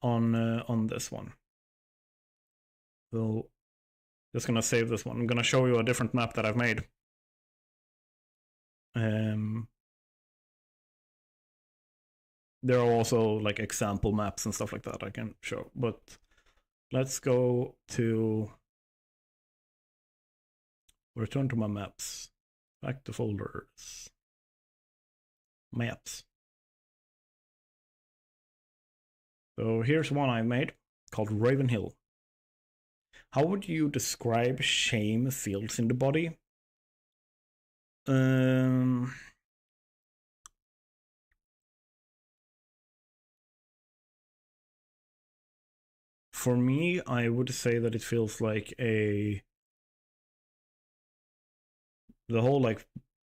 on this one. So just gonna save this one. I'm gonna show you a different map that I've made. There are also like example maps and stuff like that I can show, but let's go to return to my maps, back to folders, maps. So here's one I made called Raven Hill. How would you describe shame feels in the body? For me, I would say that it feels like the whole like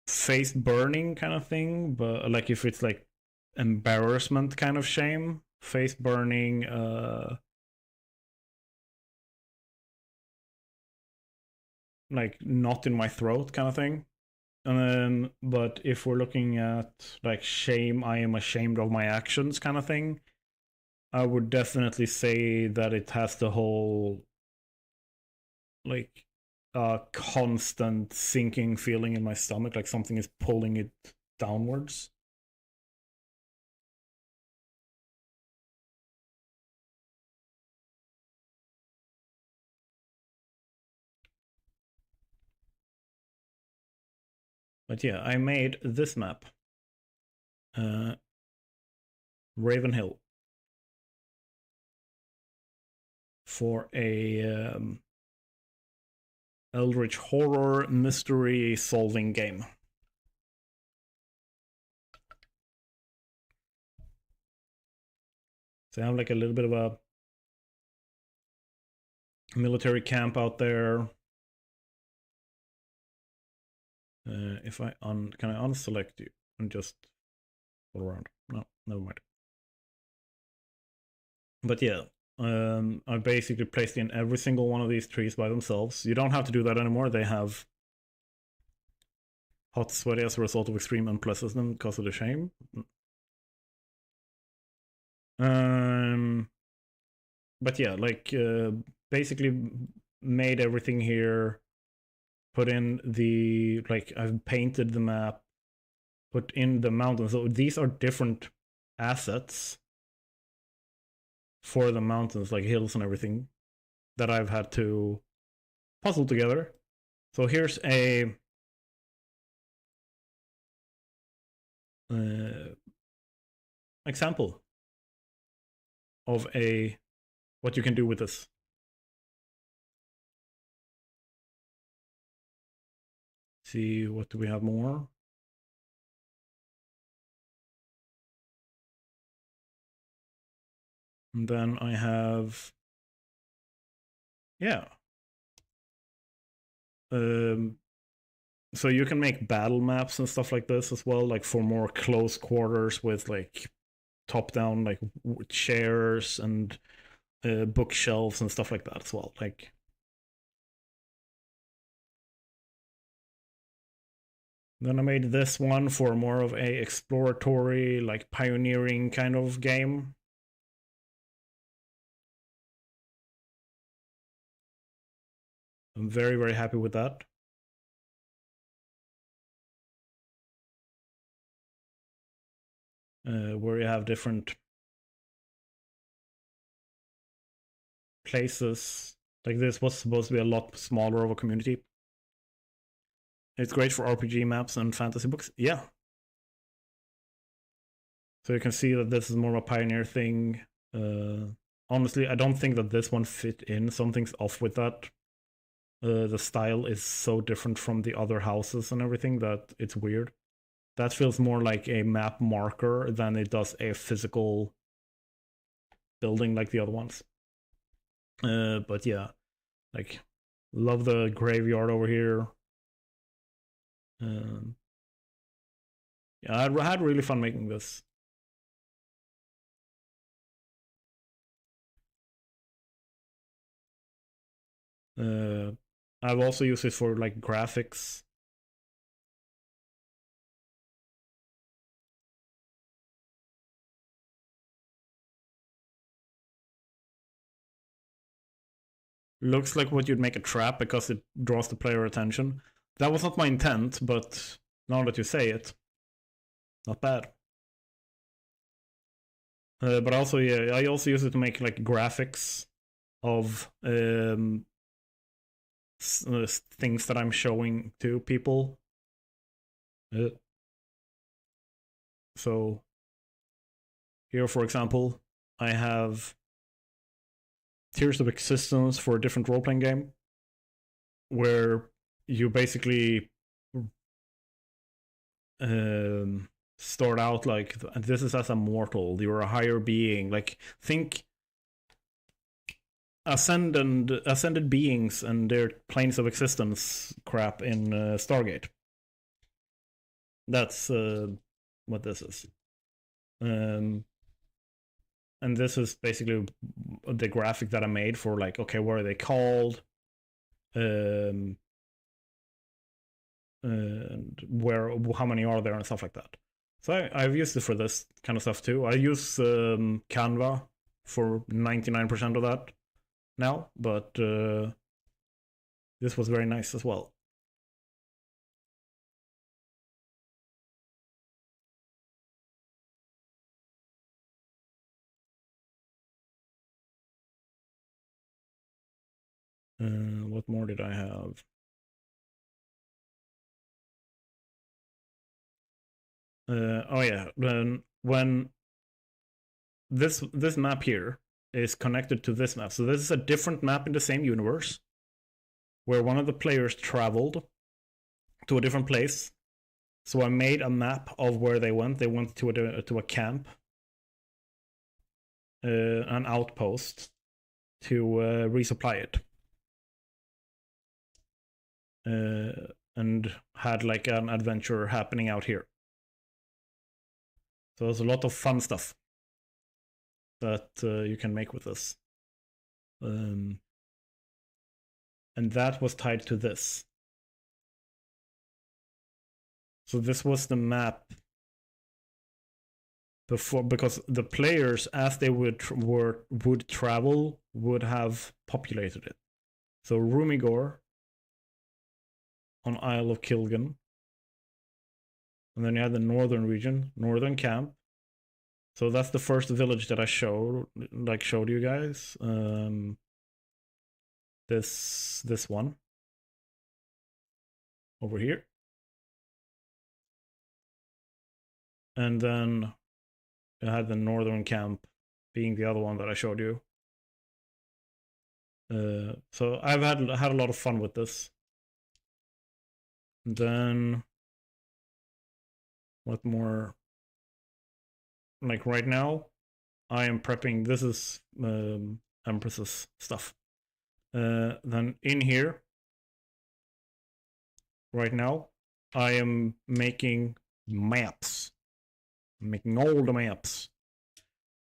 face burning kind of thing, but like if it's like embarrassment kind of shame, face burning, like not in my throat kind of thing. But if we're looking at like shame, I am ashamed of my actions kind of thing, I would definitely say that it has the whole like constant sinking feeling in my stomach, like something is pulling it downwards. But yeah, I made this map. Raven Hill. For a Eldritch horror mystery solving game. So I have like a little bit of a military camp out there. If I can I unselect you and just go around? No, never mind. But yeah, I basically placed in every single one of these trees by themselves. You don't have to do that anymore. They have hot sweaty as a result of extreme unpleasantness because of the shame. But yeah, like basically made everything here. Put in the like I've painted the map. Put in the mountains. So these are different assets for the mountains, like hills and everything, that I've had to puzzle together. So here's a example of a what you can do with this. See, what do we have more? And then I have, yeah. So you can make battle maps and stuff like this as well, like for more close quarters with like top-down like chairs and bookshelves and stuff like that as well. Like, then I made this one for more of a exploratory, like pioneering kind of game. I'm very, very happy with that. Where you have different places. Like this was supposed to be a lot smaller of a community. It's great for RPG maps and fantasy books. Yeah. So you can see that this is more of a pioneer thing. Honestly, I don't think that this one fit in. Something's off with that. The style is so different from the other houses and everything that it's weird. That feels more like a map marker than it does a physical building like the other ones. But yeah, like, love the graveyard over here. Yeah, I had really fun making this. I've also used it for like graphics. Looks like what you'd make a trap because it draws the player attention. That was not my intent, but now that you say it, not bad. But also, yeah, I also use it to make like graphics of things that I'm showing to people. So here, for example, I have tiers of existence for a different role-playing game, where you basically start out like this is as a mortal. You're a higher being. Like, think ascended beings and their planes of existence crap in Stargate. That's what this is. And this is basically the graphic that I made for like, okay, what are they called? And where, how many are there and stuff like that. So I've used it for this kind of stuff too. I use Canva for 99% of that now, but this was very nice as well. What more did I have? Oh yeah, when this map here is connected to this map. So this is a different map in the same universe where one of the players traveled to a different place. So I made a map of where they went. They went to a camp, an outpost, to resupply it, and had like an adventure happening out here. So there's a lot of fun stuff that you can make with this. And that was tied to this. So this was the map before, because the players, as they would travel, would have populated it. So Rumigor on Isle of Kilgan. And then you had the northern region, northern camp. So that's the first village that I showed you guys. This one over here. And then I had the northern camp being the other one that I showed you. So I've had a lot of fun with this. And then what more? Like right now, I am prepping. This is Empress's stuff. Then in here, right now, I am making maps. I'm making all the maps.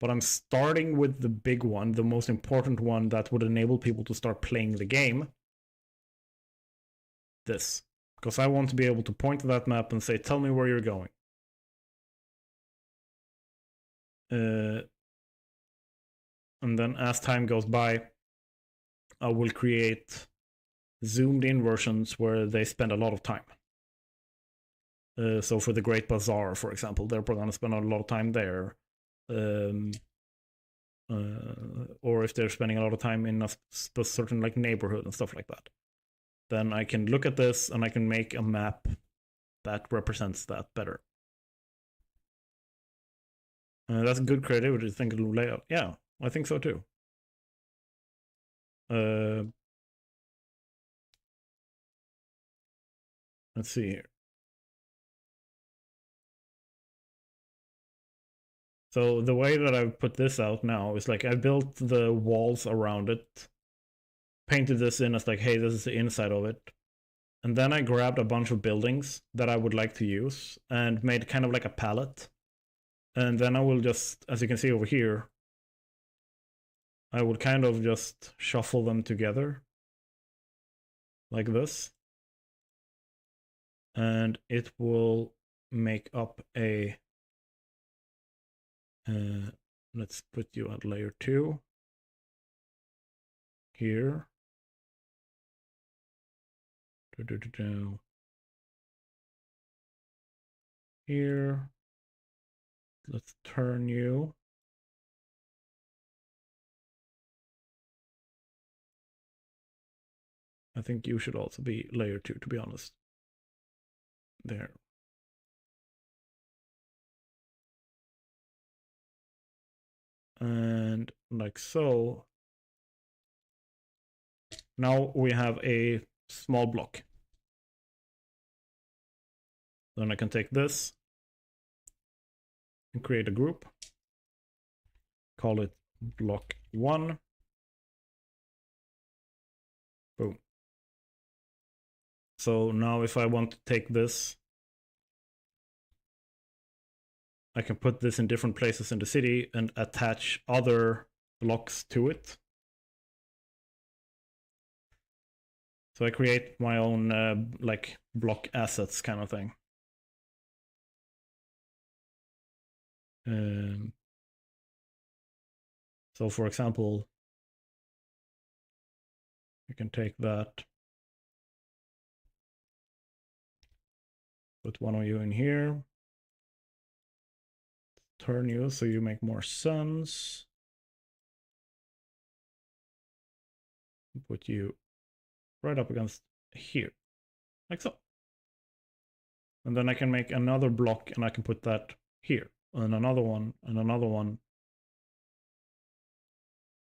But I'm starting with the big one, the most important one that would enable people to start playing the game. This. Because I want to be able to point to that map and say, tell me where you're going. And then as time goes by, I will create zoomed in versions where they spend a lot of time. So for the Great Bazaar, for example, they're going to spend a lot of time there. Or if they're spending a lot of time in a certain like neighborhood and stuff like that, then I can look at this and I can make a map that represents that better. That's good creativity to think of layout. Yeah, I think so too. Let's see here. So the way that I've put this out now is like I built the walls around it, painted this in as like, hey, this is the inside of it. And then I grabbed a bunch of buildings that I would like to use and made kind of like a palette. And then I will just, as you can see over here, I would kind of just shuffle them together like this. And it will make up a, let's put you at layer 2 here. Here. Let's turn you. I think you should also be layer 2, to be honest. There. And like so. Now we have a small block. Then I can take this and create a group. Call it block 1. Boom. So now if I want to take this, I can put this in different places in the city and attach other blocks to it. So I create my own like block assets kind of thing. So for example, you can take that, put one of you in here, turn you so you make more suns, put you right up against here, like so. And then I can make another block and I can put that here, and another one, and another one.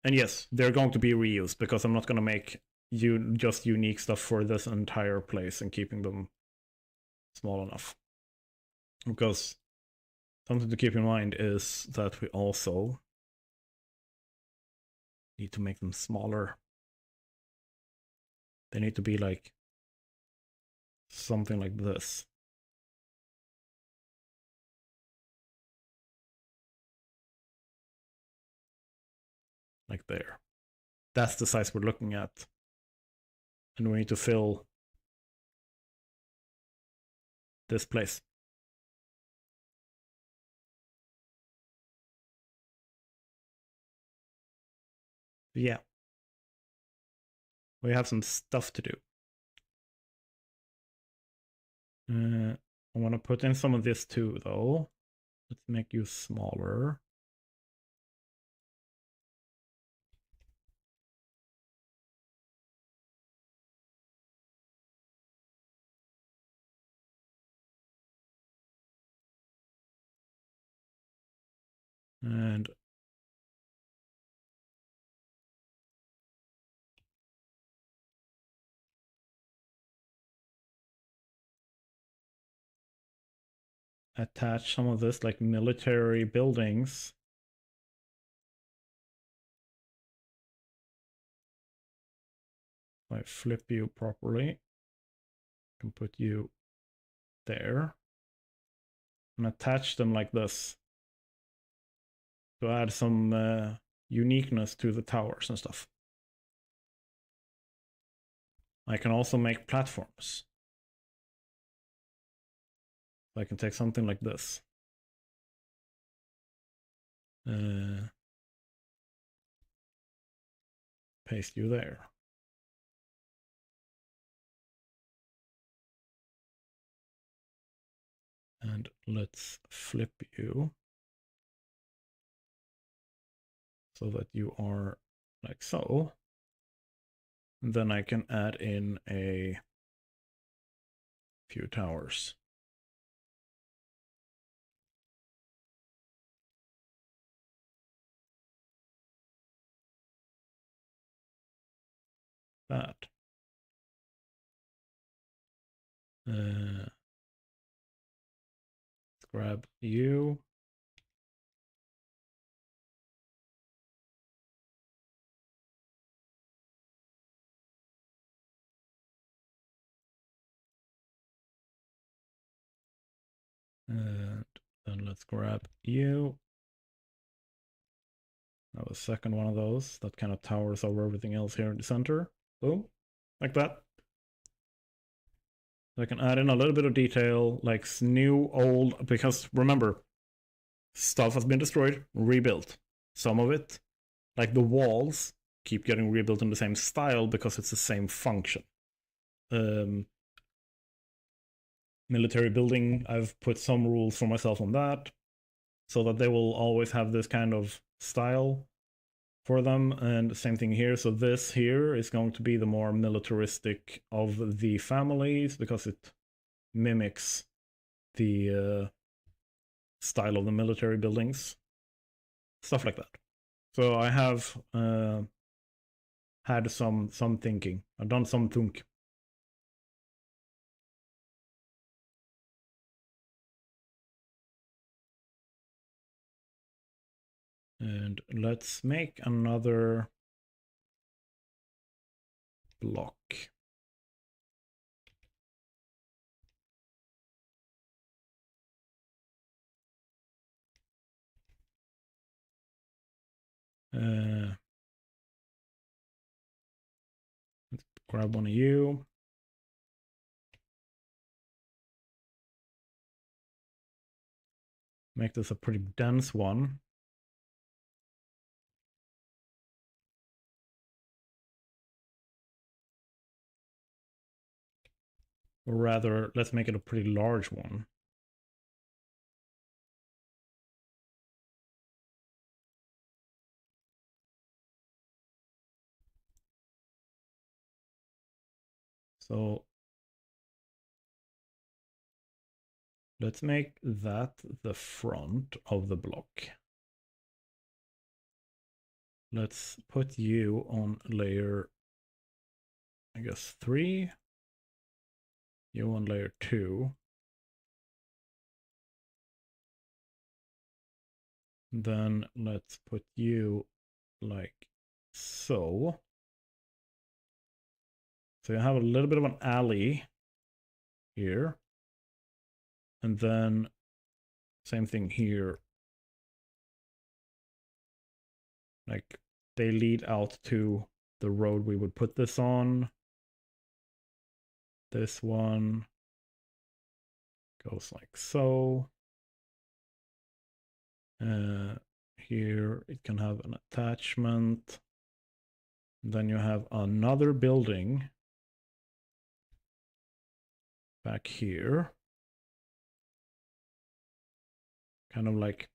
And yes, they're going to be reused because I'm not going to make just unique stuff for this entire place and keeping them small enough. Because something to keep in mind is that we also need to make them smaller. They need to be like something like this. Like there. That's the size we're looking at. And we need to fill this place. Yeah. We have some stuff to do. I want to put in some of this too, though. Let's make you smaller. And attach some of this, like military buildings. If I flip you properly, I can put you there and attach them like this to add some uniqueness to the towers and stuff. I can also make platforms. So I can take something like this. Paste you there. And let's flip you so that you are like so. And then I can add in a few towers. That. Let's grab you. And then let's grab you. Now a second one of those that kind of towers over everything else here in the center. Boom, like that. I can add in a little bit of detail, like new, old, because remember, stuff has been destroyed, rebuilt. Some of it, like the walls, keep getting rebuilt in the same style because it's the same function. Military building, I've put some rules for myself on that, so that they will always have this kind of style for them. And the same thing here. So this here is going to be the more militaristic of the families because it mimics the style of the military buildings. Stuff like that. So I have had some thinking. I've done some thunk. And let's make another block. Let's grab one of you. Make this a pretty dense one. Or rather, let's make it a pretty large one. So Let's make that the front of the block. Let's put you on layer, I guess, 3. You on layer 2. Then let's put you like so. So you have a little bit of an alley here. And then same thing here. Like they lead out to the road we would put this on. This one goes like so. Here it can have an attachment. Then you have another building back here. Kind of like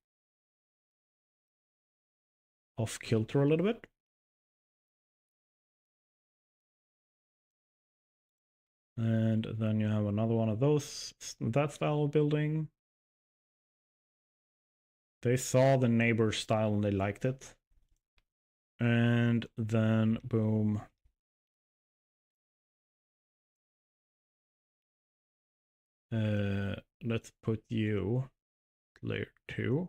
off kilter a little bit. And then you have another one of those, that style of building. They saw the neighbor style and they liked it. And then boom. Let's put you layer 2.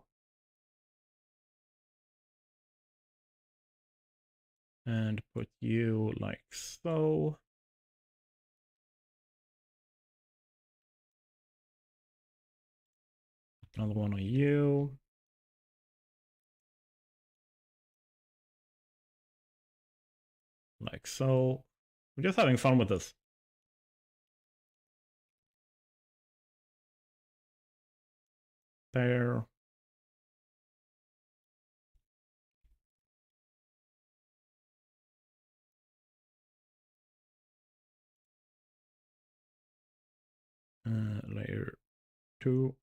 And put you like so. Another one on you. Like so. We're just having fun with this. There. Layer 2.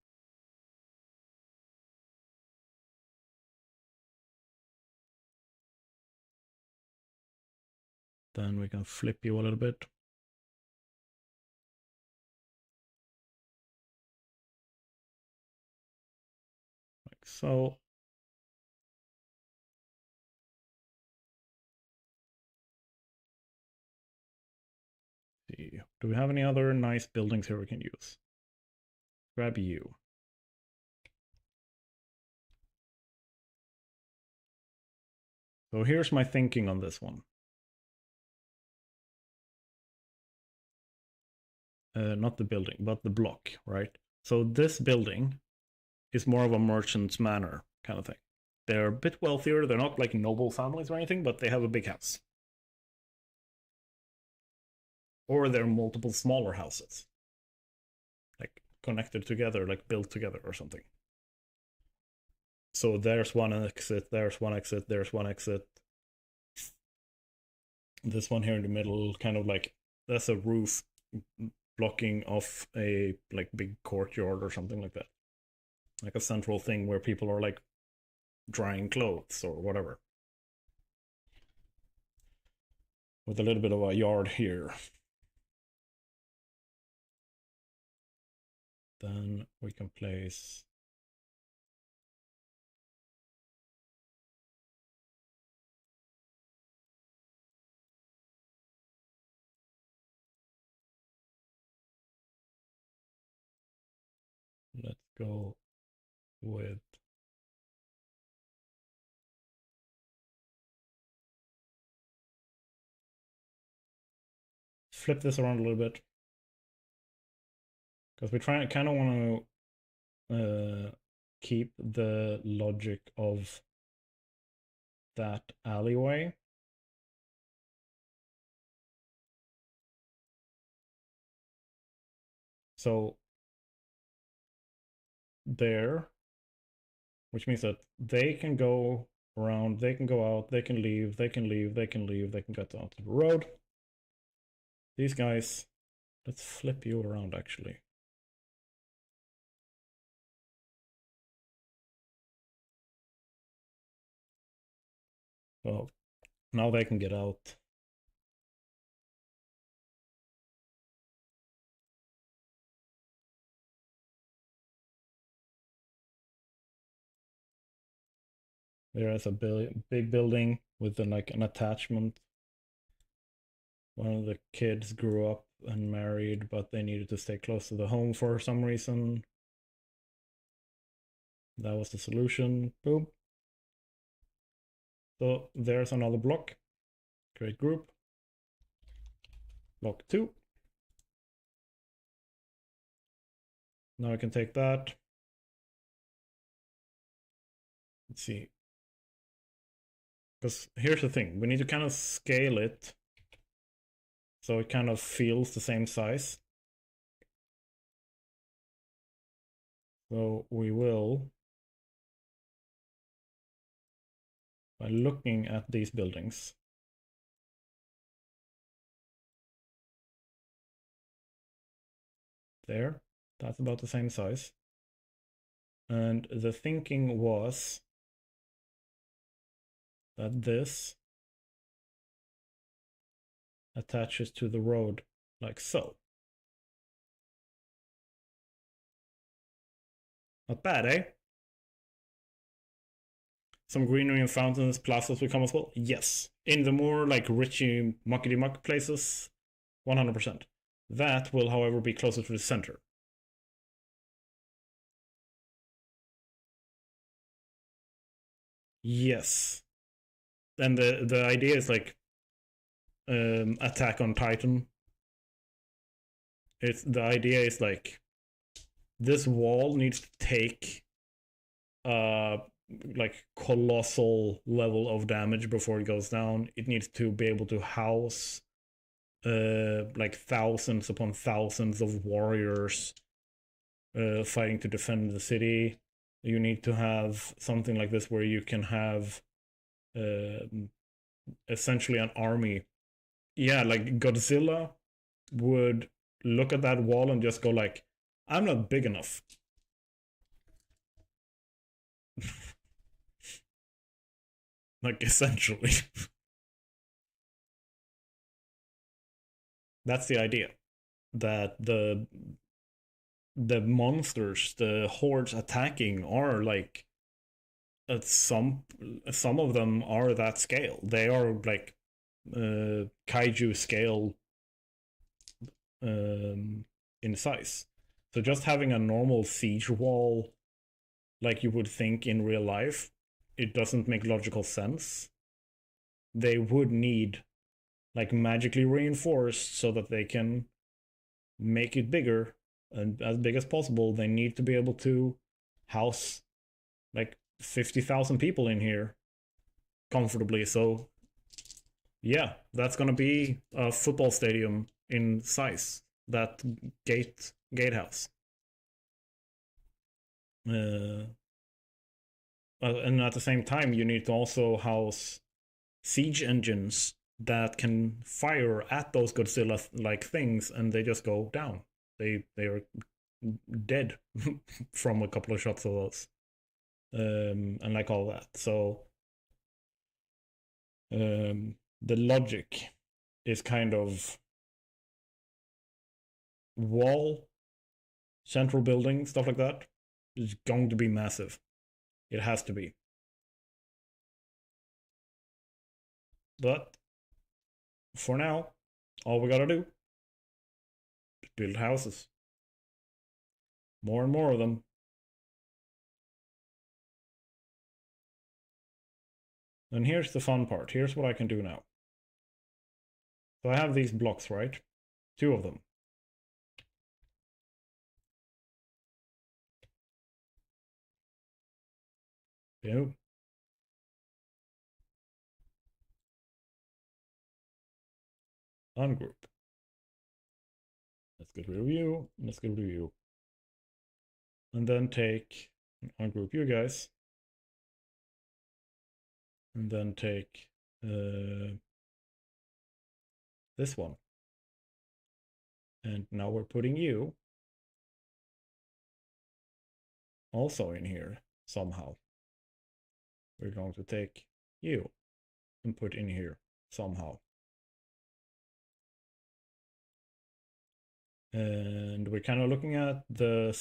Then we can flip you a little bit. Like so. See. Do we have any other nice buildings here we can use? Grab you. So here's my thinking on this one. Not the building, but the block, right? So this building is more of a merchant's manor kind of thing. They're a bit wealthier. They're not like noble families or anything, but they have a big house. Or they're multiple smaller houses. Like connected together, like built together or something. So there's one exit, there's one exit, there's one exit. This one here in the middle, kind of like, that's a roof blocking off a like big courtyard or something like that. Like a central thing where people are like drying clothes or whatever. With a little bit of a yard here. Then we can place let's go with flip this around a little bit. Because we kind of want to keep the logic of that alleyway. So there, which means that they can go around, they can go out, they can leave, they can leave, they can leave, they can get onto the road. These guys, let's flip you around actually. Well, now they can get out. There is a big building with like an attachment. One of the kids grew up and married, but they needed to stay close to the home for some reason. That was the solution. Boom. So there's another block. Create group. Block 2. Now I can take that. Let's see. Because here's the thing. We need to kind of scale it so it kind of feels the same size. So we will, by looking at these buildings, there, that's about the same size. And the thinking was that this attaches to the road like so. Not bad, eh? Some greenery and fountains, plazas will come as well. Yes. In the more like richy muckety muck places, 100%. That will, however, be closer to the center. Yes. And the idea is like Attack on Titan. The idea is like this wall needs to take like colossal level of damage before it goes down. It needs to be able to house like thousands upon thousands of warriors fighting to defend the city. You need to have something like this where you can have essentially an army. Yeah, like Godzilla would look at that wall and just go like, I'm not big enough. Like, essentially. That's the idea. That the monsters, the hordes attacking are like some of them are that scale. They are like kaiju scale in size. So just having a normal siege wall like you would think in real life, it doesn't make logical sense. They would need like magically reinforced so that they can make it bigger and as big as possible. They need to be able to house like 50,000 people in here comfortably. So yeah, that's gonna be a football stadium in size. That gatehouse. And at the same time, you need to also house siege engines that can fire at those Godzilla-like things, and they just go down. They are dead from a couple of shots of those, and like all that. So the logic is kind of wall, central building, stuff like that is going to be massive. It has to be. But for now, all we gotta do is build houses. More and more of them. And here's the fun part. Here's what I can do now. So I have these blocks, right? 2 of them. Boom. Ungroup. Let's get rid of you. Let's get rid of you. And then take ungroup you guys. And then take this one. And now we're putting you also in here somehow. We're going to take you and put in here somehow. And we're kind of looking at the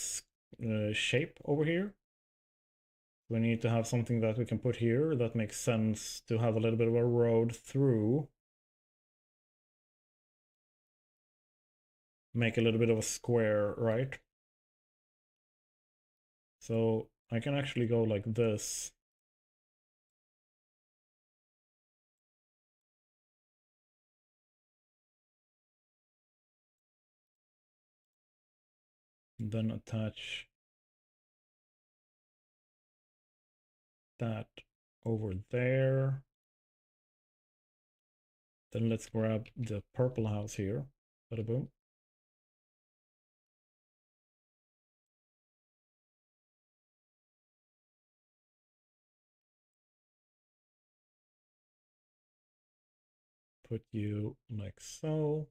shape over here. We need to have something that we can put here that makes sense to have a little bit of a road through. Make a little bit of a square, right? So I can actually go like this. And then attach that over there. Then let's grab the purple house here. Bada boom. Put you like so.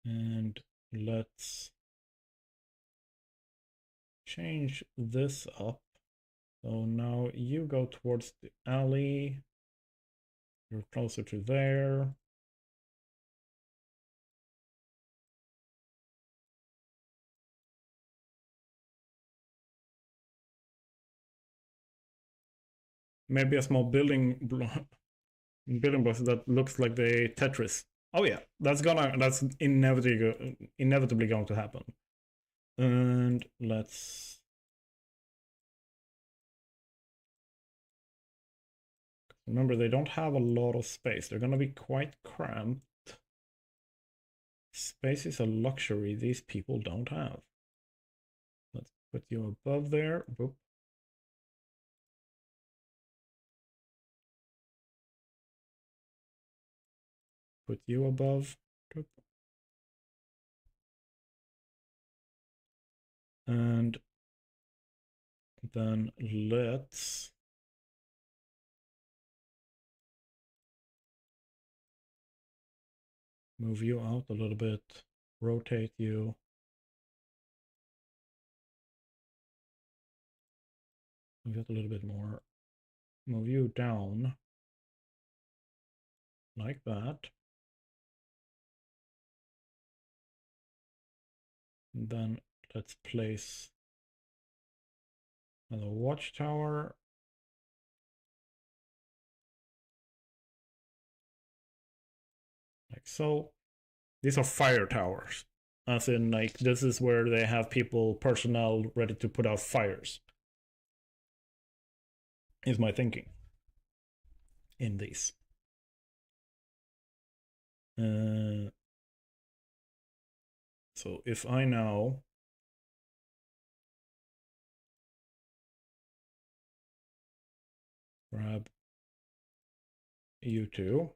And let's change this up. So now you go towards the alley. You're closer to there. Maybe a small building block that looks like the Tetris. Oh yeah, that's inevitably going to happen. And let's remember, they don't have a lot of space. They're gonna be quite cramped. Space is a luxury these people don't have. Let's put you above there. Boop. Put you above. Boop. And then let's move you out a little bit, rotate you. Move it a little bit more. Move you down like that. And then let's place another watchtower. Like so. These are fire towers. As in, like, this is where they have personnel ready to put out fires. Is my thinking in these. So if I now grab you two,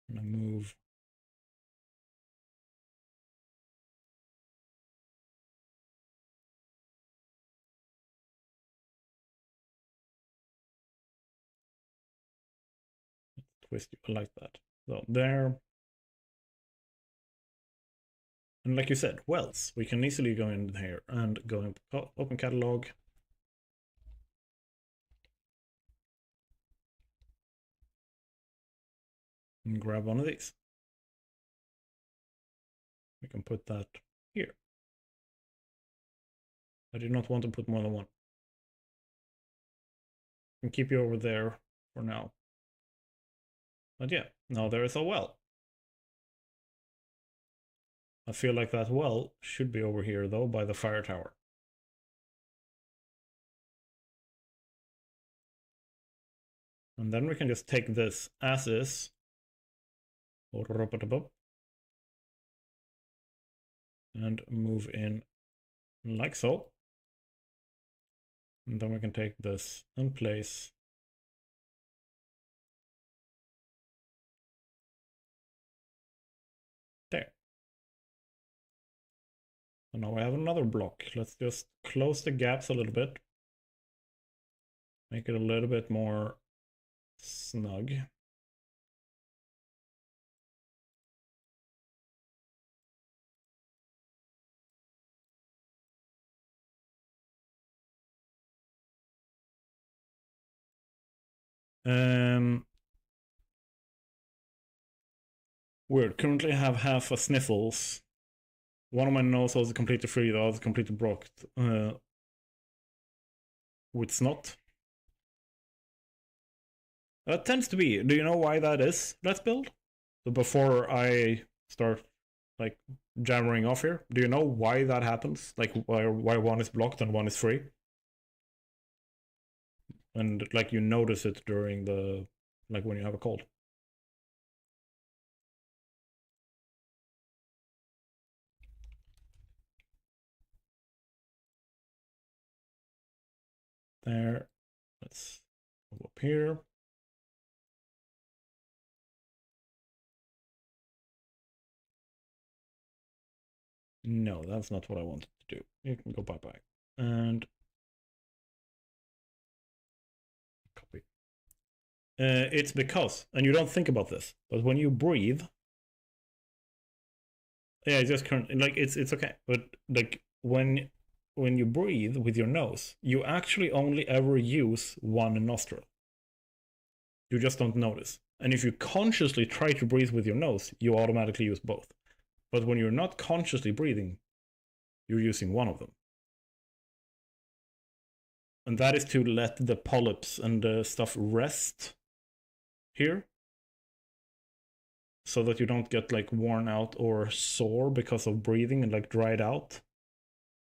and I move twist you like that. So there. And like you said, wells. We can easily go in here and go in open catalog. And grab one of these. We can put that here. I did not want to put more than one. I can keep you over there for now. But yeah, now there is a well. I feel like that well should be over here though, by the fire tower. And then we can just take this as is. And move in like so. And then we can take this and place there. So now we have another block. Let's just close the gaps a little bit. Make it a little bit more snug. Weird. Currently have half a sniffles. One of my nose is completely free, the other is completely blocked. With snot. That tends to be. Do you know why that is? Let's build. So before I start like jammering off here, do you know why that happens? Like why one is blocked and one is free? And like you notice it during the like when you have a cold. There. Let's move up here. No, that's not what I wanted to do. You can go bye-bye. And copy. It's because, and you don't think about this, but when you breathe, yeah, it's just current. Like it's okay, but like when you breathe with your nose, you actually only ever use one nostril. You just don't notice. And if you consciously try to breathe with your nose, you automatically use both. But when you're not consciously breathing, you're using one of them. And that is to let the polyps and the stuff rest here, so that you don't get like worn out or sore because of breathing and like dried out.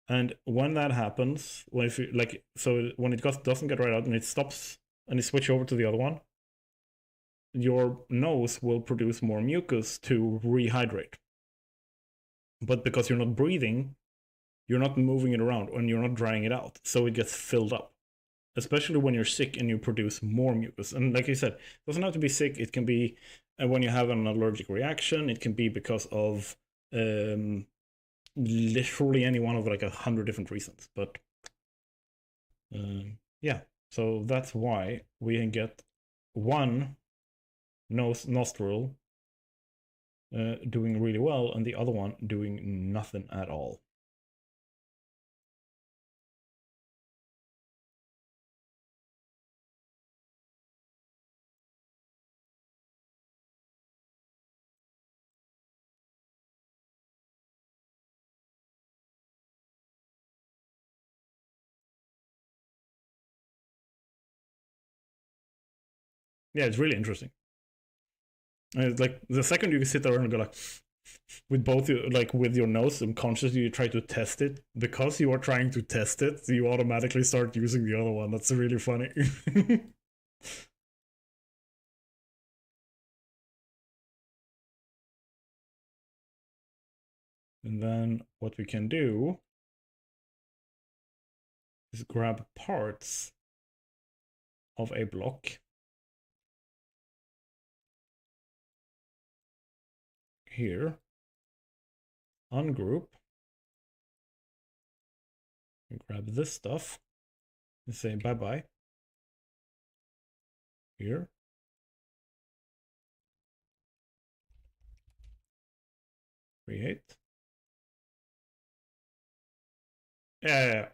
And when that happens, when if you like, so when it doesn't get dried out and it stops and you switch over to the other one, your nose will produce more mucus to rehydrate. But because you're not breathing, you're not moving it around and you're not drying it out, so it gets filled up. Especially when you're sick and you produce more mucus. And like you said, it doesn't have to be sick. It can be when you have an allergic reaction. It can be because of literally any one of like 100 different reasons. But yeah, so that's why we can get one nostril doing really well and the other one doing nothing at all. Yeah, it's really interesting. And it's like the second you sit there and go like with both like with your nose and consciously you try to test it, because you are trying to test it, you automatically start using the other one. That's really funny. And then what we can do is grab parts of a block here, ungroup, and grab this stuff and say bye-bye here. Create. Yeah.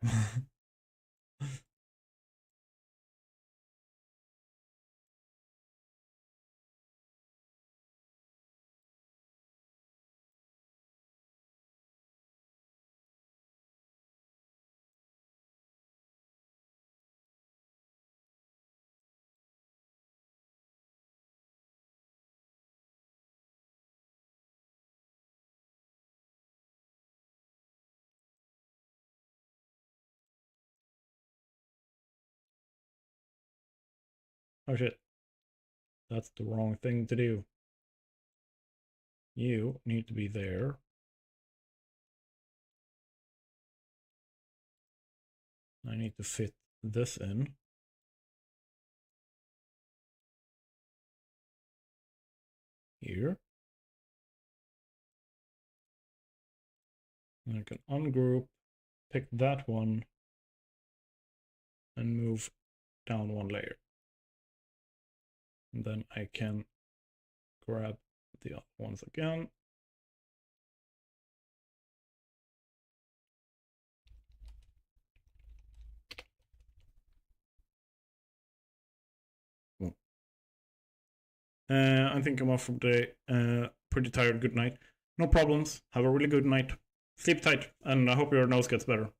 Oh shit. That's the wrong thing to do. You need to be there. I need to fit this in. Here. And I can ungroup, pick that one, and move down one layer. And then I can grab the other ones again. I think I'm off for the day. pretty tired, good night. No problems. Have a really good night. Sleep tight, and I hope your nose gets better.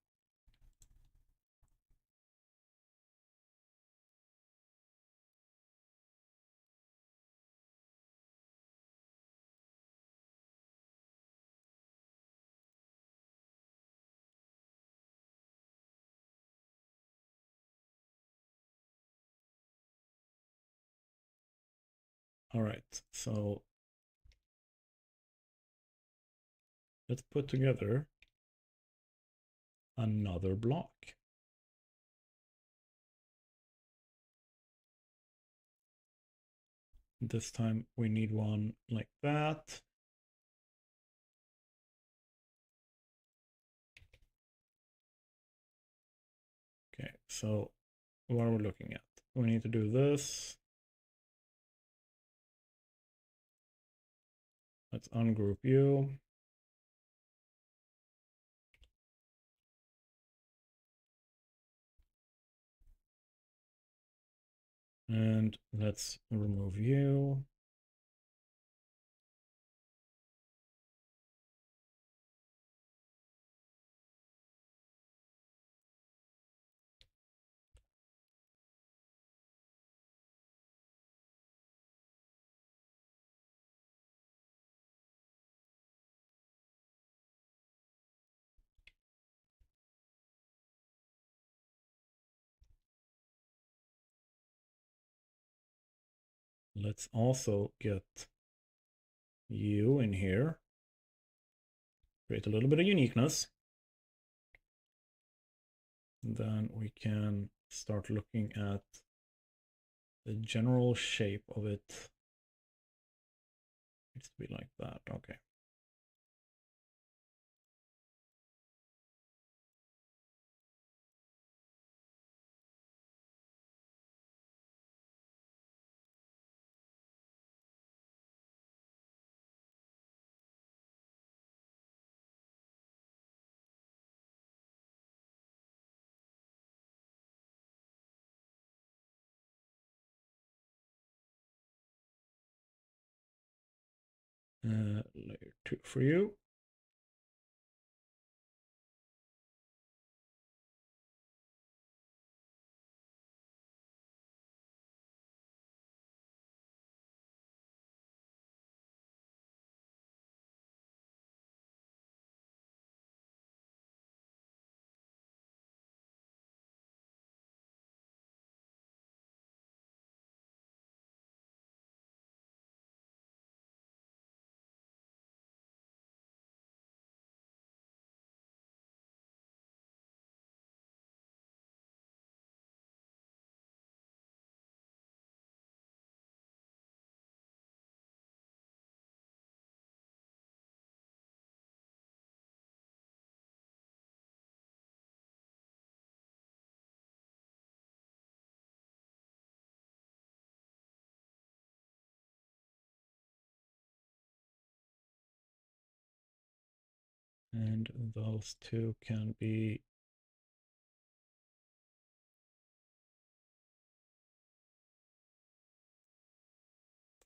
All right, so let's put together another block. This time we need one like that. Okay, so what are we looking at? We need to do this. Let's ungroup you. And let's remove you. Let's also get you in here. Create a little bit of uniqueness. Then we can start looking at the general shape of it. Needs to be like that. Okay. Layer 2 for you. And those two can be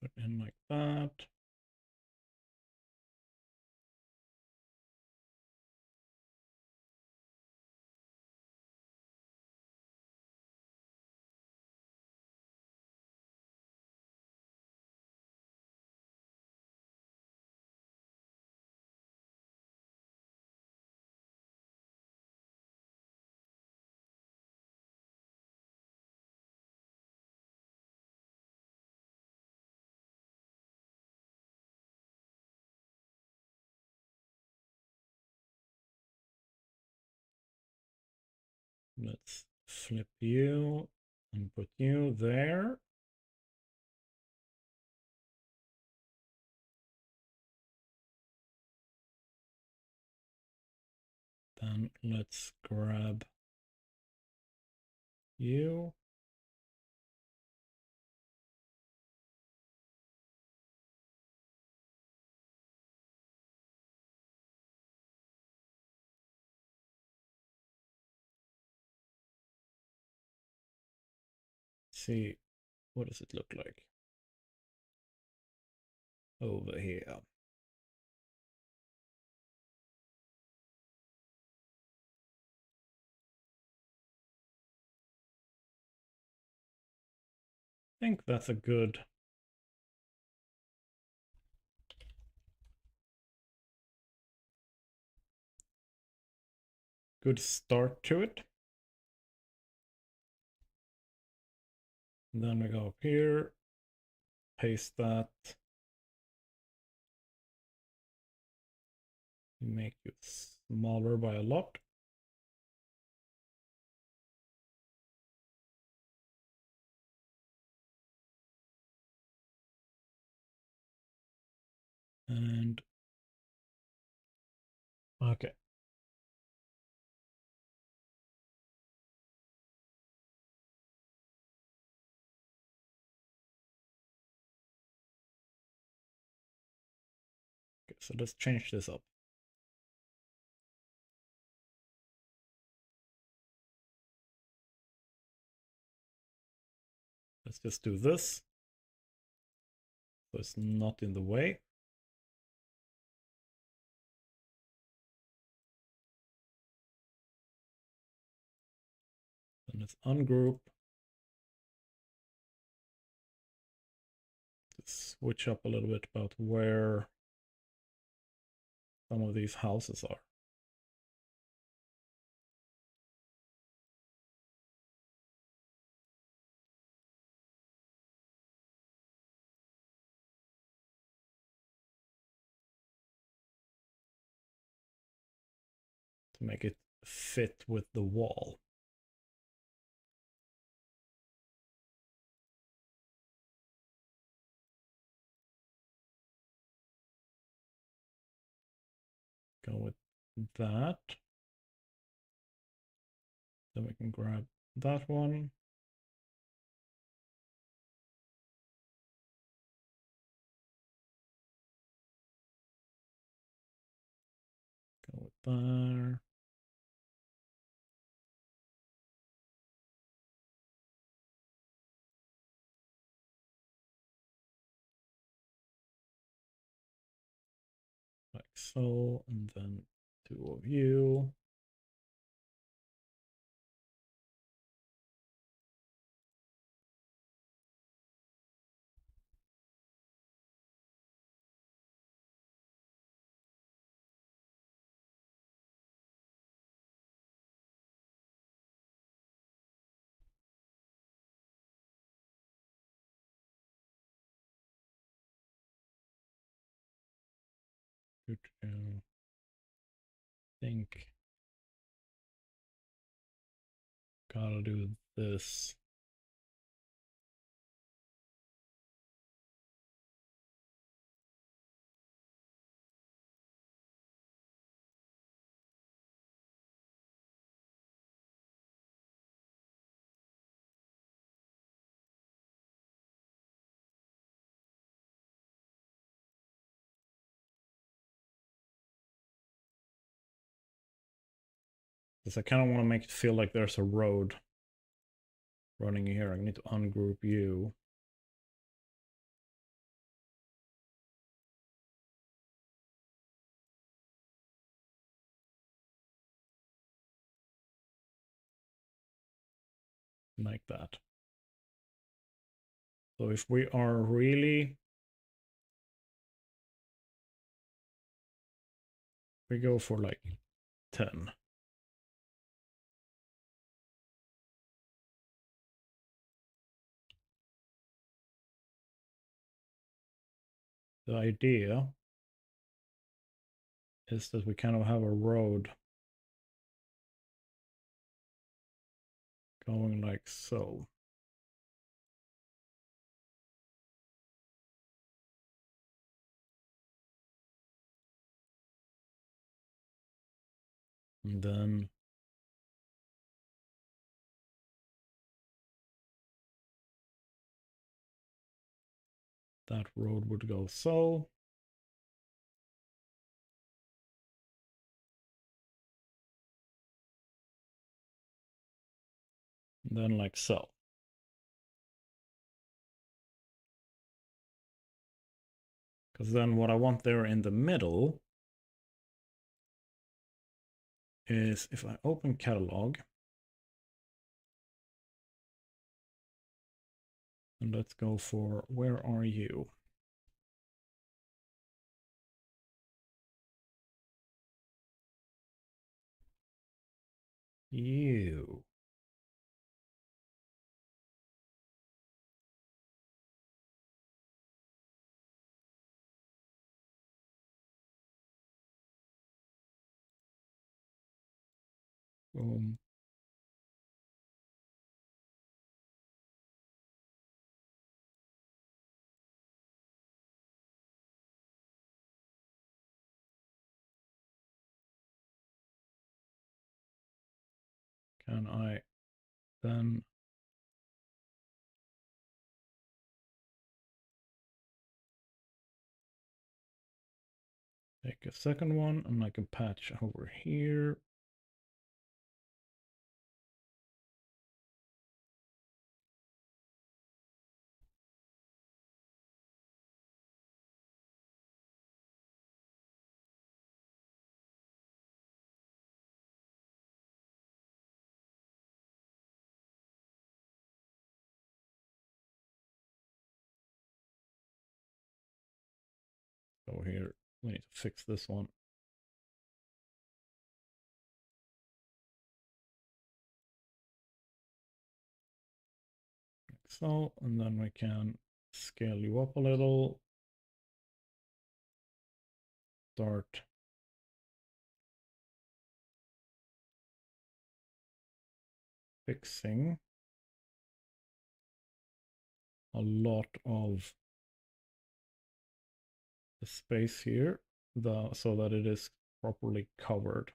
put in like that. Let's flip you and put you there. Then let's grab you. See, what does it look like over here? think that's a good start to it. And then we go up here, paste that, make it smaller by a lot. And okay. Okay, so let's change this up. Let's just do this, so it's not in the way. Then let's ungroup. Just switch up a little bit about where some of these houses are. To make it fit with the wall. Go with that. Then we can grab that one. Go with there. Like so, and then two of you. Think gotta do this. Because I kind of want to make it feel like there's a road running here. I need to ungroup you. Like that. So if we are really, we go for like 10. The idea is that we kind of have a road going like so. And then that road would go so. And then like so. Because then what I want there in the middle is if I open catalog, And let's go for, where are you? You. Boom. Can I then take a second one and I can patch over here? So here, we need to fix this one. Like so, and then we can scale you up a little. Start fixing a lot of the space here, so that it is properly covered.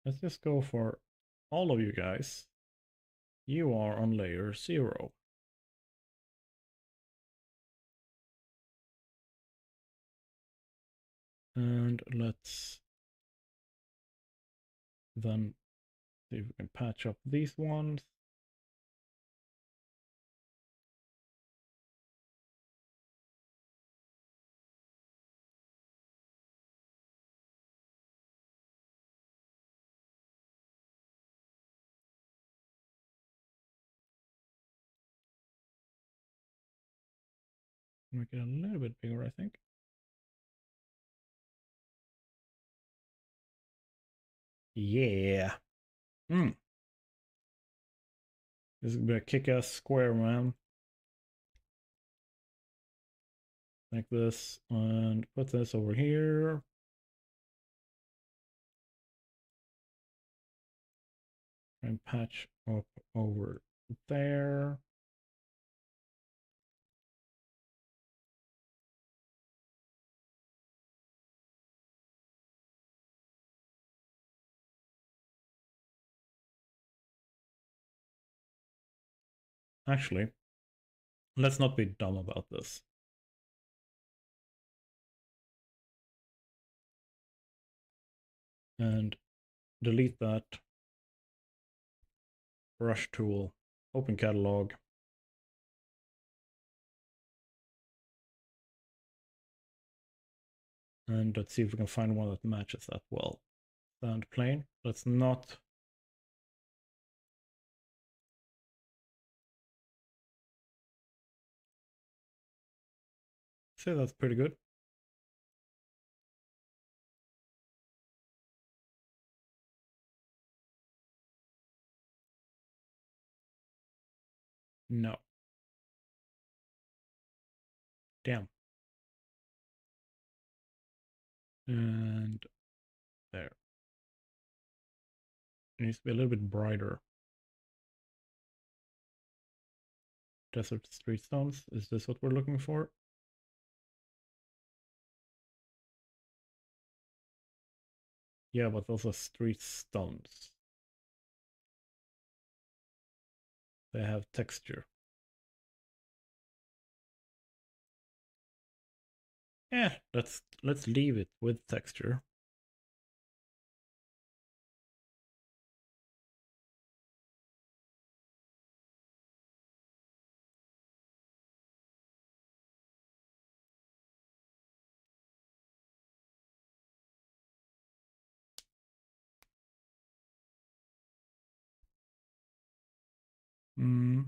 Let's just go for all of you guys. You are on layer 0. And let's then see if we can patch up these ones. Make it a little bit bigger, I think. Yeah. This is gonna be a kick-ass square, man. Like this, and put this over here. And patch up over there. Actually, let's not be dumb about this. And delete that. Brush tool, open catalog. And let's see if we can find one that matches that well. Sand plane. Let's not. Say that's pretty good. No. Damn. And there. It needs to be a little bit brighter. Desert street stones. Is this what we're looking for? Yeah, but those are street stones. They have texture. Yeah, let's leave it with texture. Mm.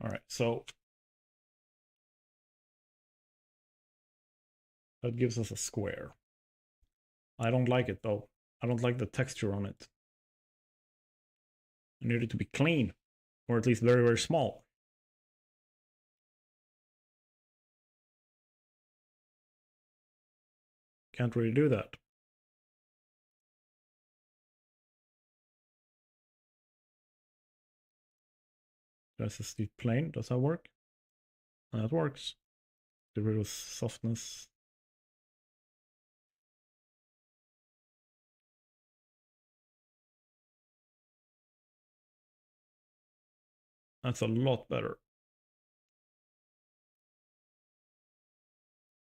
All right, so that gives us a square. I don't like it though. I don't like the texture on it. I need it to be clean, or at least very, very small. Can't really do that. SSD plain, does that work? That works. Get rid of softness. That's a lot better.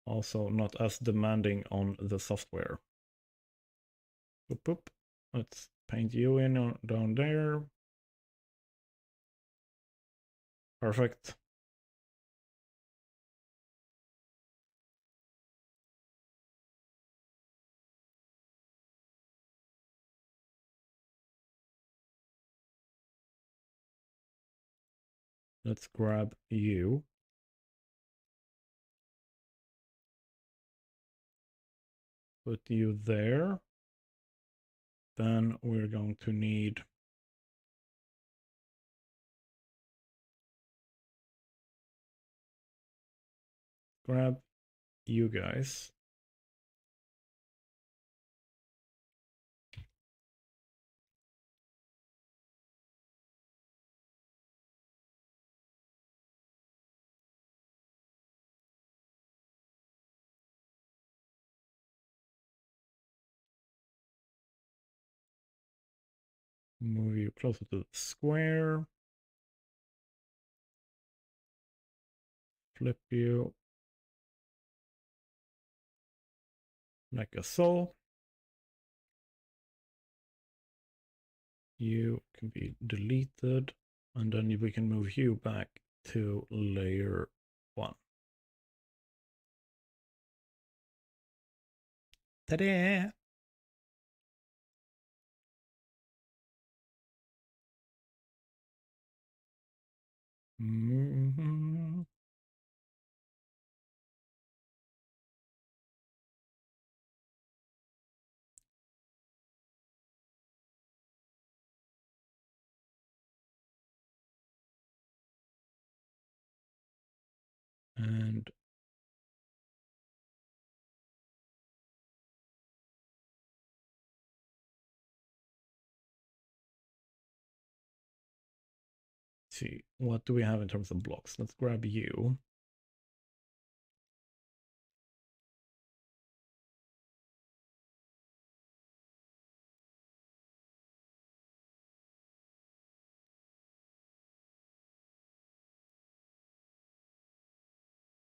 Also not as demanding on the software. Boop, boop. Let's paint you in down there. Perfect. Let's grab you. Put you there. Then we're going to need grab you guys. Move you closer to the square. Flip you like so. You can be deleted, and then we can move you back to layer 1. Ta-da! Mm-hmm. And see, what do we have in terms of blocks? Let's grab you.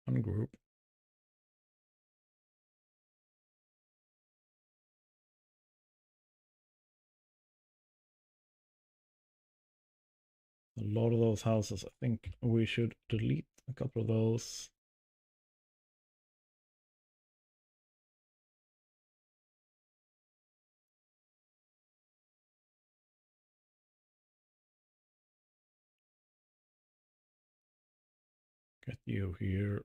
Ungroup. A lot of those houses, I think we should delete a couple of those. Get you here.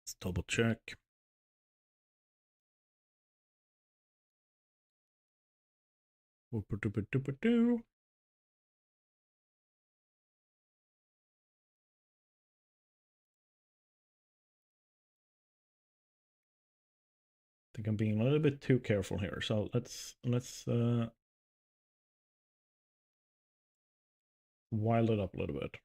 Let's double check. I'm being a little bit too careful here. So let's wild it up a little bit.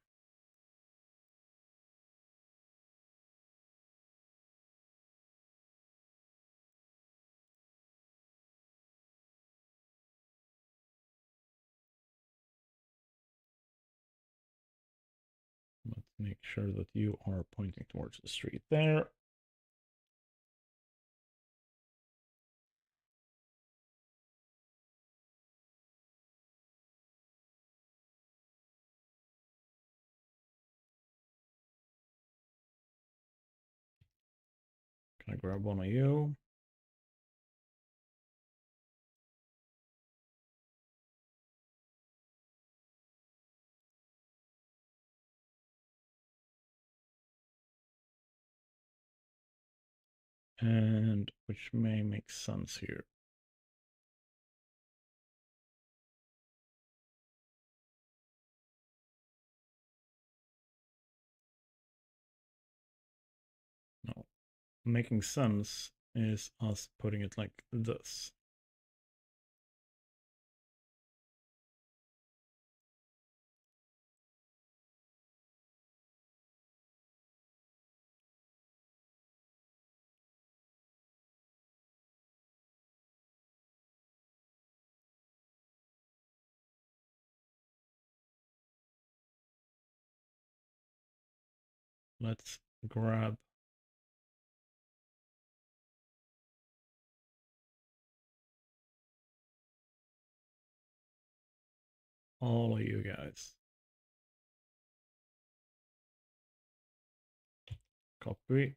Let's make sure that you are pointing towards the street there. Can I grab one of you? And which may make sense here. No, making sense is us putting it like this. Let's grab all of you guys. Copy.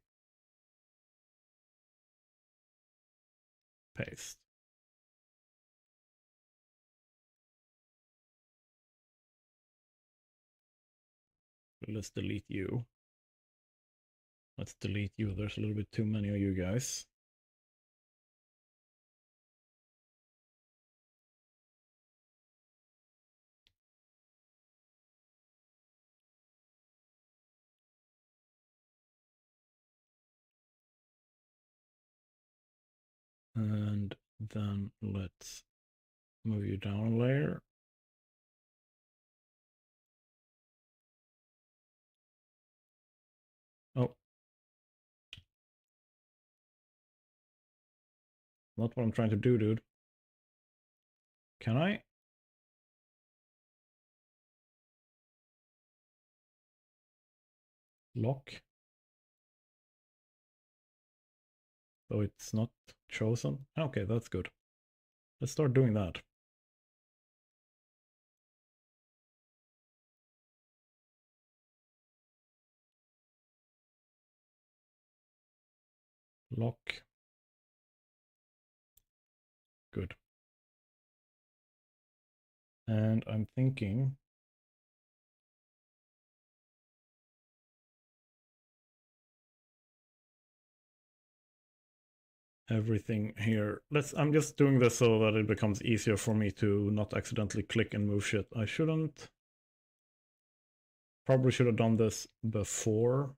Paste. Let's delete you. Let's delete you. There's a little bit too many of you guys. And then let's move you down a layer. Oh. Not what I'm trying to do, dude. Can I? Lock? So it's not chosen? Okay, that's good. Let's start doing that. Lock. Good. And I'm thinking everything here. I'm just doing this so that it becomes easier for me to not accidentally click and move shit. I shouldn't. Probably should have done this before.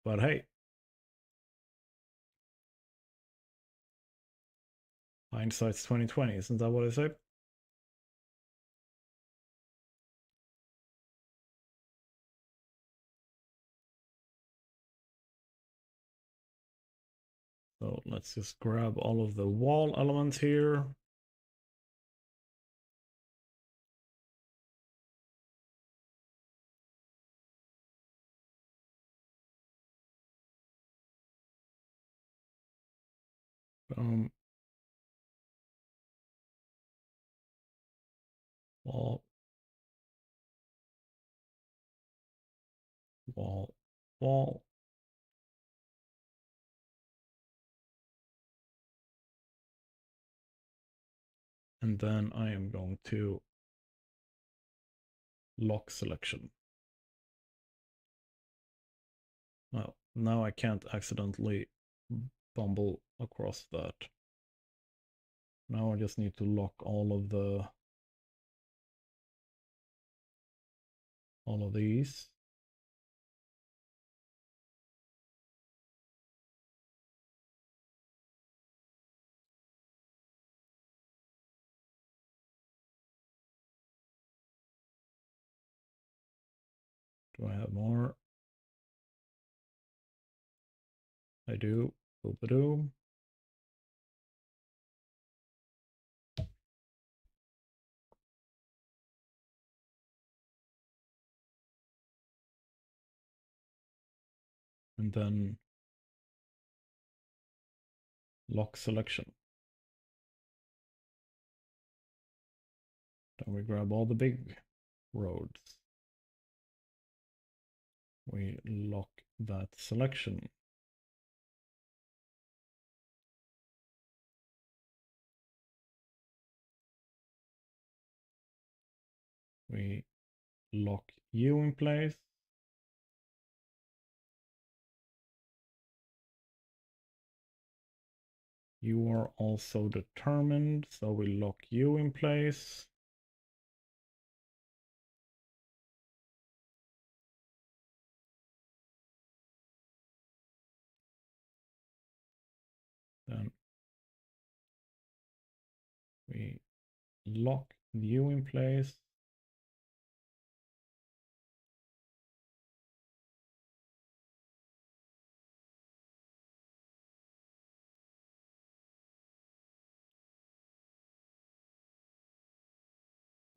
But hey. Hindsight's 2020, isn't that what I say? So let's just grab all of the wall elements here. Wall, wall, wall. And then I am going to lock selection. Well, now I can't accidentally bumble across that. Now I just need to lock all of these. Do I have more? I do. Boop-a-doo. And then lock selection. Then we grab all the big roads. We lock that selection. We lock you in place. You are also determined, so we lock you in place. Then we lock you in place.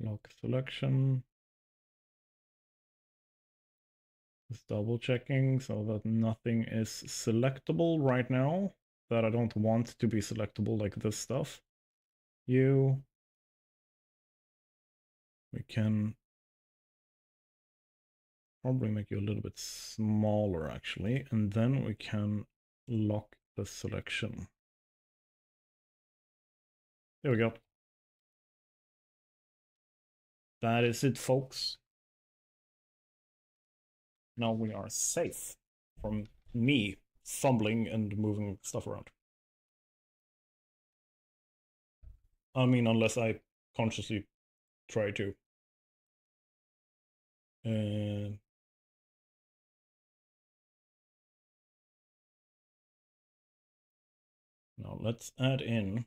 Lock selection. Just double checking so that nothing is selectable right now that I don't want to be selectable, like this stuff. We can probably make you a little bit smaller actually, and then we can lock the selection. There we go. That is it, folks. Now we are safe from me fumbling and moving stuff around. I mean, unless I consciously try to. Now let's add in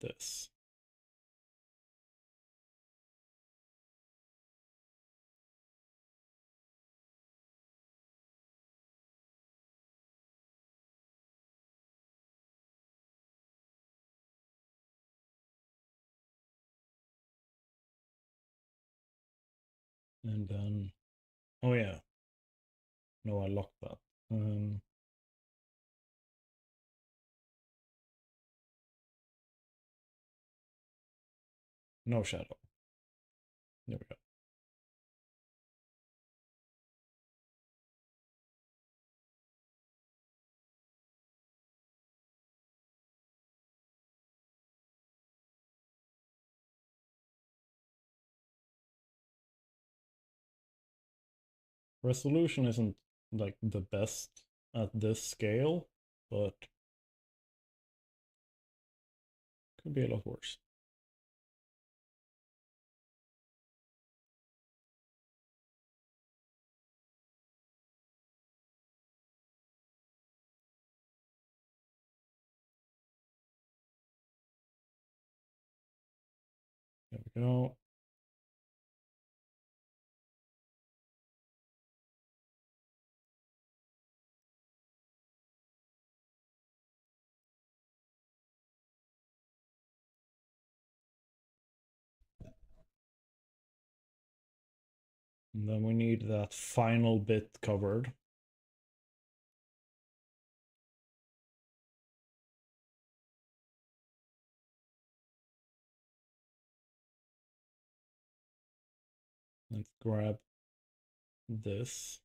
this. And then, oh yeah, no, I locked that. No shadow. There we go. Resolution isn't like the best at this scale, but could be a lot worse. There we go. And then we need that final bit covered. Let's grab this.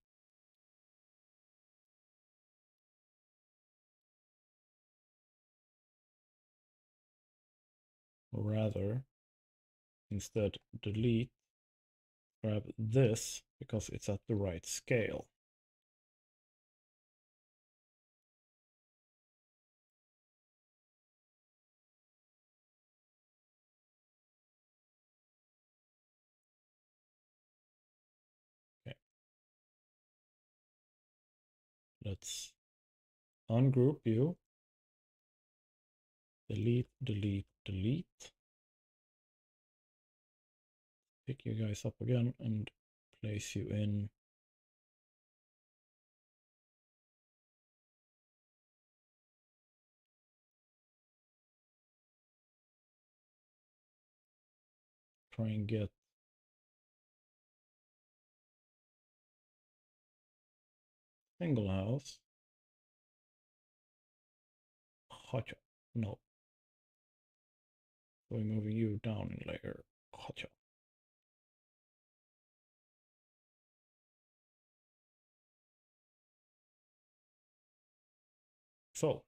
Or rather, instead delete, grab this because it's at the right scale. Okay. Let's ungroup you. Delete, delete, delete. Pick you guys up again and place you in. Try and get single house. Hotcha. No. So we're moving you down in layer. Hotcha. So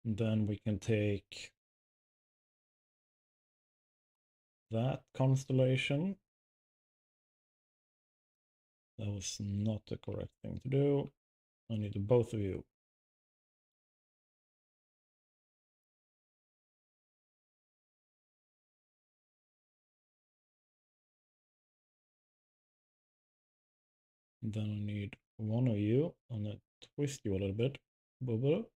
then we can take that constellation. That was not the correct thing to do. I need both of you. And then I need one of you. I'm gonna twist you a little bit. Bubble.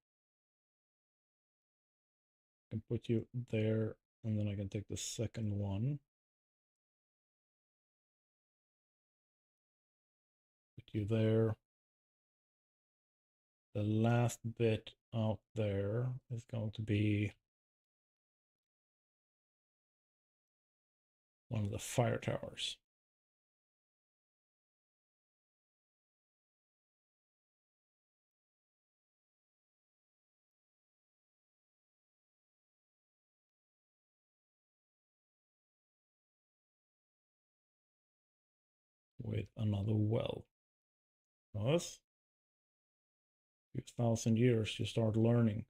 I can put you there, and then I can take the second one. Put you there. The last bit out there is going to be one of the fire towers. With another well. Us? A few thousand years you start learning.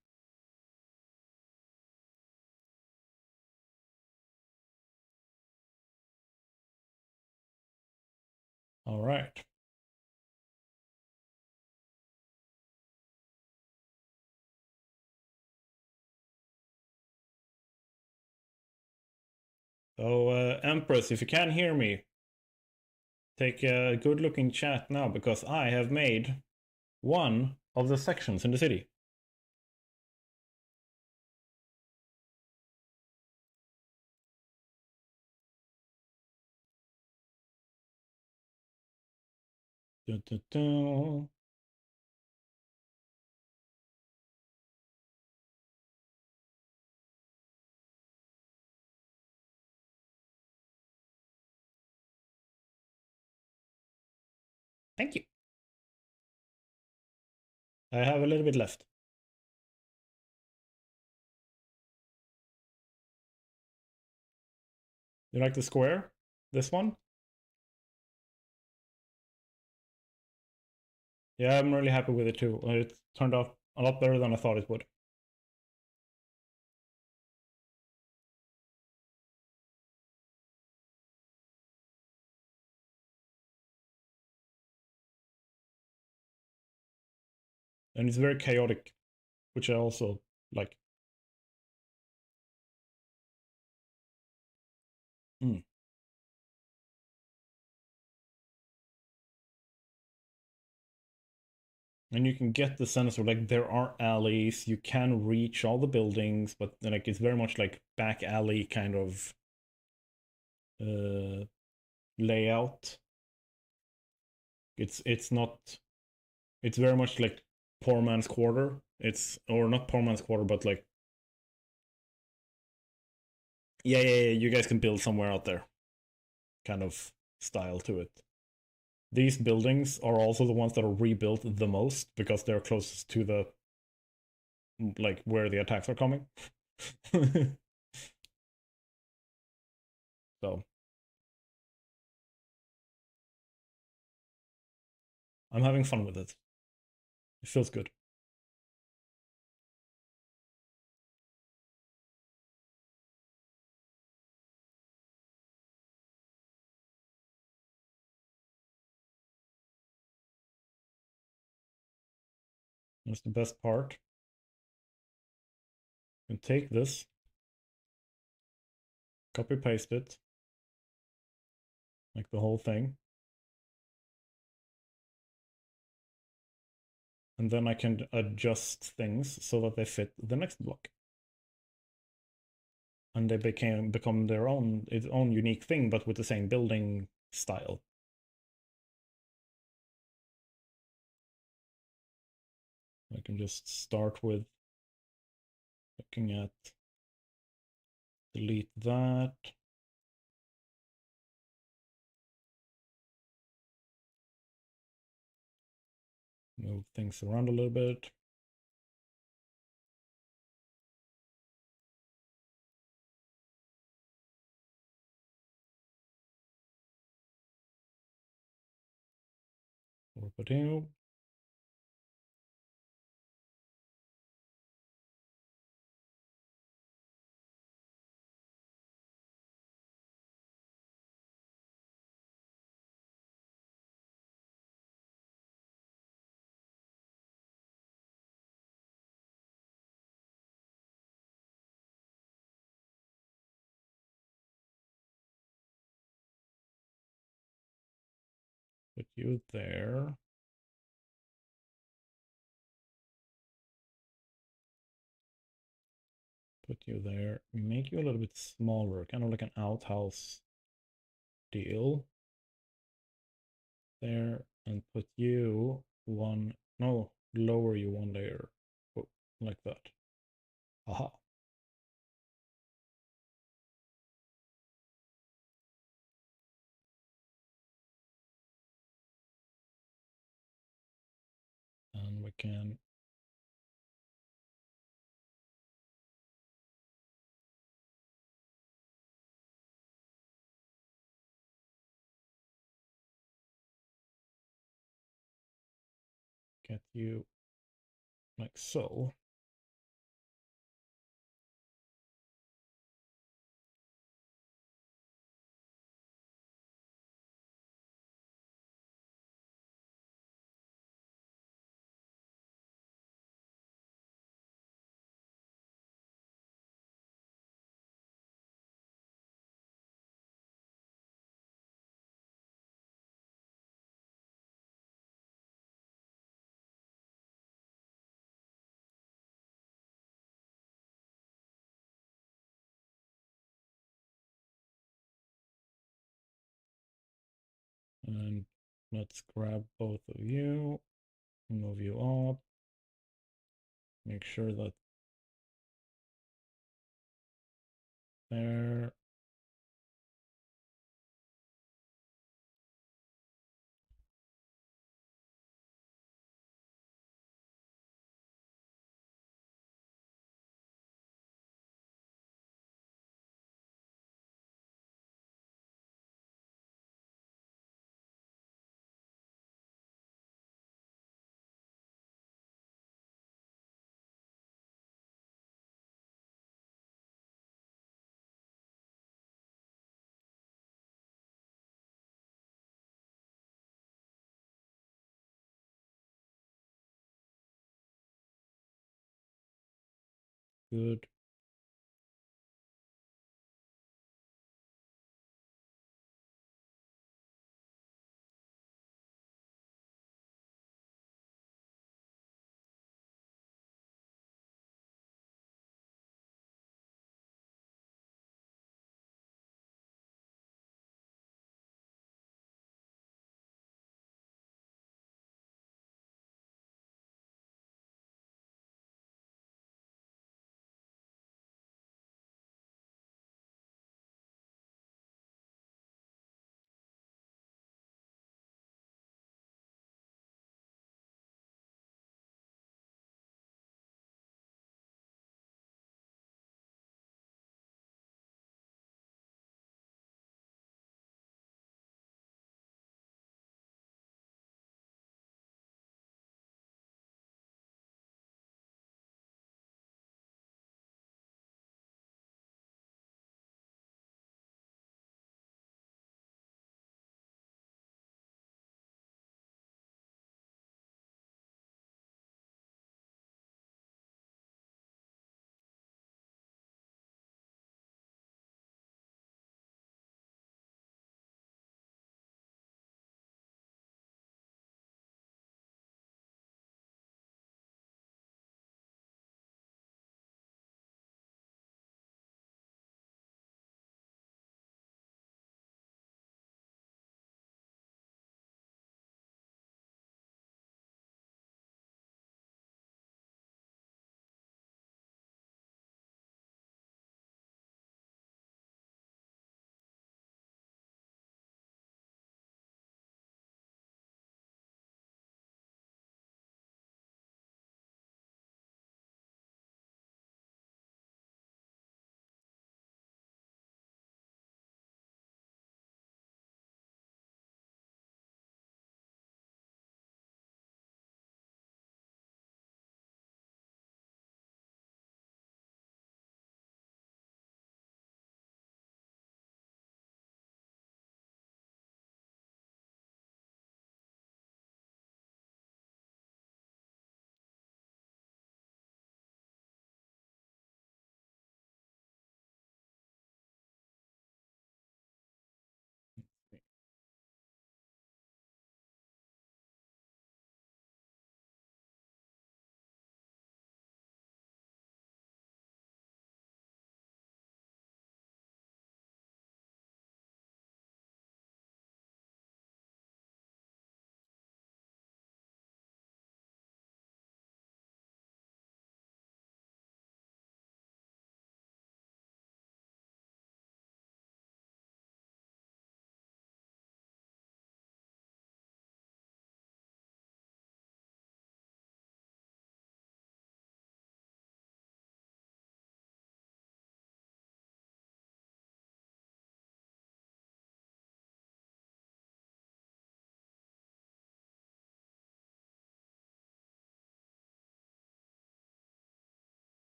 All right. So, Empress, if you can't hear me, take a good look in chat now, because I have made one of the sections in the city. Dun, dun, dun. Thank you. I have a little bit left. You like the square? This one? Yeah, I'm really happy with it too. It turned out a lot better than I thought it would. And it's very chaotic, which I also like. Mm. And you can get the sense of like there are alleys, you can reach all the buildings, but like it's very much like back alley kind of layout. It's not. It's very much like poor man's quarter. It's or not poor man's quarter, but like yeah, you guys can build somewhere out there, kind of style to it. These buildings are also the ones that are rebuilt the most because they're closest to the like where the attacks are coming. So I'm having fun with it. It feels good. That's the best part. You can take this, copy paste it, like the whole thing. And then I can adjust things so that they fit the next block. And they become their own its own unique thing, but with the same building style. I can just start with looking at delete that. Move things around a little bit. Potato. Put you there. Put you there. Make you a little bit smaller, kind of like an outhouse deal. There, and put you one, no, lower you one layer. Oh, like that. Aha. And we can get you like so. And let's grab both of you, move you up, make sure that there. Good.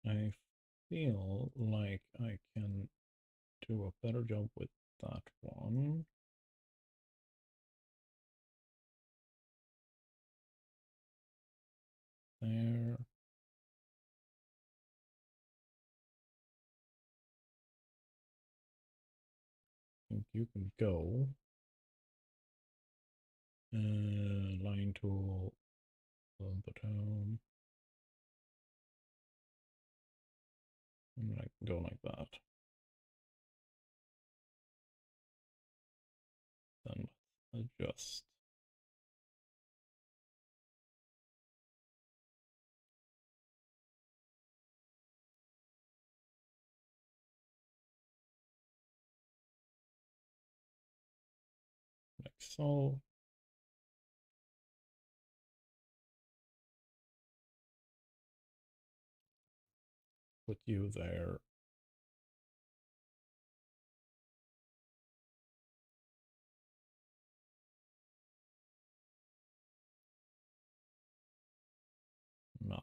I feel like I can do a better job with that one. There. I think you can go. Line tool on the bottom. And I can go like that. Then let's adjust. Like so. Put you there. No.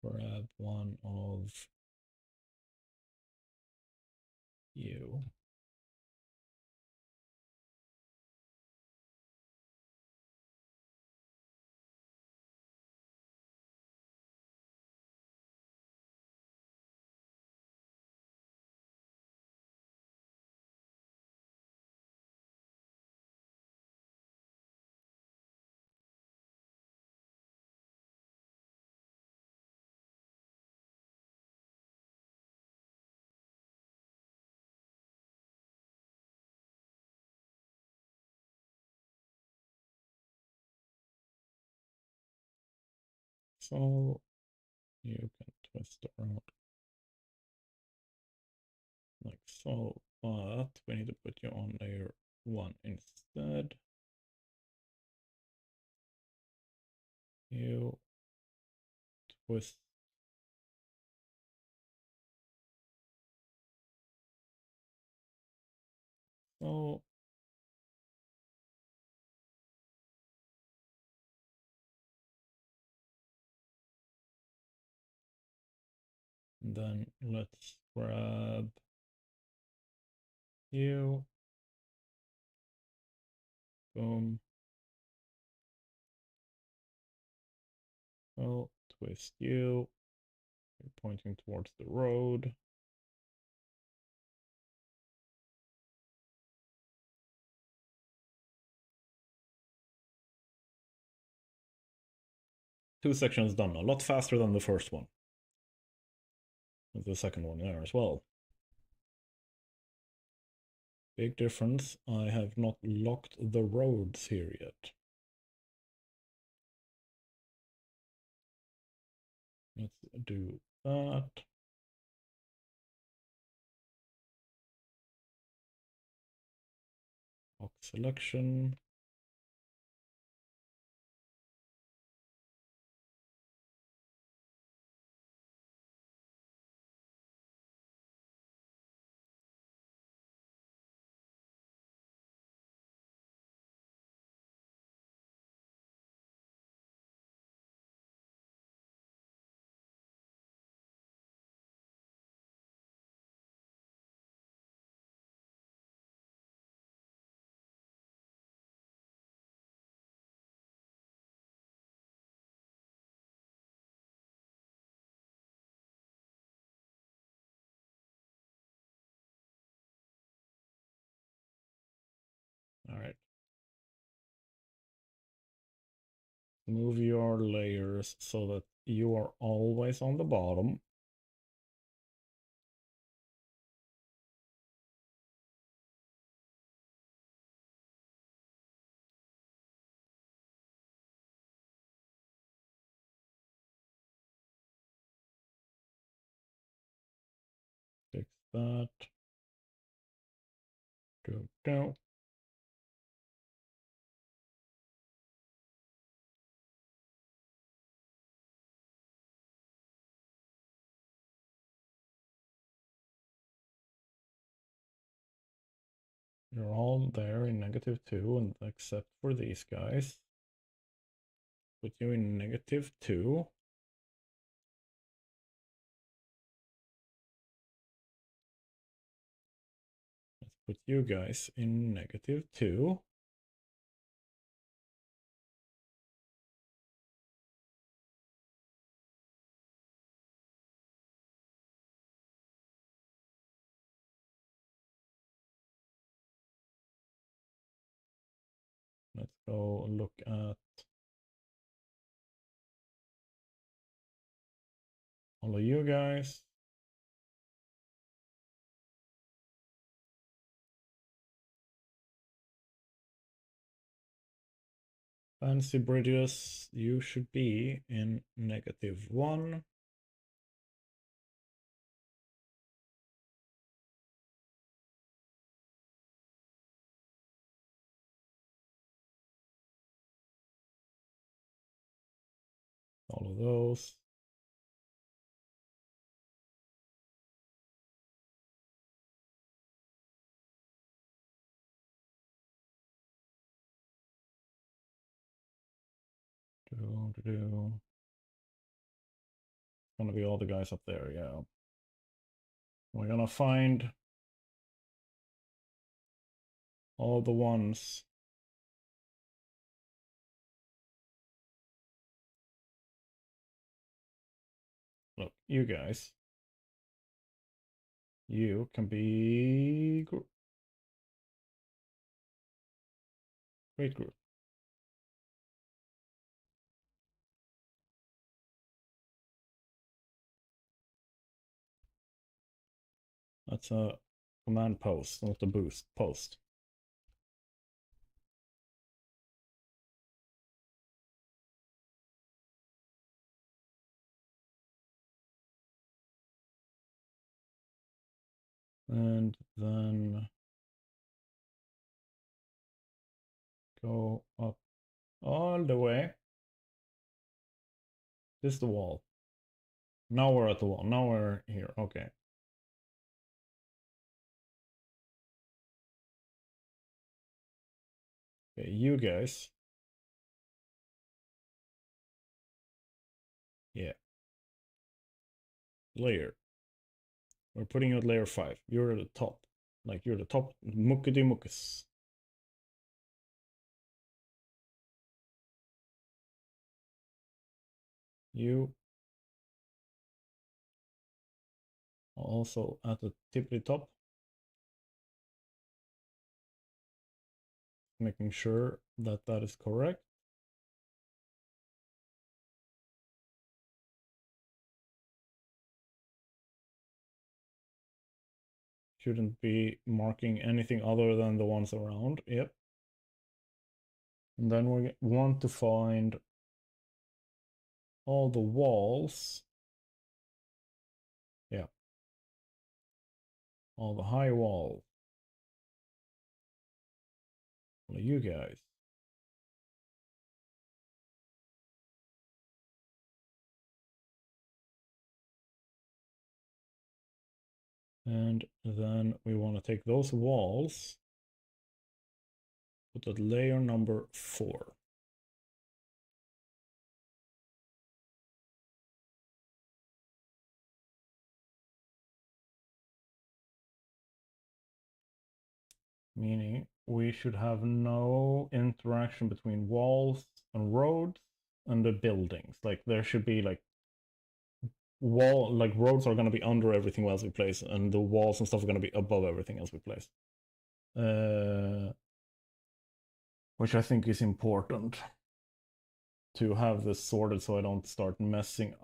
Grab one of you. So you can twist around like so, but we need to put you on layer 1 instead. You twist. So then let's grab you. Boom. So twist you. You're pointing towards the road. Two sections done, a lot faster than the first one. With the second one there as well. Big difference, I have not locked the roads here yet. Let's do that. Lock selection. All right. Move your layers so that you are always on the bottom. Fix that. Go. You're all there in -2, and except for these guys. Put you in -2. put you guys in -2. Let's go look at all of you guys. Fancy bridges, you should be in -1. All of those. Gonna be all the guys up there, yeah. We're gonna find all the ones. Look, you guys. You can be great group. That's a command post, not a boost post. And then go up all the way. This is the wall. Now we're at the wall. Now we're here. Okay. Okay, you guys. Yeah. Layer. We're putting you at layer 5. You're at the top. Like you're the top muckety muckus. You also at the tippity top. Making sure that that is correct. Shouldn't be marking anything other than the ones around. Yep. And then we want to find all the walls. Yeah. All the high walls. All of you guys. And then we want to take those walls, put at layer number 4. Meaning we should have no interaction between walls and roads and the buildings. Like there should be like roads are going to be under everything else we place, and the walls and stuff are going to be above everything else we place. Which I think is important to have this sorted so I don't start messing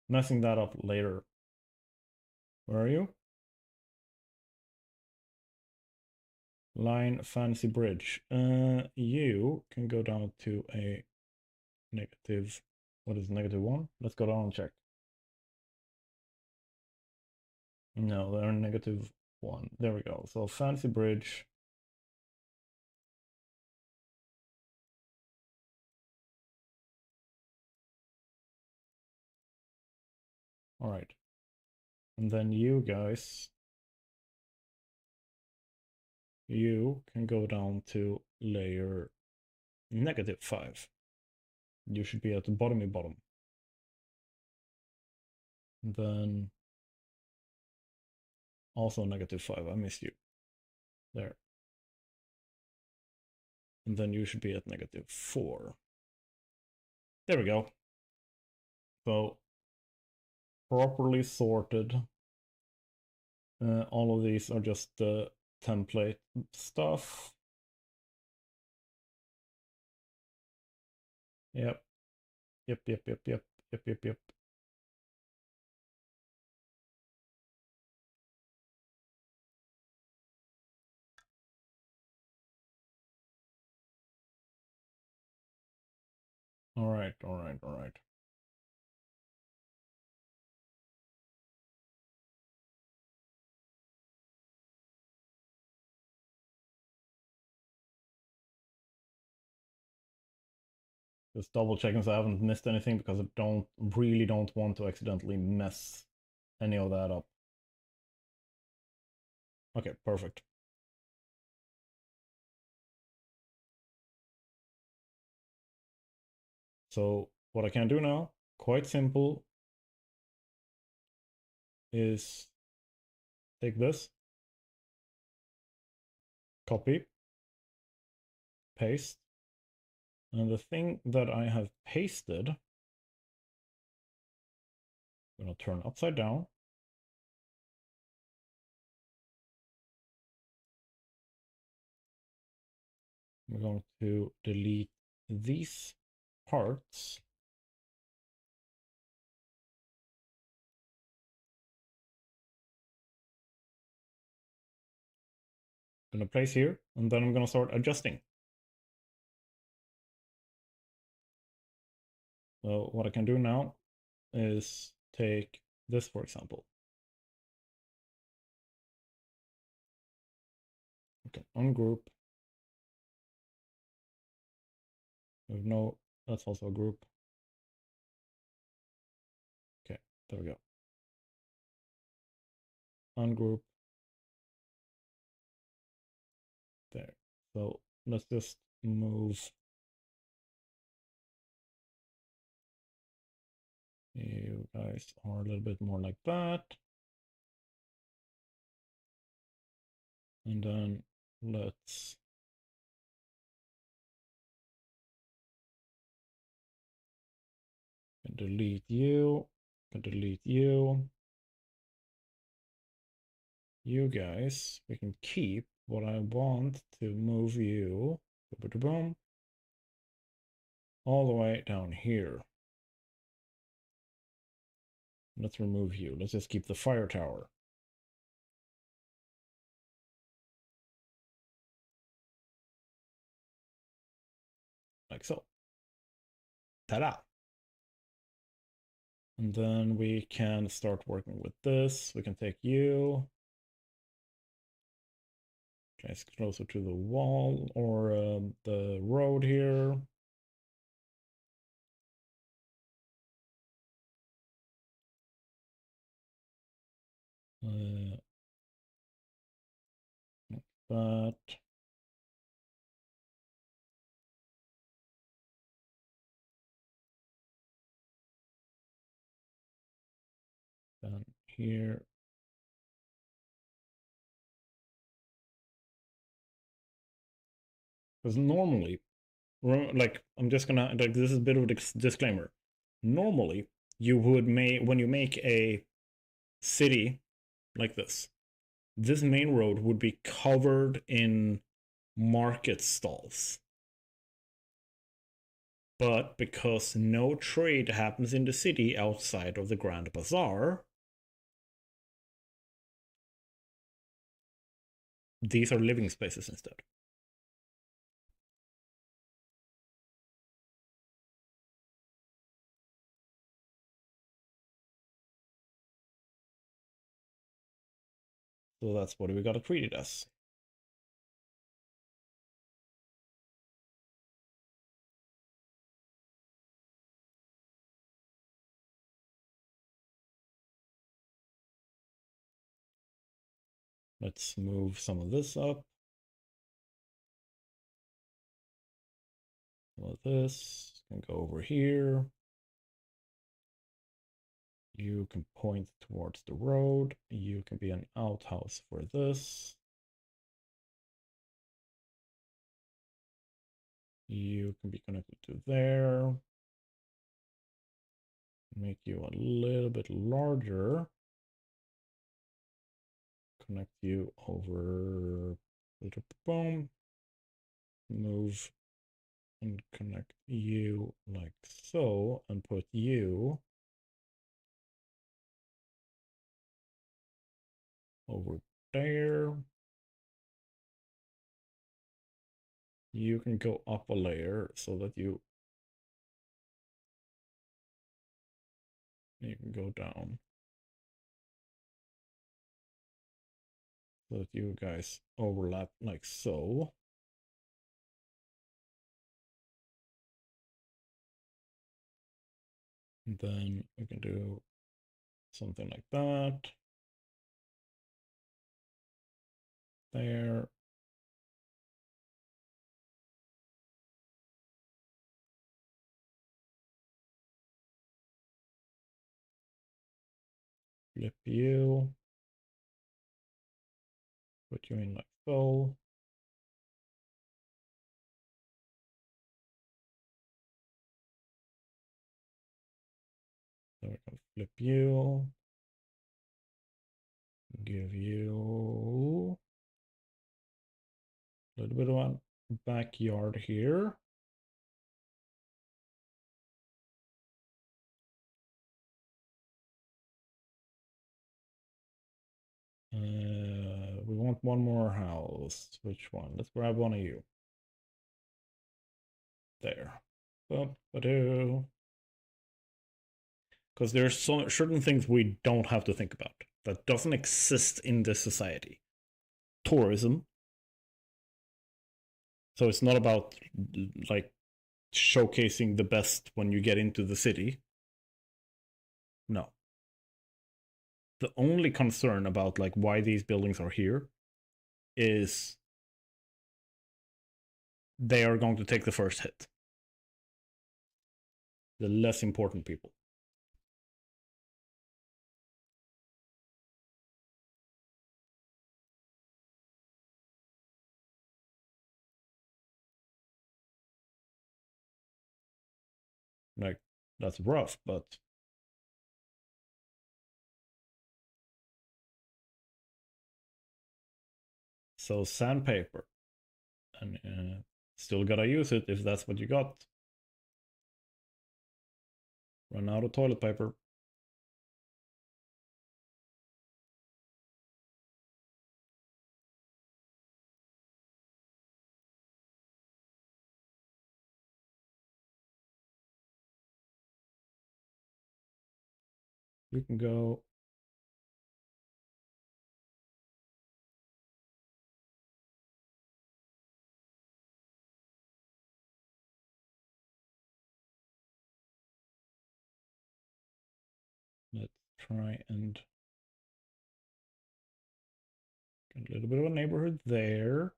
that up later. Where are you? Line fancy bridge. You can go down to a negative. What is -1? Let's go down and check. No, they're -1. There we go. So fancy bridge. All right. And then you guys, you can go down to layer -5. You should be at the bottomy bottom. And then also -5. I missed you. There. And then you should be at -4. There we go. So, properly sorted. All of these are just the template stuff. Yep. Yep. All right. Just double checking so I haven't missed anything because I really don't want to accidentally mess any of that up. Okay, perfect. So what I can do now, quite simple, is take this, copy, paste, and the thing that I have pasted, I'm going to turn upside down. We're going to delete these parts. I'm going to place here, and then I'm going to start adjusting. So what I can do now is take this, for example. Okay, ungroup. No, that's also a group. Okay, there we go. Ungroup. There. So let's just move you guys are a little bit more like that. And then let's delete you, delete you. You guys, we can keep what I want to move you, boom, all the way down here. Let's remove you. Let's just keep the fire tower. Like so. Ta-da! And then we can start working with this. We can take you. Okay, it's closer to the wall or the road here. But then here. Because normally, like, I'm just gonna, like, this is a bit of a disclaimer. Normally, you would make, when you make a city like this main road would be covered in market stalls. But because no trade happens in the city outside of the Grand Bazaar, these are living spaces instead. So that's what we gotta treat it as. Let's move some of this up. Some of this can go over here. You can point towards the road. You can be an outhouse for this. You can be connected to there. Make you a little bit larger. Connect you over. Boom. Move and connect you like so, and put you over there. You can go up a layer so that you can go down. So that you guys overlap like so. And then we can do something like that. There. Flip you. Put you in like so. Then we can flip you. Give you a little bit of a backyard here. We want one more house. Which one? Let's grab one of you. There. Because there's certain things we don't have to think about that doesn't exist in this society. Tourism. So it's not about like showcasing the best when you get into the city. No. The only concern about like why these buildings are here is they are going to take the first hit. The less important people. Like, that's rough, but so sandpaper, and still gotta use it if that's what you got. Run out of toilet paper. You can go. Let's try and get a little bit of a neighborhood there.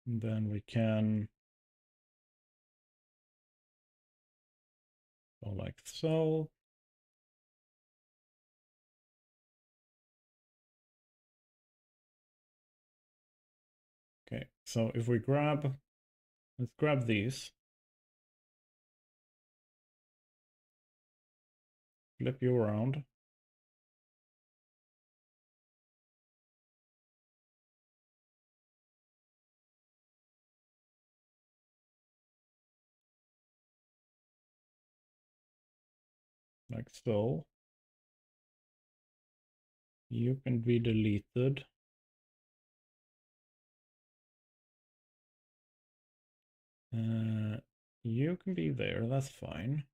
And then we can go like so. Okay, so if we grab, let's grab these. Flip you around. Like so. You can be deleted. You can be there, that's fine.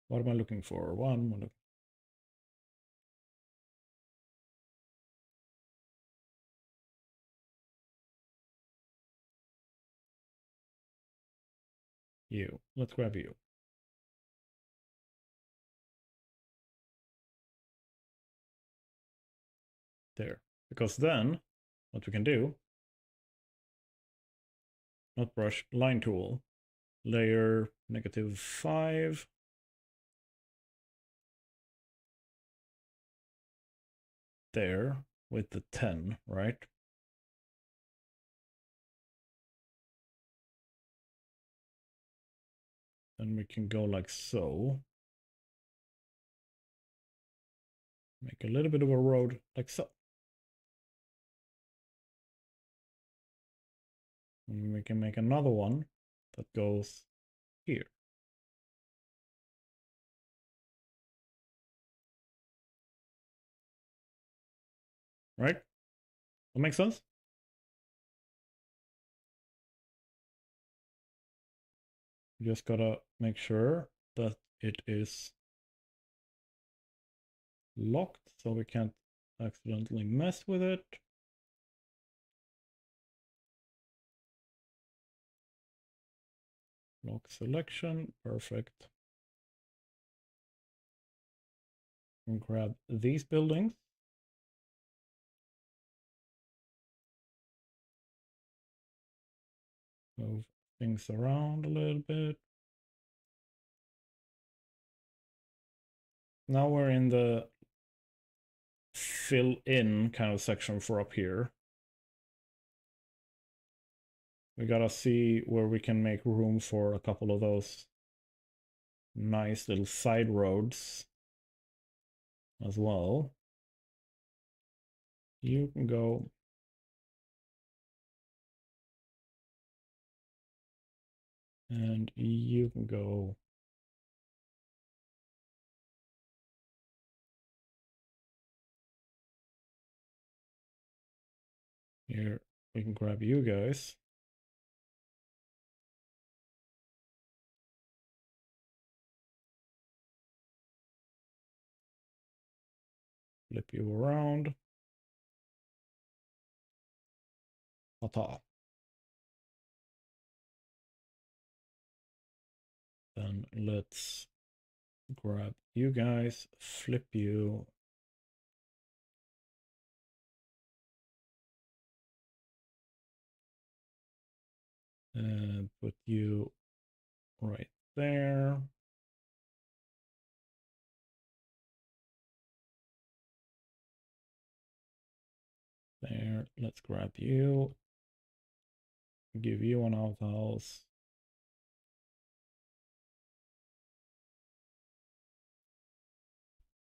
What am I looking for? One. You. Let's grab you. There. Because then, what we can do, not brush, line tool, layer -5. there with the 10, right? Then we can go like so. Make a little bit of a road like so. And we can make another one that goes here. Right? That makes sense? You just gotta make sure that it is locked so we can't accidentally mess with it. Lock selection, perfect. And grab these buildings. Move things around a little bit. Now we're in the fill in kind of section for up here. We gotta see where we can make room for a couple of those nice little side roads as well. You can go and you can go. Here, we can grab you guys. Flip you around. Ta-ta. Then let's grab you guys, flip you. And put you right there. There, let's grab you. Give you an outhouse.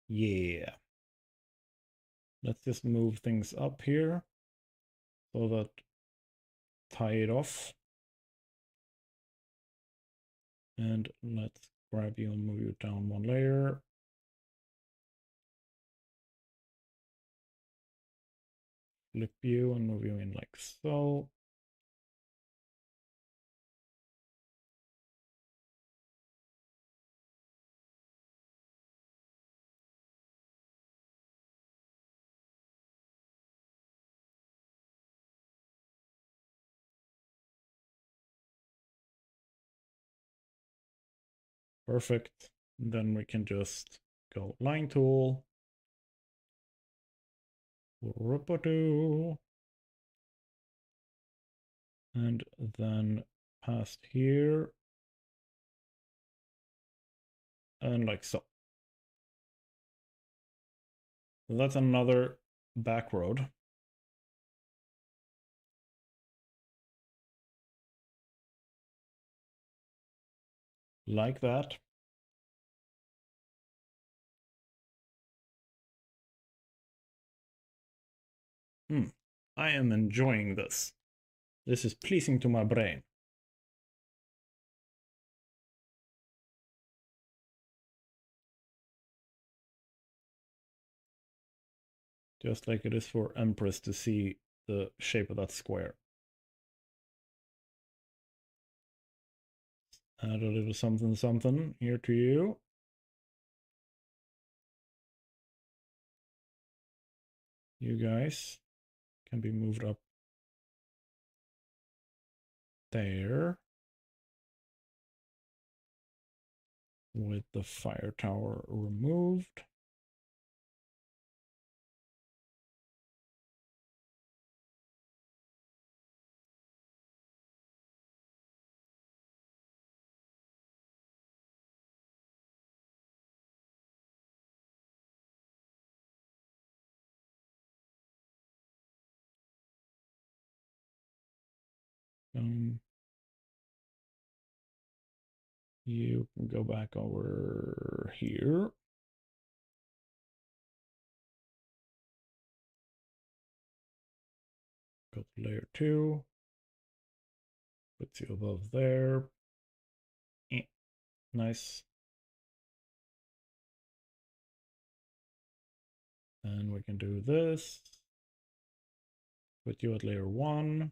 Yeah. Let's just move things up here so that tie it off. And let's grab you and move you down one layer. Flip you and move you in like so. Perfect. Then we can just go line tool. And then past here. And like so. So that's another back road. Like that. I am enjoying this. This is pleasing to my brain. Just like it is for Empress to see the shape of that square. Add a little something something here to you. You guys can be moved up there with the fire tower removed. You can go back over here. Go to layer 2. Puts you above there. Nice. And we can do this. Put you at layer 1.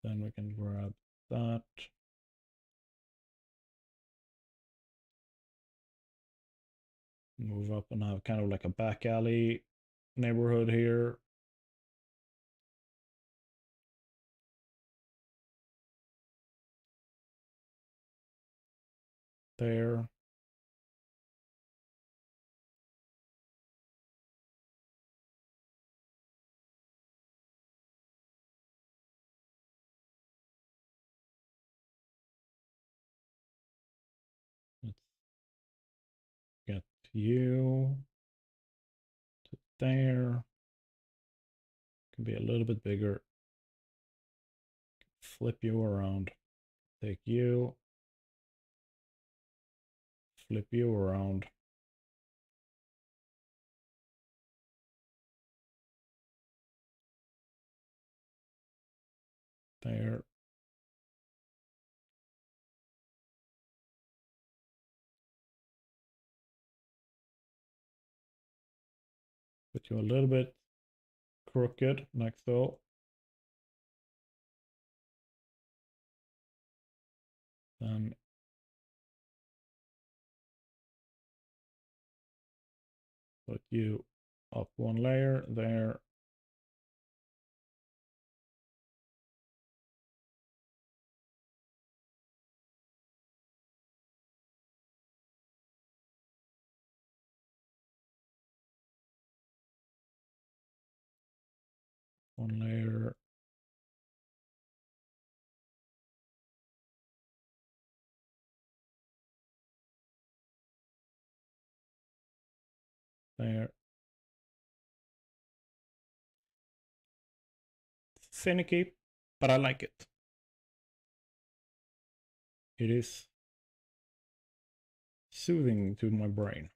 Then we can grab that. Move up and have kind of like a back alley neighborhood here. There. Let's get you to there. Can be a little bit bigger. Flip you around. Take you. Flip you around. There. Put you a little bit crooked, like so. Then put you up one layer there. One layer. There. Finicky, but I like it. It is soothing to my brain.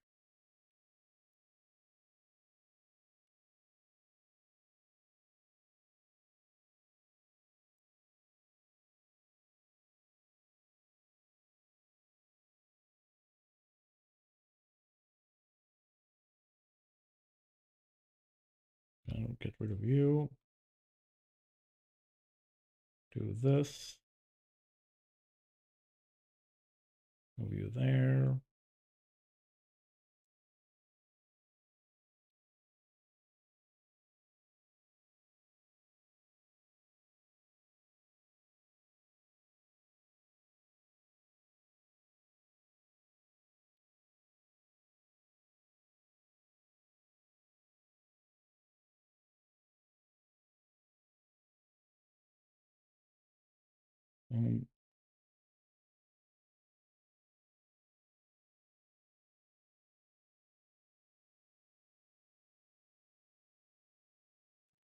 I'll get rid of you. Do this. Move you there.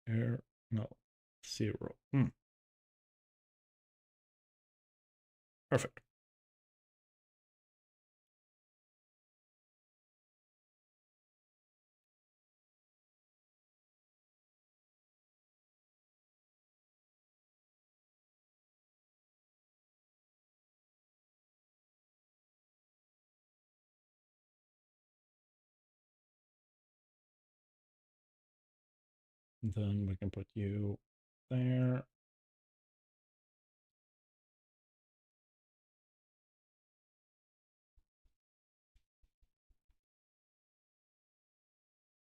Here, no, 0. Perfect. Then we can put you there.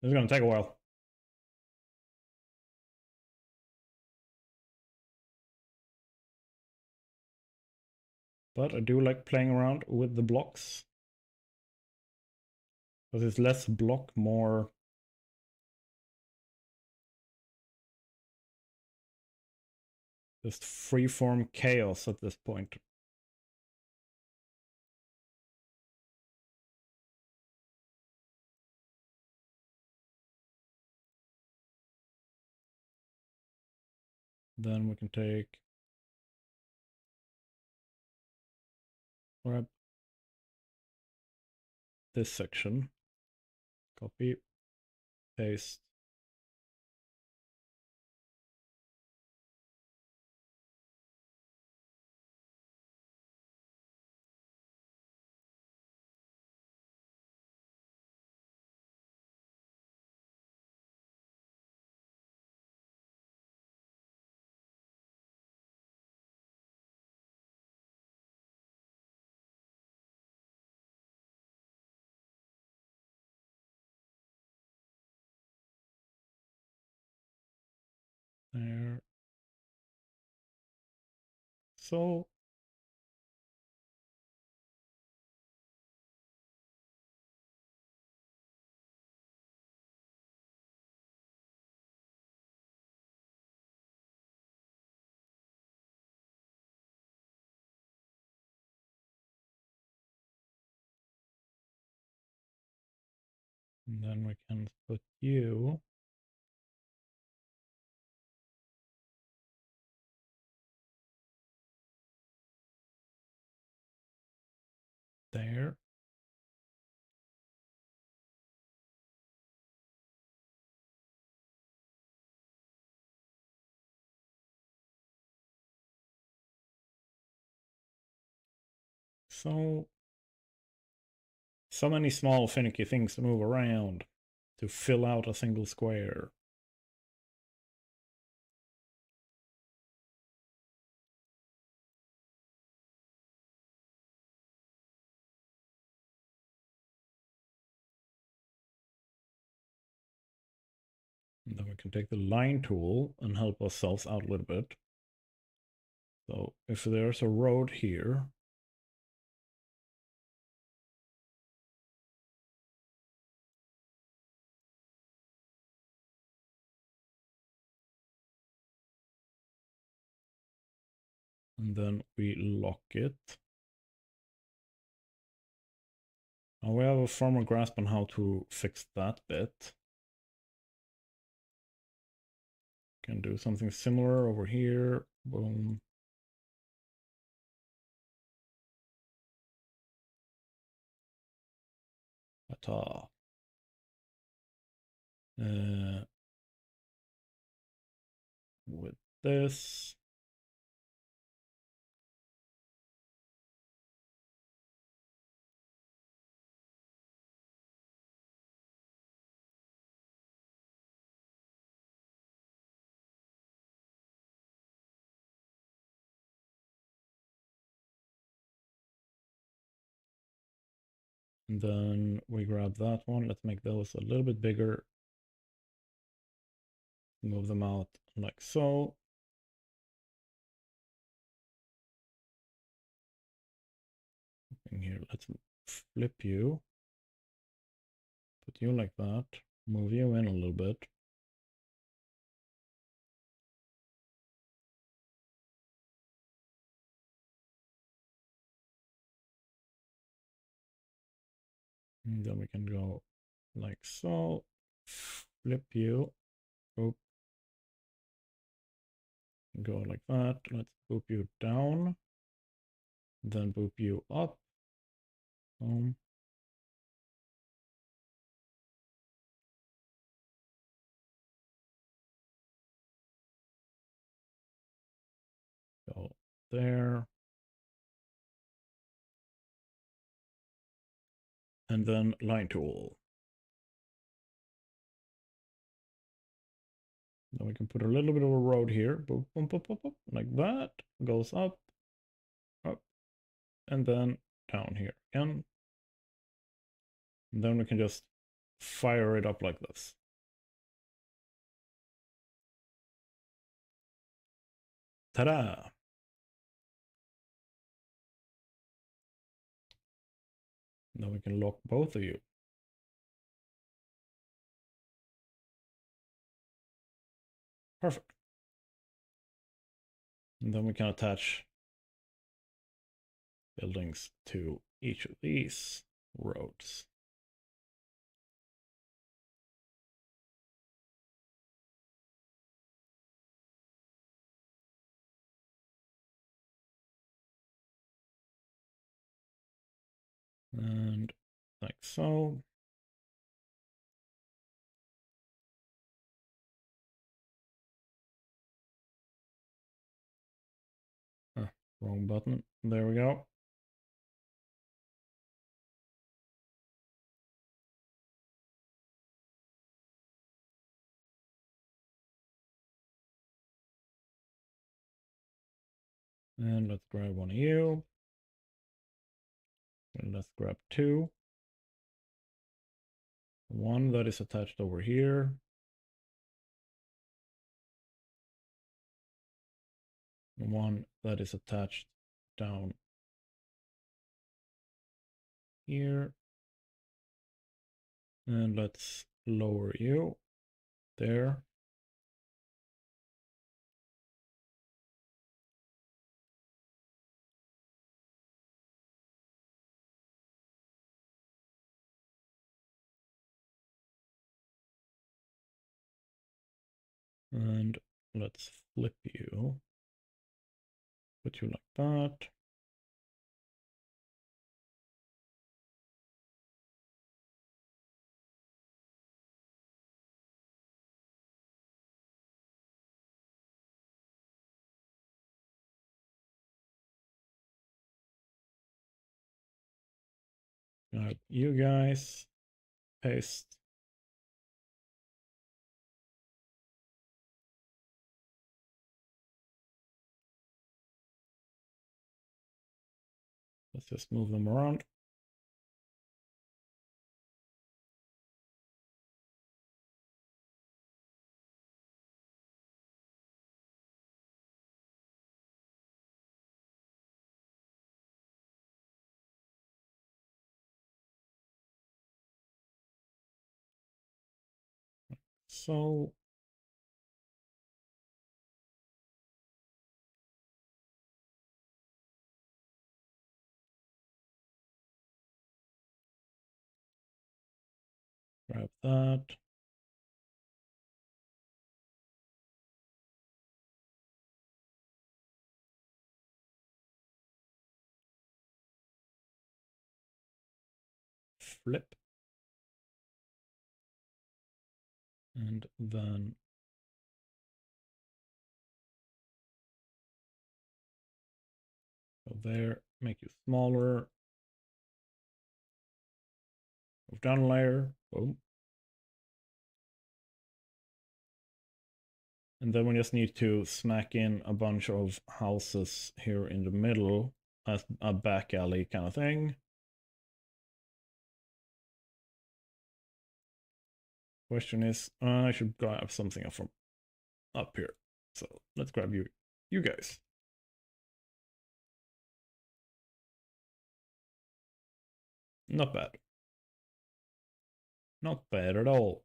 This is going to take a while. But I do like playing around with the blocks. Because it's less block, more just freeform chaos at this point. Then we can grab this section, copy, paste. There. So and then we can put you there. So many small finicky things to move around to fill out a single square. And then we can take the line tool and help ourselves out a little bit. So if there's a road here, and then we lock it. Now we have a firmer grasp on how to fix that bit. Can do something similar over here. Boom. Ta. With this. And then we grab that one. Let's make those a little bit bigger. Move them out like so. In here, let's flip you. Put you like that. Move you in a little bit. And then we can go like so. Flip you. Boop. Go like that. Let's boop you down. Then boop you up. Go there. And then line tool. Then we can put a little bit of a road here. Boop, boop, boop, boop, boop, like that. Goes up, up, and then down here again. And then we can just fire it up like this. Ta-da! Now we can lock both of you. Perfect. And then we can attach buildings to each of these roads. And like so. Wrong button. There we go. And let's grab one of you. And let's grab two. One that is attached over here. One that is attached down here. And let's lower you there. And let's flip you. Put you like that. Now you guys paste. Let's just move them around. So grab that. Flip. And then go there, make you smaller. Move down a layer. Boom. And then we just need to smack in a bunch of houses here in the middle as a back alley kind of thing. Question is, I should grab something up from up here. So let's grab you guys. Not bad. Not bad at all.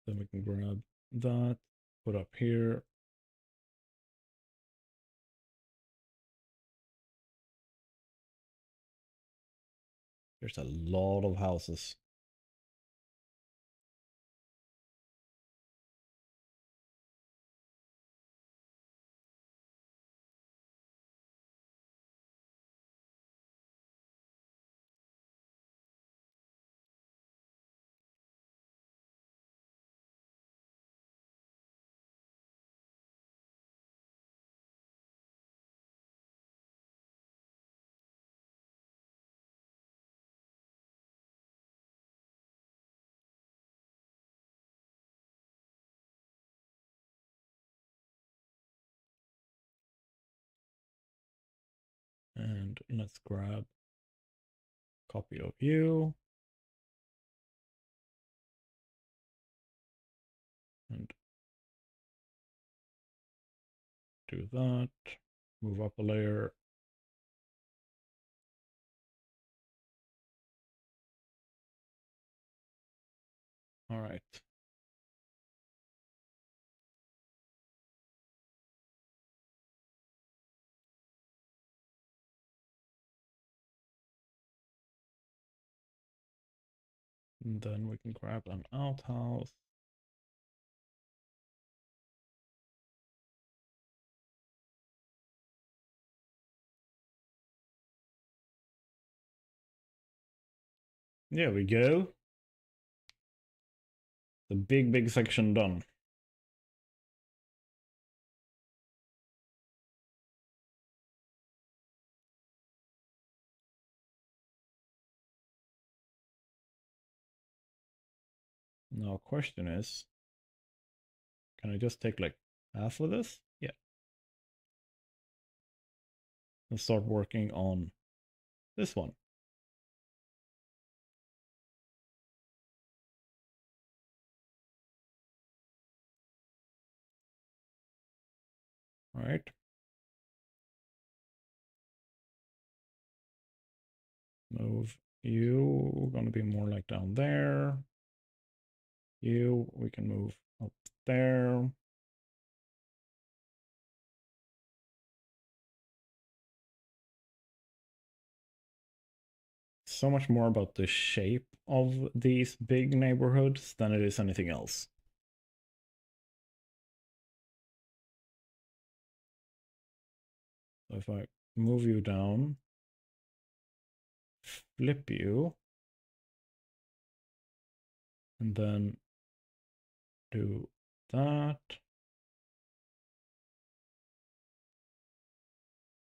Then we can grab that, put up here. There's a lot of houses. And let's grab a copy of you. And do that. Move up a layer. All right. And then we can grab an outhouse. There we go. The big section done. Now question is, can I just take like half of this? Yeah. And start working on this one. All right. Move you, gonna be more like down there. You, we can move up there. So much more about the shape of these big neighborhoods than it is anything else. So if I move you down, flip you, and then do that.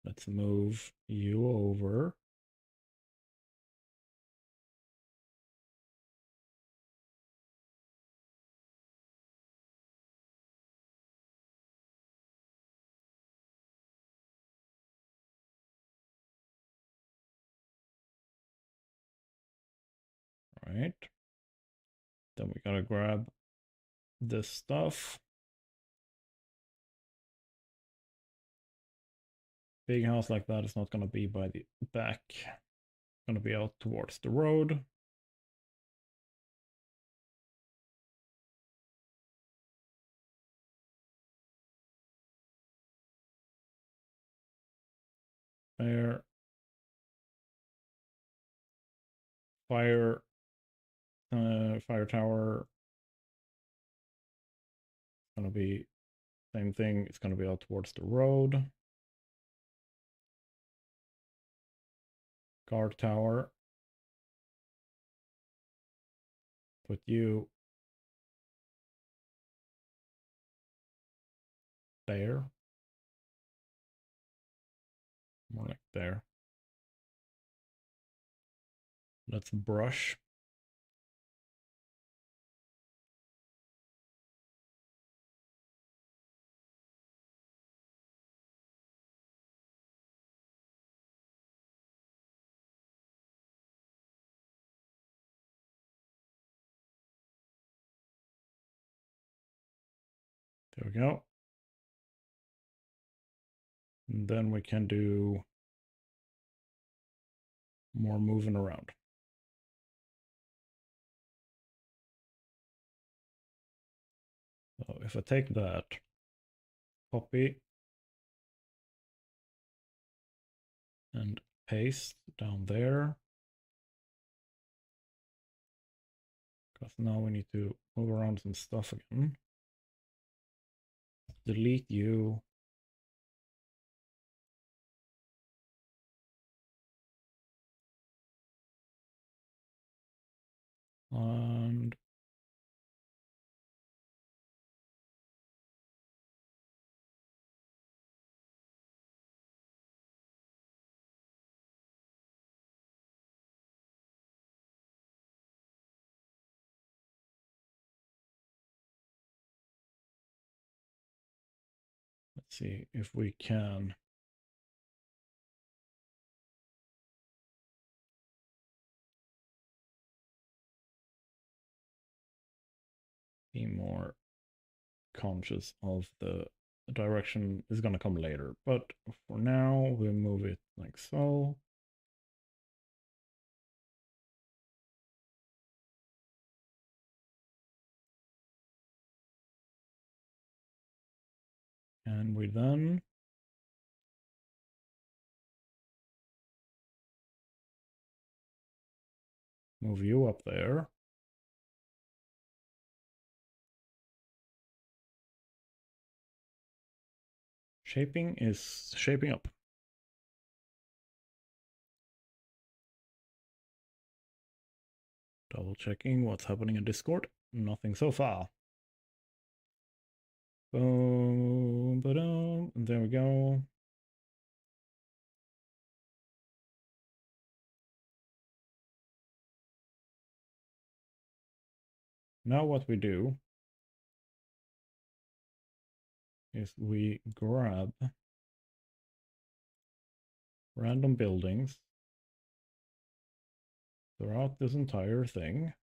Let's move you over. All right. Then we gotta grab this stuff. Big house like that is not gonna be by the back. It's gonna be out towards the road. There. Fire tower. Gonna be same thing. It's gonna be out towards the road. Guard tower. Put you there. More like there. Let's brush. There we go. And then we can do more moving around. So if I take that, copy, and paste down there, because now we need to move around some stuff again. Delete you. And let's see if we can be more conscious of the direction is going to come later. But for now, we move it like so. And we then move you up there. Shaping is shaping up. Double checking what's happening in Discord. Nothing so far. Boom, ba-dum, and there we go. Now what we do is we grab random buildings throughout this entire thing.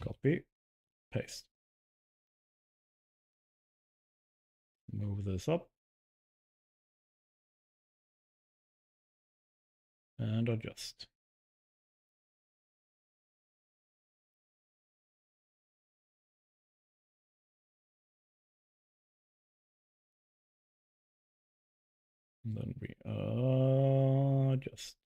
Copy, paste. Move this up. And adjust. And then we adjust.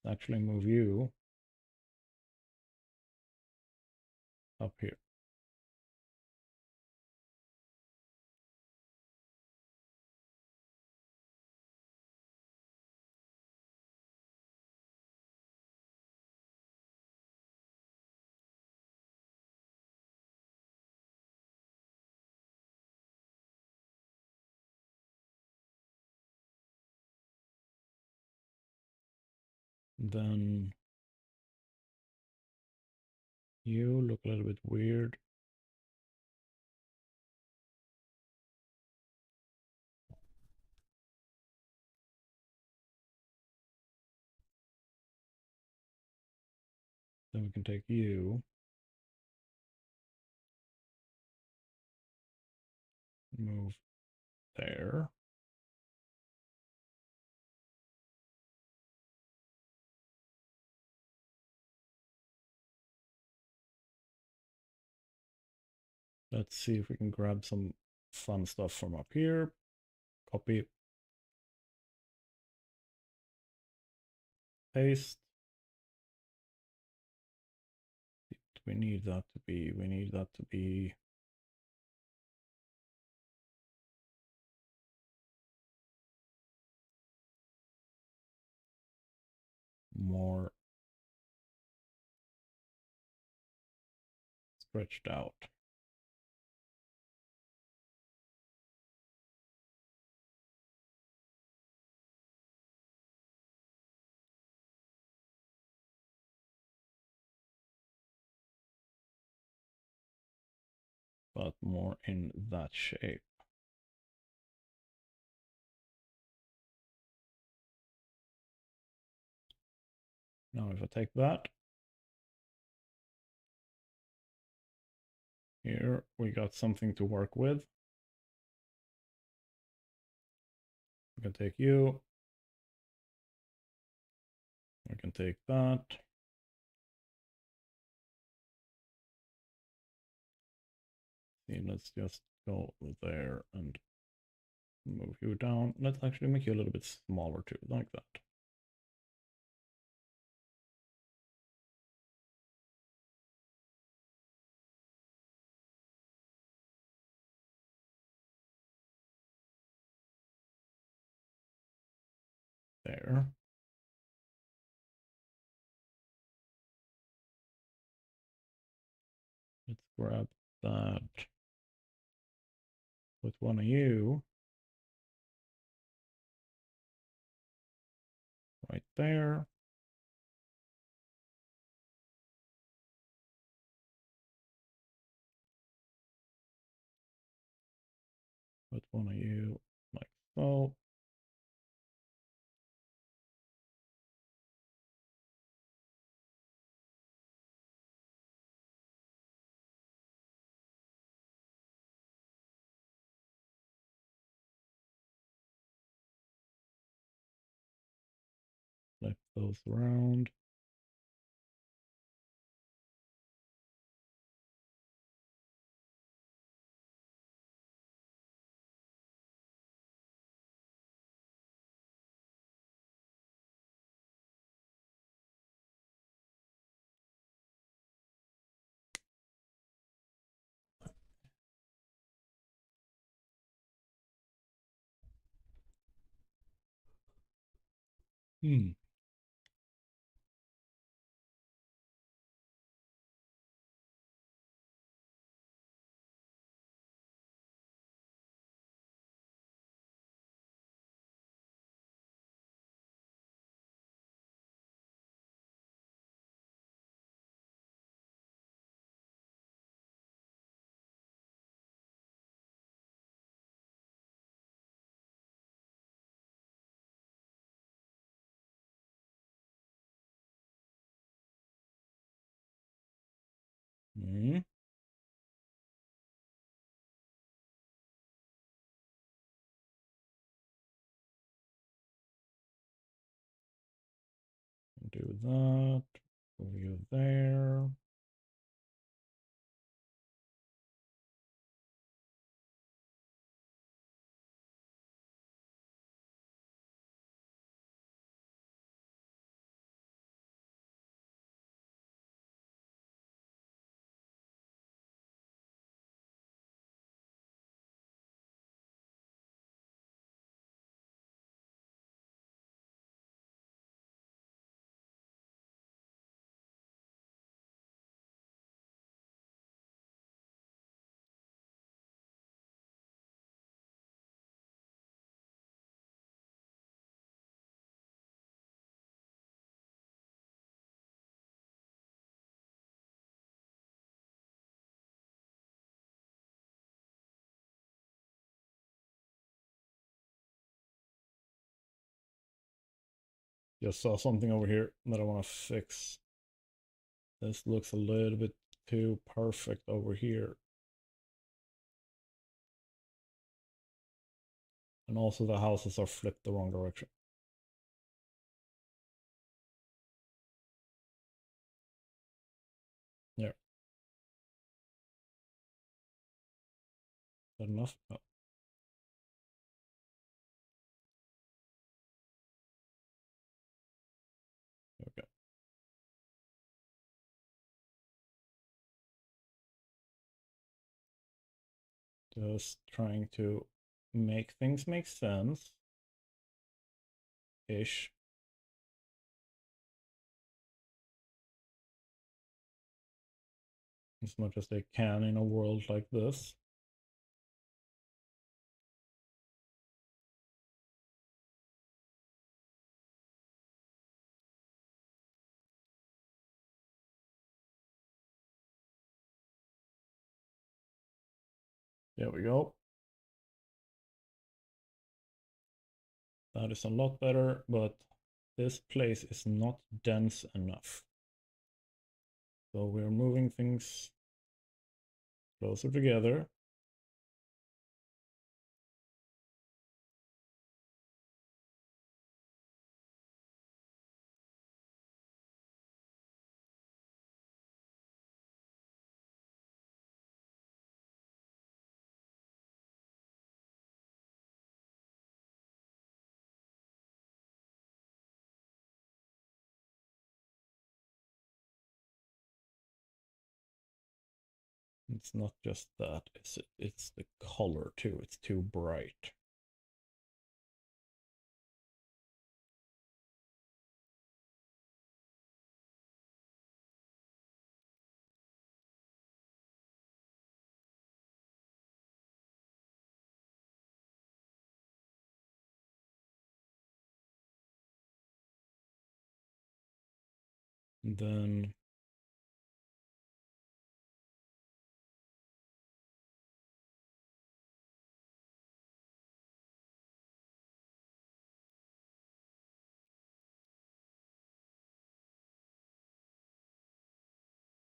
Actually move you up here. Then you look a little bit weird. Then we can take you, move there. Let's see if we can grab some fun stuff from up here. Copy, paste. We need that to be more stretched out. But more in that shape. Now if I take that, here we got something to work with. We can take you. I can take that. See, let's just go there and move you down. Let's actually make you a little bit smaller too, like that. There. Let's grab that. Put one of you right there. Put one of you like so. Flip those around. Hmm. Hmm. Do that. Move you there. Just saw something over here that I want to fix. This looks a little bit too perfect over here. And also the houses are flipped the wrong direction. Yeah. Is that enough? No. Okay. Just trying to make things make sense. Ish. As much as they can in a world like this. There we go. That is a lot better, but this place is not dense enough. So we're moving things closer together. It's not just that, it's the color too. It's too bright. And then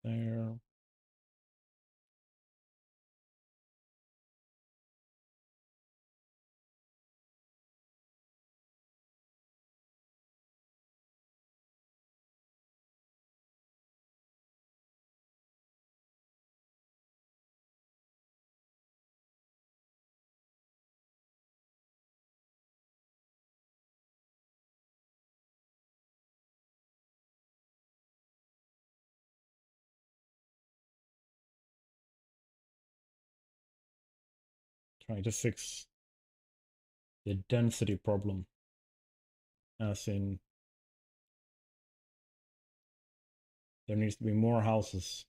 there. trying to fix the density problem, as in there needs to be more houses.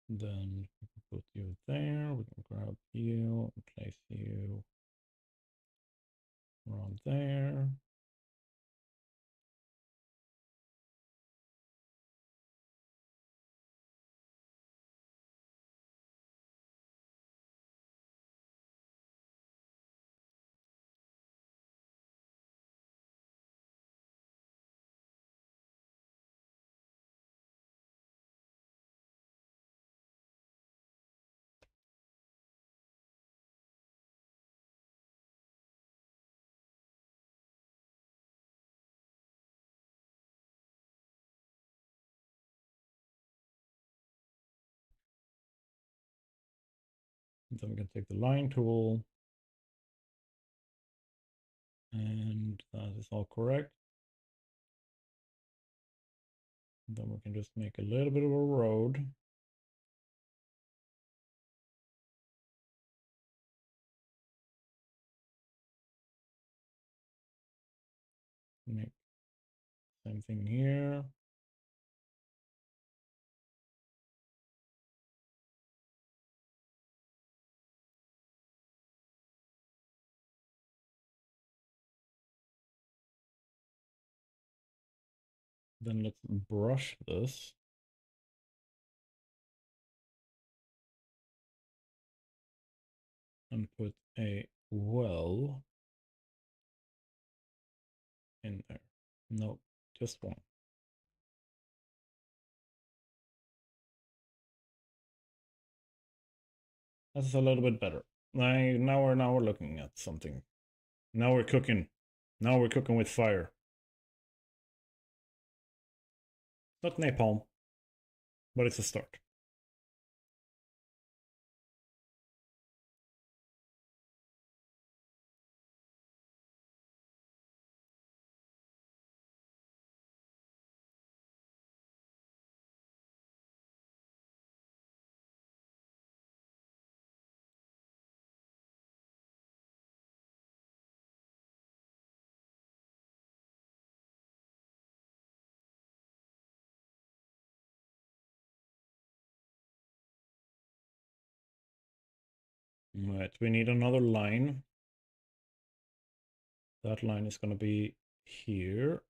Then we can put you there. We can grab you and place you around there. Then we can take the line tool, and that is all correct. Then we can just make a little bit of a road. Make same thing here. Then let's brush this. And put a well in there. No, just one. That's a little bit better. Now we're looking at something. Now we're cooking. Now we're cooking with fire. Not napalm, but it's a start. Right, we need another line. That line is going to be here.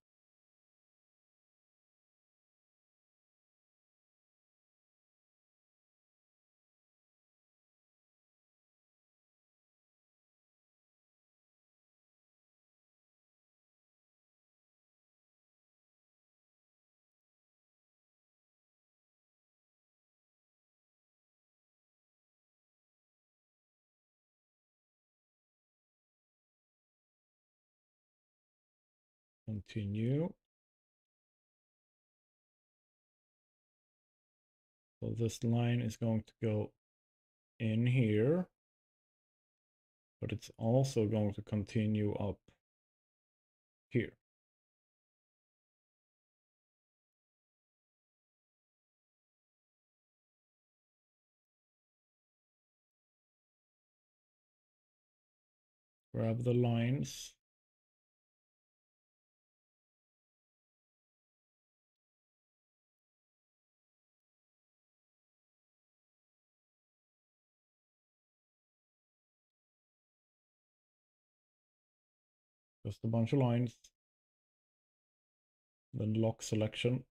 Continue. So this line is going to go in here, but it's also going to continue up here. Grab the lines. Just a bunch of lines. Then lock selection.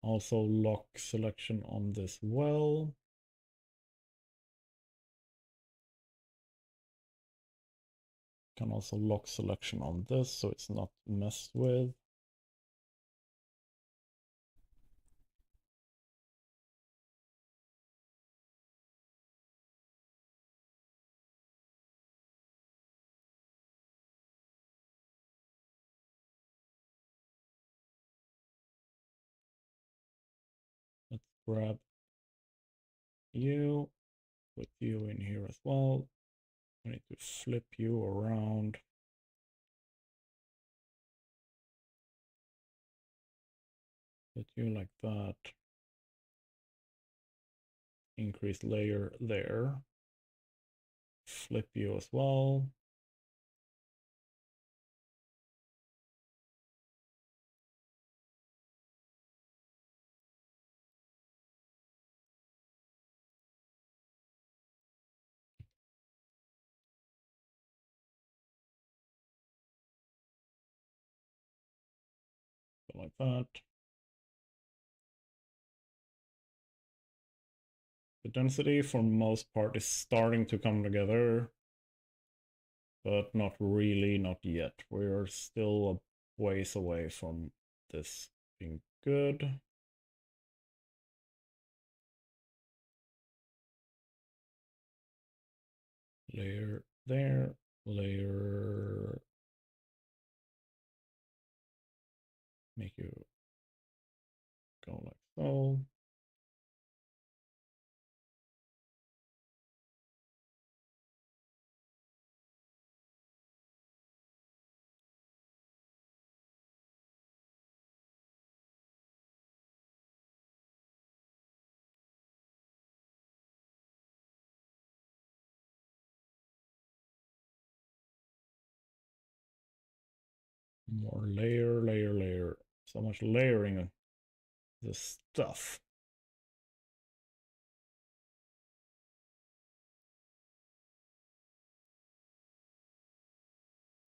Also lock selection on this well. Can also lock selection on this so it's not messed with. Let's grab you, put you in here as well. I need to flip you around. Put you like that. Increase layer there. Flip you as well. Like that. The density for most part is starting to come together, but not really, not yet. We're still a ways away from this being good. Layer there, layer. Make you go like so. More layer, layer, layer. So much layering of this stuff.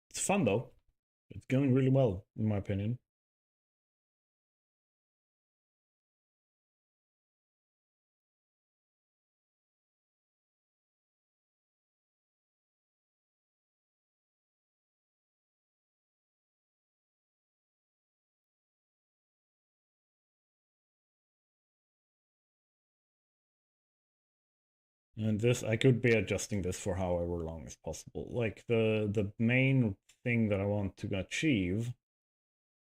It's fun though. It's going really well, in my opinion. And this, I could be adjusting this for however long as possible. Like the main thing that I want to achieve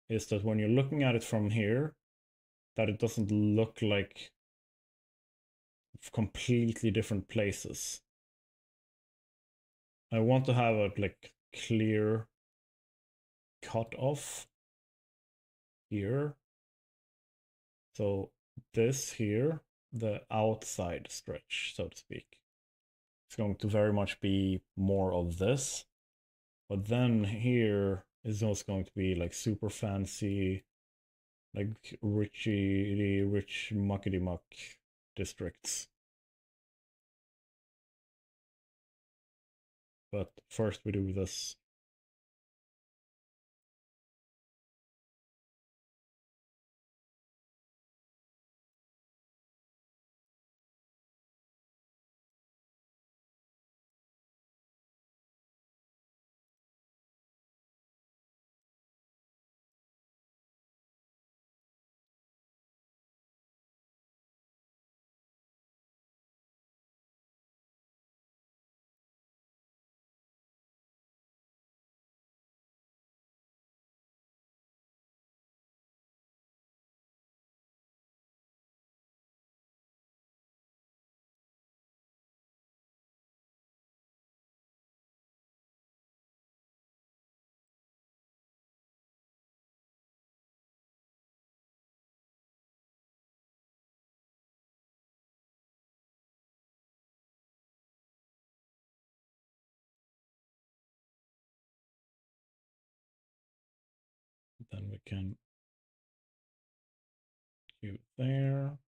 is that when you're looking at it from here, that it doesn't look like completely different places. I want to have a like clear cut off here. So this here, the outside stretch, so to speak, it's going to very much be more of this. But then here is also going to be like super fancy, like rich muckety muck districts. But first we do this. Then we can do there.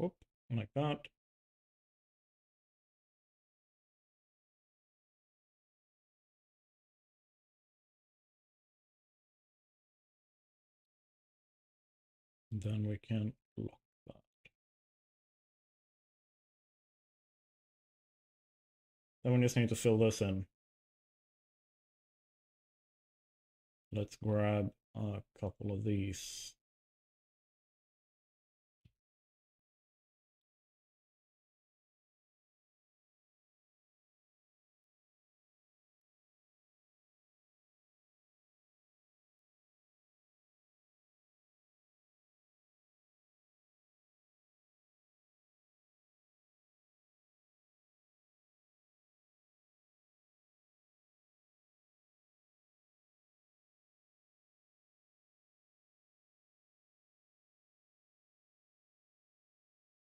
Whoop, like that. Then we can lock that. Then we just need to fill this in. Let's grab a couple of these.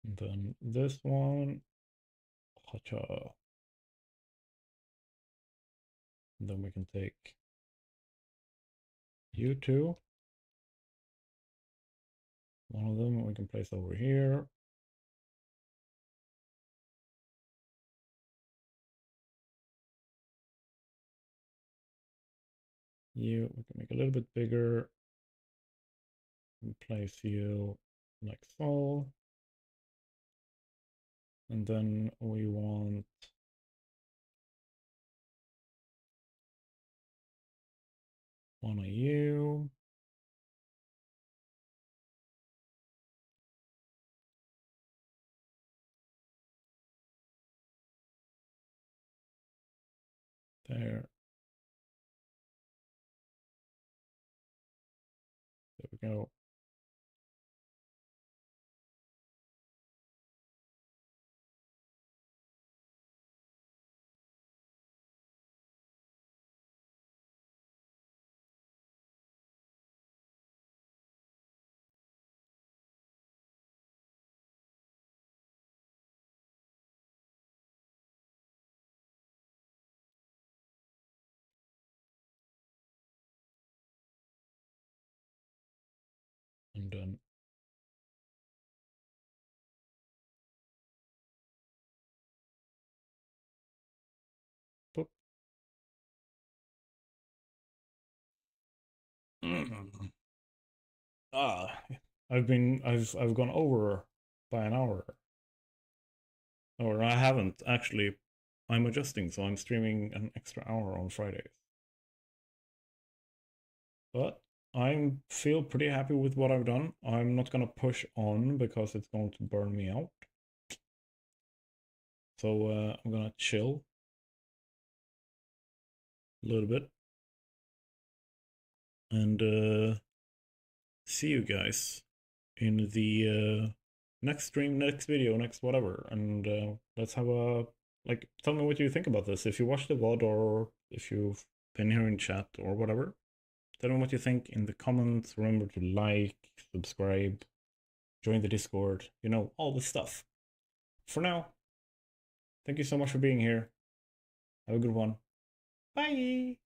And then this one. Hacha. And then we can take you two. One of them we can place over here. You, we can make a little bit bigger. And place you like so. And then we want one of you. There. There we go. And then boop. I've gone over by an hour. Or I haven't actually. I'm adjusting, so I'm streaming an extra hour on Fridays. But I feel pretty happy with what I've done. I'm not gonna push on because it's going to burn me out. So I'm gonna chill a little bit. And see you guys in the next stream, next video, next whatever. And let's have a, like, tell me what you think about this. If you watched the VOD or if you've been here in chat or whatever. Tell me what you think in the comments. Remember to like, subscribe, join the Discord, you know, all this stuff. For now, thank you so much for being here. Have a good one. Bye!